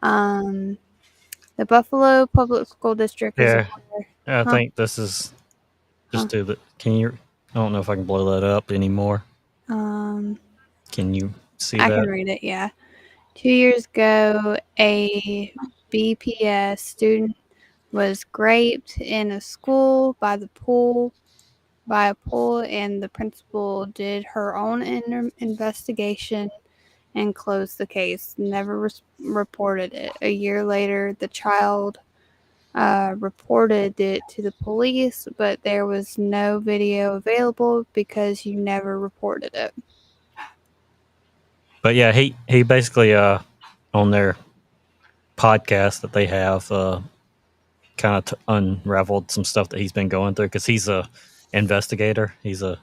[SPEAKER 1] The Buffalo Public School District is
[SPEAKER 2] I think this is just do the. Can you? I don't know if I can blow that up anymore. Can you see that?
[SPEAKER 1] I can read it. Yeah. 2 years ago, a BPS student was raped in a school by a pool, and the principal did her own investigation and closed the case. Never reported it. A year later, the child reported it to the police, but there was no video available because you never reported it.
[SPEAKER 2] But yeah, he basically on their podcast that they have kind of unraveled some stuff that he's been going through because he's a investigator. He's a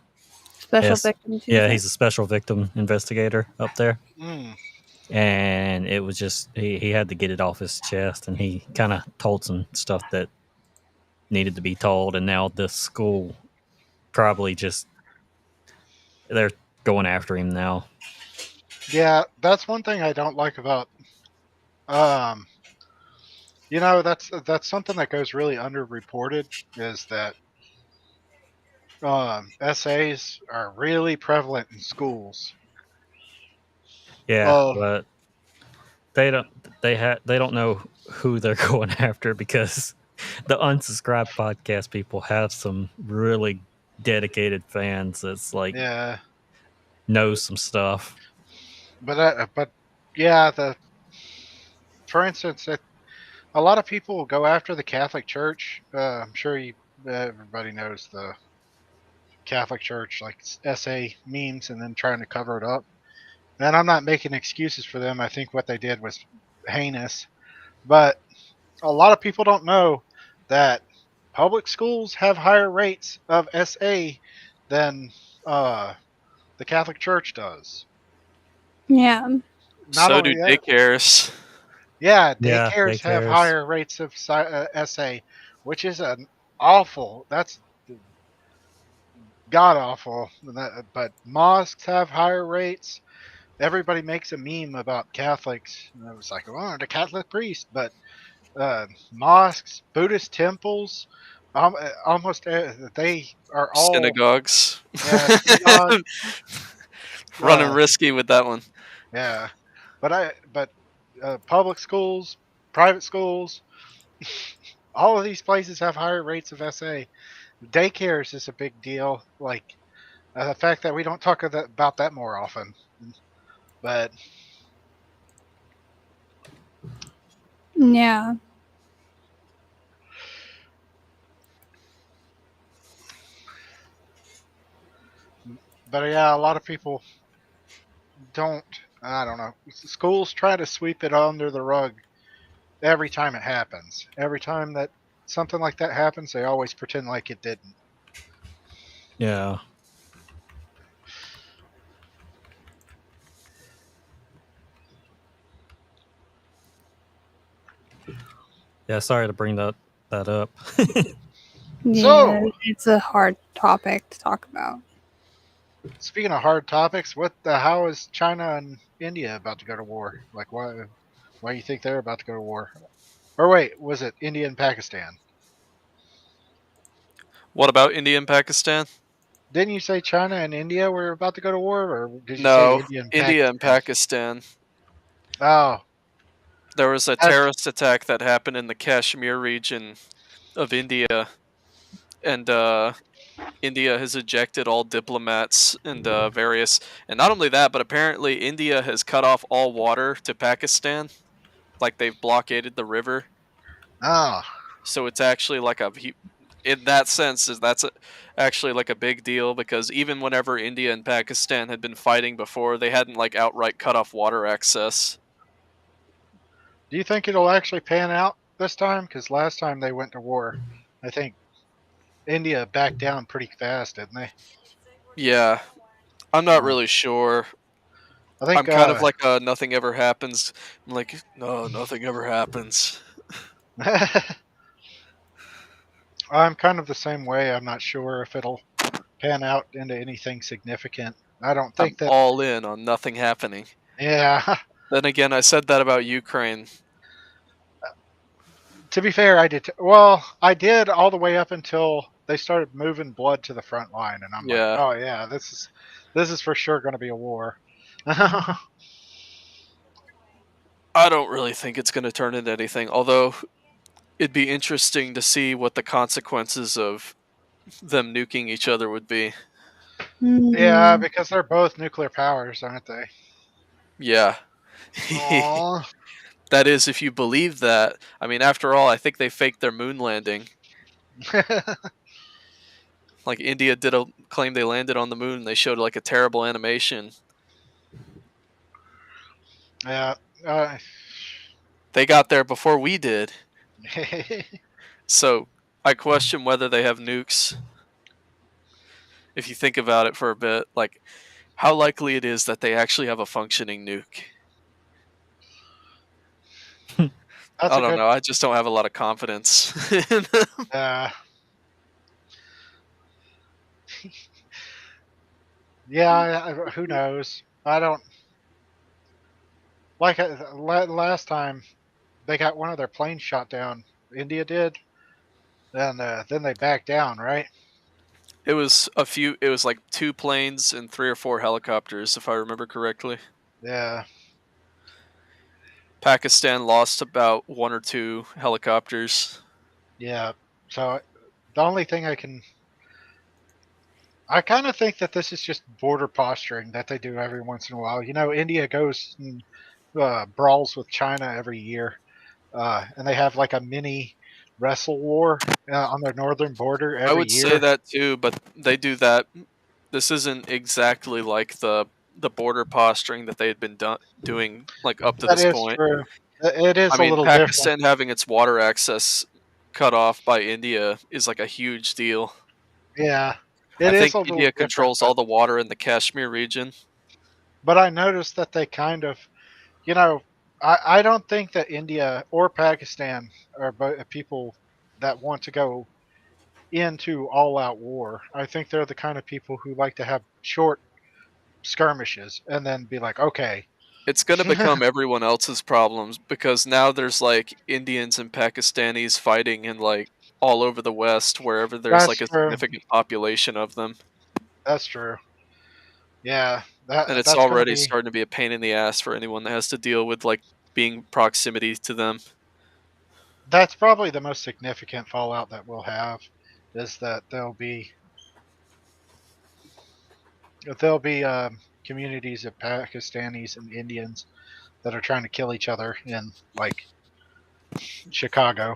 [SPEAKER 1] Special victims.
[SPEAKER 2] yeah, he's a special victim investigator up there.
[SPEAKER 4] Mm.
[SPEAKER 2] And it was just he had to get it off his chest, and he kind of told some stuff that needed to be told, and now the school probably just they're going after him now.
[SPEAKER 4] Yeah, that's one thing I don't like about that's something that goes really underreported is that SAs are really prevalent in schools.
[SPEAKER 2] Yeah,
[SPEAKER 4] Oh.
[SPEAKER 2] but they don't know who they're going after because the unsubscribed podcast people have some really dedicated fans that's like
[SPEAKER 4] Yeah,
[SPEAKER 2] knows some stuff.
[SPEAKER 4] but yeah, for instance, a lot of people will go after the Catholic Church. I'm sure everybody knows the Catholic Church, like SA memes, and then trying to cover it up. And I'm not making excuses for them. I think what they did was heinous. But a lot of people don't know that public schools have higher rates of SA than the Catholic Church does.
[SPEAKER 1] Yeah.
[SPEAKER 4] Not
[SPEAKER 3] So do
[SPEAKER 4] only that,
[SPEAKER 3] daycares.
[SPEAKER 4] yeah,
[SPEAKER 2] Yeah,
[SPEAKER 4] daycares have
[SPEAKER 2] daycares.
[SPEAKER 4] higher rates of SA, which is an awful. That's god awful. But mosques have higher rates. Everybody makes a meme about Catholics. And it was like, oh, the Catholic priest, but mosques, Buddhist temples, almost they are all
[SPEAKER 3] Synagogues.
[SPEAKER 4] Yeah, synagogue,
[SPEAKER 3] Running risky with that one.
[SPEAKER 4] yeah, but public schools, private schools, all of these places have higher rates of SA. Daycares is a big deal. Like the fact that we don't talk about that more often, but
[SPEAKER 1] Yeah.
[SPEAKER 4] yeah, a lot of people don't. I don't know. Schools try to sweep it under the rug every time it happens. Every time that something like that happens, they always pretend like it didn't.
[SPEAKER 2] Yeah. Yeah, sorry to bring that up.
[SPEAKER 1] Yeah,
[SPEAKER 4] So-
[SPEAKER 1] it's a hard topic to talk about.
[SPEAKER 4] Speaking of hard topics, how is China and India about to go to war? Like, why do you think they're about to go to war? Or wait, was it India and Pakistan?
[SPEAKER 3] What about India and Pakistan?
[SPEAKER 4] Didn't you say China and India were about to go to war, or did you
[SPEAKER 3] No,
[SPEAKER 4] say India and
[SPEAKER 3] India and Pakistan.
[SPEAKER 4] Oh,
[SPEAKER 3] There was a
[SPEAKER 4] That's-
[SPEAKER 3] terrorist attack that happened in the Kashmir region of India, and India has ejected all diplomats and various. And not only that, but apparently India has cut off all water to Pakistan. Like they've blockaded the river.
[SPEAKER 4] oh,
[SPEAKER 3] So it's actually like in that sense, actually like a big deal because even whenever India and Pakistan had been fighting before, they hadn't like outright cut off water access.
[SPEAKER 4] do you think it'll actually pan out this time? Because last time they went to war, I think India backed down pretty fast, didn't they?
[SPEAKER 3] Yeah, I'm not really sure.
[SPEAKER 4] I think
[SPEAKER 3] I'm kind of like nothing ever happens. I'm like, no, nothing ever happens.
[SPEAKER 4] I'm kind of the same way. I'm not sure if it'll pan out into anything significant. I don't
[SPEAKER 3] I'm
[SPEAKER 4] think that.
[SPEAKER 3] all in on nothing happening.
[SPEAKER 4] Yeah.
[SPEAKER 3] Then again, I said that about Ukraine.
[SPEAKER 4] To be fair, I did. Well, I did all the way up until they started moving blood to the front line, and I'm
[SPEAKER 3] Yeah.
[SPEAKER 4] like, oh yeah, this is for sure going to be a war.
[SPEAKER 3] I don't really think it's going to turn into anything, although it'd be interesting to see what the consequences of them nuking each other would be.
[SPEAKER 4] Yeah, because they're both nuclear powers, aren't they?
[SPEAKER 3] Yeah.
[SPEAKER 4] Aw.
[SPEAKER 3] That is, if you believe that. I mean, after all, I think they faked their moon landing. Like India did a claim they landed on the moon. And they showed like a terrible animation.
[SPEAKER 4] Yeah.
[SPEAKER 3] They got there before we did. So I question whether they have nukes. If you think about it for a bit, like how likely it is that they actually have a functioning nuke.
[SPEAKER 4] That's
[SPEAKER 3] I
[SPEAKER 4] a
[SPEAKER 3] don't
[SPEAKER 4] good.
[SPEAKER 3] know. I just don't have a lot of confidence in them.
[SPEAKER 4] Yeah. Who knows? I don't. Like last time, they got one of their planes shot down. India did, and then they backed down, right?
[SPEAKER 3] It was a few. It was like 2 planes and 3 or 4 helicopters, if I remember correctly.
[SPEAKER 4] Yeah.
[SPEAKER 3] Pakistan lost about 1 or 2 helicopters.
[SPEAKER 4] Yeah. So the only thing I kind of think that this is just border posturing that they do every once in a while. You know, India goes and brawls with China every year, and they have like a mini wrestle war on their northern border
[SPEAKER 3] I
[SPEAKER 4] every
[SPEAKER 3] would
[SPEAKER 4] year.
[SPEAKER 3] say that too, but they do that. This isn't exactly like the border posturing that they had been doing like up to
[SPEAKER 4] That
[SPEAKER 3] this
[SPEAKER 4] is
[SPEAKER 3] point.
[SPEAKER 4] true. It is
[SPEAKER 3] I
[SPEAKER 4] a
[SPEAKER 3] mean,
[SPEAKER 4] little different.
[SPEAKER 3] Pakistan having its water access cut off by India is like a huge deal.
[SPEAKER 4] Yeah.
[SPEAKER 3] I
[SPEAKER 4] It is
[SPEAKER 3] think
[SPEAKER 4] a little
[SPEAKER 3] India
[SPEAKER 4] different,
[SPEAKER 3] controls all the water in the Kashmir region.
[SPEAKER 4] but I noticed that they kind of, you know, I don't think that India or Pakistan are people that want to go into all-out war. I think they're the kind of people who like to have short skirmishes and then be like, okay.
[SPEAKER 3] It's going to become everyone else's problems because now there's like Indians and Pakistanis fighting in like all over the West wherever there's
[SPEAKER 4] That's
[SPEAKER 3] like a
[SPEAKER 4] true.
[SPEAKER 3] significant population of them.
[SPEAKER 4] That's true. Yeah,
[SPEAKER 3] And it's
[SPEAKER 4] that's going to
[SPEAKER 3] already
[SPEAKER 4] be.
[SPEAKER 3] starting to be a pain in the ass for anyone that has to deal with like being proximity to them.
[SPEAKER 4] That's probably the most significant fallout that we'll have, is that there'll be communities of Pakistanis and Indians that are trying to kill each other in like Chicago.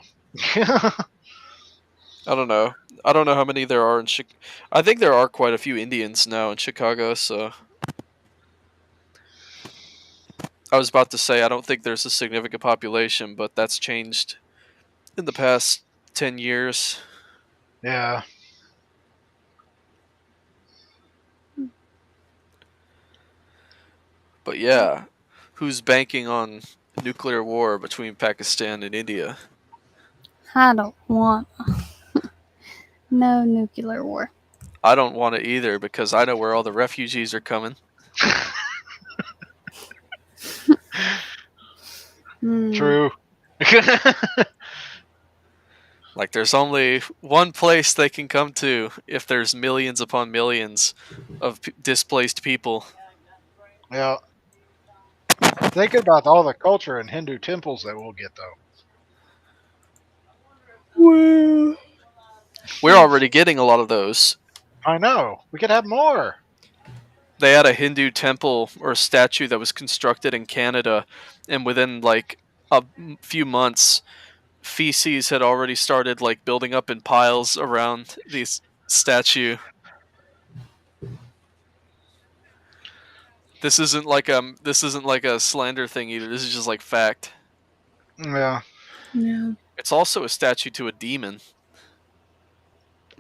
[SPEAKER 3] I don't know. I don't know how many there are in Chicago. I think there are quite a few Indians now in Chicago, so I was about to say I don't think there's a significant population, but that's changed in the past 10 years.
[SPEAKER 4] Yeah.
[SPEAKER 3] But yeah, who's banking on nuclear war between Pakistan and India?
[SPEAKER 1] I don't want no nuclear war.
[SPEAKER 3] I don't want it either because I know where all the refugees are coming.
[SPEAKER 4] True.
[SPEAKER 3] Like there's only one place they can come to if there's millions upon millions of displaced people.
[SPEAKER 4] Yeah. Think about all the culture and Hindu temples that we'll get, though.
[SPEAKER 3] We're already getting a lot of those.
[SPEAKER 4] I know. We could have more.
[SPEAKER 3] They had a Hindu temple or statue that was constructed in Canada, and within like a few months, feces had already started like building up in piles around this statue. This isn't like a slander thing either. This is just like fact.
[SPEAKER 4] Yeah.
[SPEAKER 1] Yeah.
[SPEAKER 3] It's also a statue to a demon.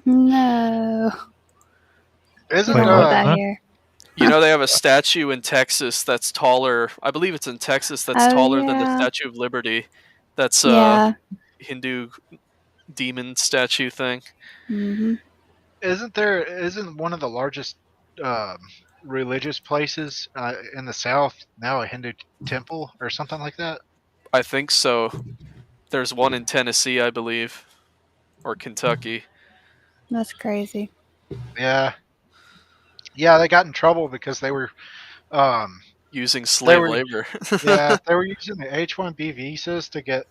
[SPEAKER 1] No.
[SPEAKER 4] Isn't
[SPEAKER 1] We don't want that
[SPEAKER 2] huh?
[SPEAKER 1] here.
[SPEAKER 3] You know, they have a statue in Texas that's taller. I believe it's in Texas that's
[SPEAKER 1] Oh,
[SPEAKER 3] taller than the
[SPEAKER 1] yeah.
[SPEAKER 3] Statue of Liberty. That's a
[SPEAKER 1] Yeah.
[SPEAKER 3] Hindu demon statue thing.
[SPEAKER 1] Mm-hmm.
[SPEAKER 4] Isn't one of the largest religious places in the South now a Hindu temple or something like that?
[SPEAKER 3] I think so. There's one in Tennessee, I believe, or Kentucky.
[SPEAKER 1] That's crazy.
[SPEAKER 4] Yeah. Yeah, they got in trouble because they were
[SPEAKER 3] Using slave
[SPEAKER 4] were-
[SPEAKER 3] labor.
[SPEAKER 4] yeah, they were using the H-1B visas to get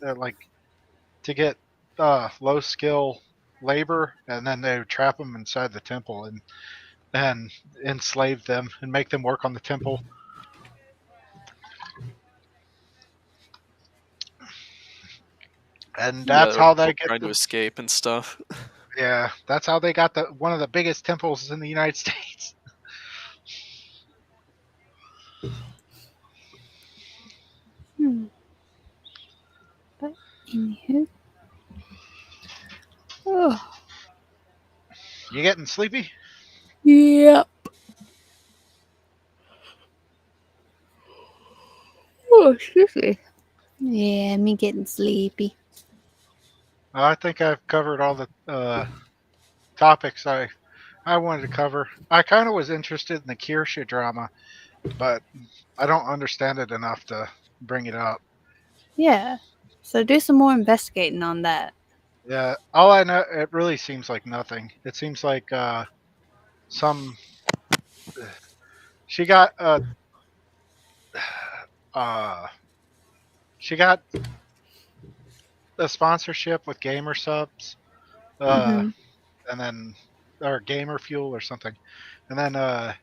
[SPEAKER 4] low skill labor, and then they would trap them inside the temple and enslave them and make them work on the temple. And that's how they get
[SPEAKER 3] trying to escape and stuff.
[SPEAKER 4] Yeah, that's how they got one of the biggest temples in the United States.
[SPEAKER 1] But anywho, oh
[SPEAKER 4] You getting sleepy?
[SPEAKER 1] yep. Oh, excuse me. Yeah, me getting sleepy.
[SPEAKER 4] I think I've covered all the topics I wanted to cover. I kind of was interested in the Kirsche drama, but I don't understand it enough to bring it up.
[SPEAKER 1] Yeah. So do some more investigating on that.
[SPEAKER 4] Yeah, all I know, it really seems like nothing. It seems like some. She got she got a sponsorship with Gamer Subs, and then or Gamer Fuel or something, and then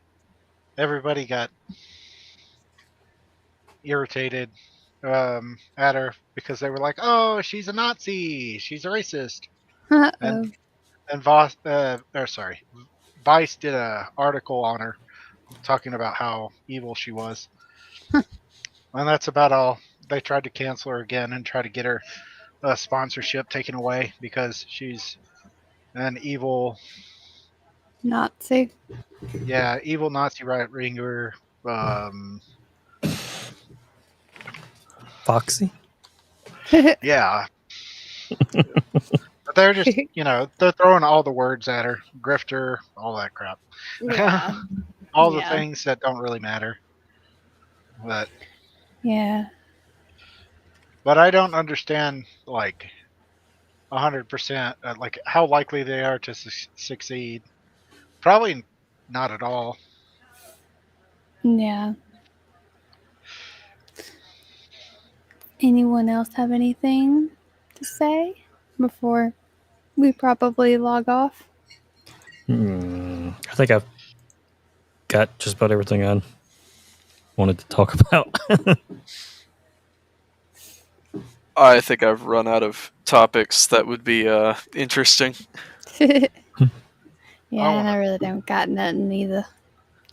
[SPEAKER 4] everybody got irritated at her because they were like, "Oh, she's a Nazi, she's a racist,"
[SPEAKER 1] Uh-oh.
[SPEAKER 4] and Vice did a article on her talking about how evil she was, and that's about all. They tried to cancel her again and try to get her sponsorship taken away because she's an evil,
[SPEAKER 1] Nazi.
[SPEAKER 4] evil Nazi right winger.
[SPEAKER 2] Foxy.
[SPEAKER 4] Yeah. But they're just, they're throwing all the words at her. Grifter, all that crap.
[SPEAKER 1] Yeah.
[SPEAKER 4] All the
[SPEAKER 1] Yeah.
[SPEAKER 4] things that don't really matter. But
[SPEAKER 1] Yeah.
[SPEAKER 4] I don't understand, like, 100%, like, how likely they are to succeed. Probably not at all.
[SPEAKER 1] Yeah. Anyone else have anything to say before we probably log off?
[SPEAKER 2] I think I've got just about everything I wanted to talk about.
[SPEAKER 3] I think I've run out of topics that would be interesting.
[SPEAKER 1] Yeah, and I really don't got nothing either.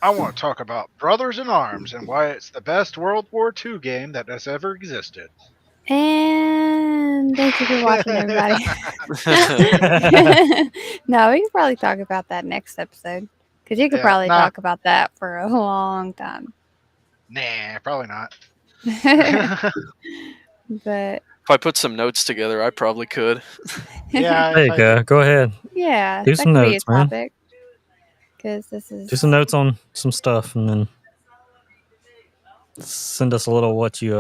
[SPEAKER 4] I want to talk about Brothers in Arms and why it's the best World War II game that has ever existed.
[SPEAKER 1] And thank you for watching, everybody. No, we can probably talk about that next episode. Because you could probably talk about that for a long time.
[SPEAKER 4] Nah, probably not.
[SPEAKER 1] But
[SPEAKER 3] if I put some notes together, I probably could.
[SPEAKER 4] Yeah.
[SPEAKER 2] There you go. Go ahead.
[SPEAKER 1] Yeah.
[SPEAKER 2] Do some notes, man.
[SPEAKER 1] Because this is.
[SPEAKER 2] Do some notes on some stuff and then send us a little what you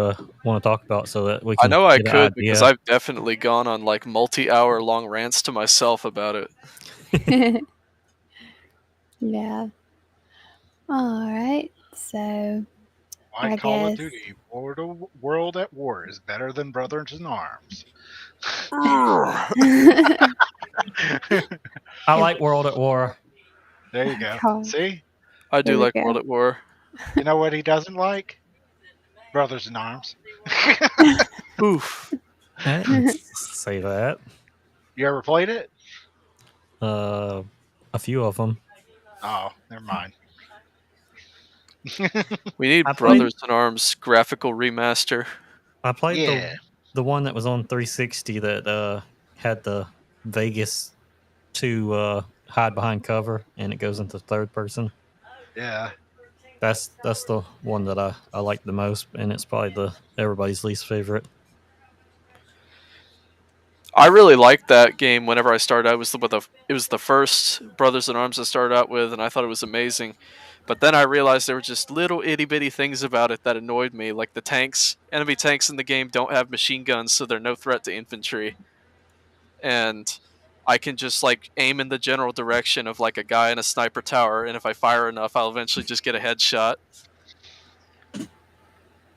[SPEAKER 2] want to talk about so that we can.
[SPEAKER 3] I know I
[SPEAKER 2] get an
[SPEAKER 3] could because
[SPEAKER 2] idea.
[SPEAKER 3] I've definitely gone on like multi-hour long rants to myself about it.
[SPEAKER 1] Yeah. All right. So.
[SPEAKER 4] Why
[SPEAKER 1] I
[SPEAKER 4] Call of
[SPEAKER 1] guess.
[SPEAKER 4] Duty World at War is better than Brothers in Arms.
[SPEAKER 2] I like World at War.
[SPEAKER 4] There you go.
[SPEAKER 1] God.
[SPEAKER 4] See?
[SPEAKER 3] I do
[SPEAKER 1] There we
[SPEAKER 3] like
[SPEAKER 1] go.
[SPEAKER 3] World at War.
[SPEAKER 4] You know what he doesn't like? Brothers in Arms.
[SPEAKER 3] Oof.
[SPEAKER 2] I didn't say that.
[SPEAKER 4] You ever played it?
[SPEAKER 2] A few of them.
[SPEAKER 4] Oh, never mind.
[SPEAKER 3] We need
[SPEAKER 2] I played-
[SPEAKER 3] Brothers in Arms graphical remaster.
[SPEAKER 2] I played
[SPEAKER 4] Yeah.
[SPEAKER 2] the one that was on 360 that had the Vegas 2 hide behind cover and it goes into third person.
[SPEAKER 4] Yeah.
[SPEAKER 2] That's the one that I like the most, and it's probably everybody's least favorite.
[SPEAKER 3] I really liked that game whenever I started out. It was the first Brothers in Arms I started out with, and I thought it was amazing. But then I realized there were just little itty bitty things about it that annoyed me, like the tanks. Enemy tanks in the game don't have machine guns, so they're no threat to infantry. And I can just like aim in the general direction of like a guy in a sniper tower, and if I fire enough, I'll eventually just get a headshot.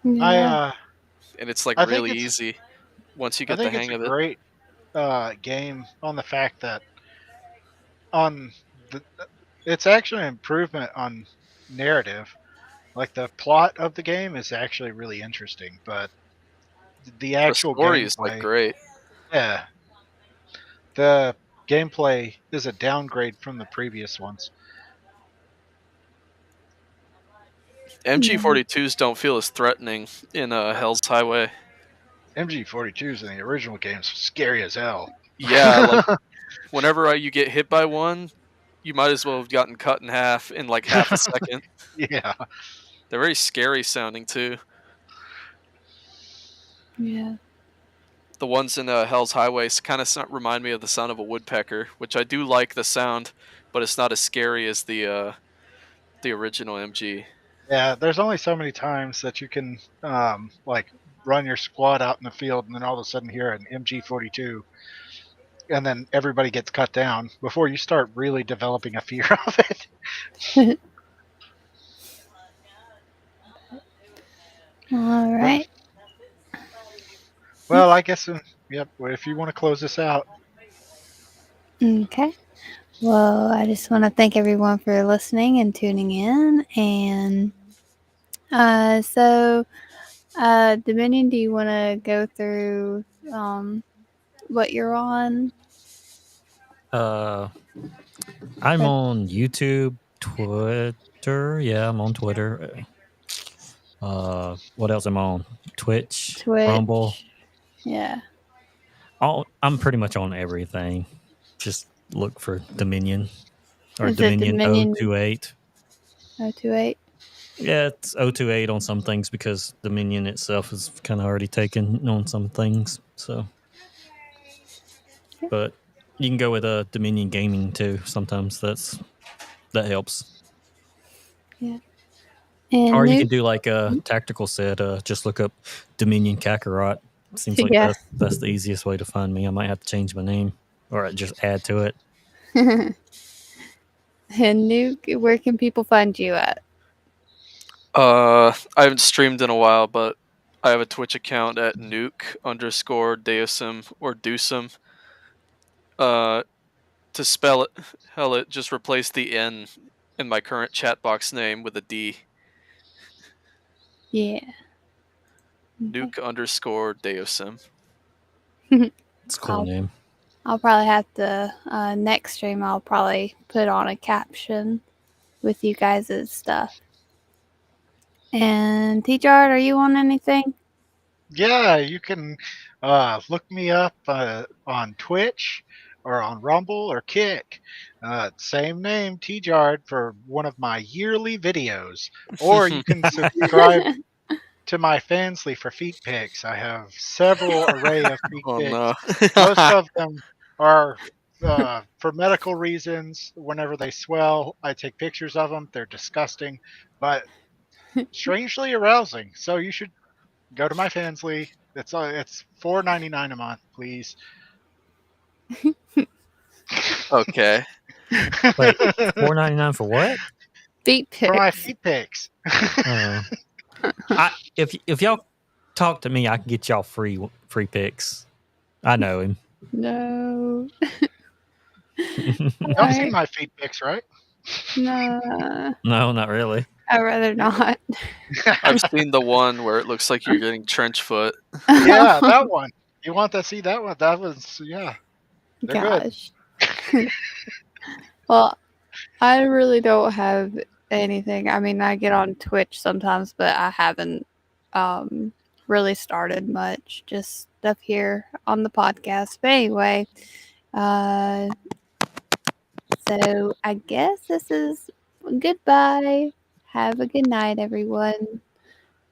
[SPEAKER 1] Yeah.
[SPEAKER 3] And it's like
[SPEAKER 4] I think
[SPEAKER 3] really
[SPEAKER 4] it's-
[SPEAKER 3] easy once you
[SPEAKER 4] I
[SPEAKER 3] get the
[SPEAKER 4] think
[SPEAKER 3] hang
[SPEAKER 4] it's
[SPEAKER 3] of
[SPEAKER 4] a
[SPEAKER 3] it.
[SPEAKER 4] great game on the fact that it's actually an improvement on narrative. Like the plot of the game is actually really interesting, but the
[SPEAKER 3] The
[SPEAKER 4] actual
[SPEAKER 3] story is
[SPEAKER 4] gameplay,
[SPEAKER 3] like great.
[SPEAKER 4] Yeah. The gameplay is a downgrade from the previous ones.
[SPEAKER 3] MG42s don't feel as threatening in Hell's Highway.
[SPEAKER 4] MG42s in the original games were scary as hell.
[SPEAKER 3] Yeah, like whenever you get hit by one, you might as well have gotten cut in half in like half a second.
[SPEAKER 4] Yeah.
[SPEAKER 3] They're very scary sounding too.
[SPEAKER 1] Yeah.
[SPEAKER 3] The ones in Hell's Highway kind of remind me of the sound of a woodpecker, which I do like the sound, but it's not as scary as the original MG.
[SPEAKER 4] Yeah, there's only so many times that you can like run your squad out in the field and then all of a sudden hear an MG42 and then everybody gets cut down before you start really developing a fear of it.
[SPEAKER 1] All right.
[SPEAKER 4] Well, I guess yep, if you want to close this out.
[SPEAKER 1] Okay. Well, I just want to thank everyone for listening and tuning in. And Dominion, do you want to go through what you're on?
[SPEAKER 2] I'm on YouTube, Twitter. Yeah, I'm on Twitter. What else am I on? Twitch, Rumble.
[SPEAKER 1] Yeah.
[SPEAKER 2] I'm pretty much on everything. Just look for Dominion or
[SPEAKER 1] Is it
[SPEAKER 2] Dominion
[SPEAKER 1] Dominion
[SPEAKER 2] 028.
[SPEAKER 1] 028?
[SPEAKER 2] Yeah, it's 028 on some things because Dominion itself is kind of already taken on some things. So, but you can go with Dominion Gaming too. Sometimes that helps.
[SPEAKER 1] Yeah. And
[SPEAKER 2] Or you can do like a tactical set. Just look up Dominion Kakarot. Seems like
[SPEAKER 1] Yeah.
[SPEAKER 2] that's the easiest way to find me. I might have to change my name or just add to it.
[SPEAKER 1] And Nuke, where can people find you at?
[SPEAKER 3] I haven't streamed in a while, but I have a Twitch account at nuke_deusum or Deucem. To spell it, just replace the N in my current chat box name with a D.
[SPEAKER 1] Yeah.
[SPEAKER 3] Nuke_deusum.
[SPEAKER 2] It's a cool name.
[SPEAKER 1] I'll probably have to next stream. I'll probably put on a caption with you guys' stuff. And T-Jard, are you on anything?
[SPEAKER 4] Yeah, you can look me up on Twitch or on Rumble or Kick. Same name, T-Jard, for one of my yearly videos. Or you can subscribe to my Fansly for feet pics. I have several array of feet
[SPEAKER 3] Oh
[SPEAKER 4] pics.
[SPEAKER 3] no.
[SPEAKER 4] Most of them are for medical reasons. Whenever they swell, I take pictures of them. They're disgusting, but strangely arousing. So you should go to my Fansly. It's $4.99 a month, please.
[SPEAKER 3] Okay.
[SPEAKER 2] Wait, $4.99 for what?
[SPEAKER 1] Feet pics.
[SPEAKER 4] For my feet pics.
[SPEAKER 2] If y'all talk to me, I can get y'all free picks. I know him.
[SPEAKER 1] No.
[SPEAKER 4] Y'all seen my feet pics, right?
[SPEAKER 1] No.
[SPEAKER 2] No, not really.
[SPEAKER 1] I'd rather not.
[SPEAKER 3] I've seen the one where it looks like you're getting trench foot.
[SPEAKER 4] Yeah, that one. You want to see that one? That was, yeah. They're
[SPEAKER 1] Gosh. Well, I really don't have anything. I mean, I get on Twitch sometimes, but I haven't really started much. Just stuff here on the podcast. But anyway, so I guess this is goodbye. Have a good night, everyone.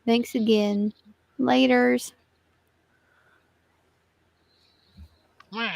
[SPEAKER 1] Thanks again. Laters.
[SPEAKER 4] good.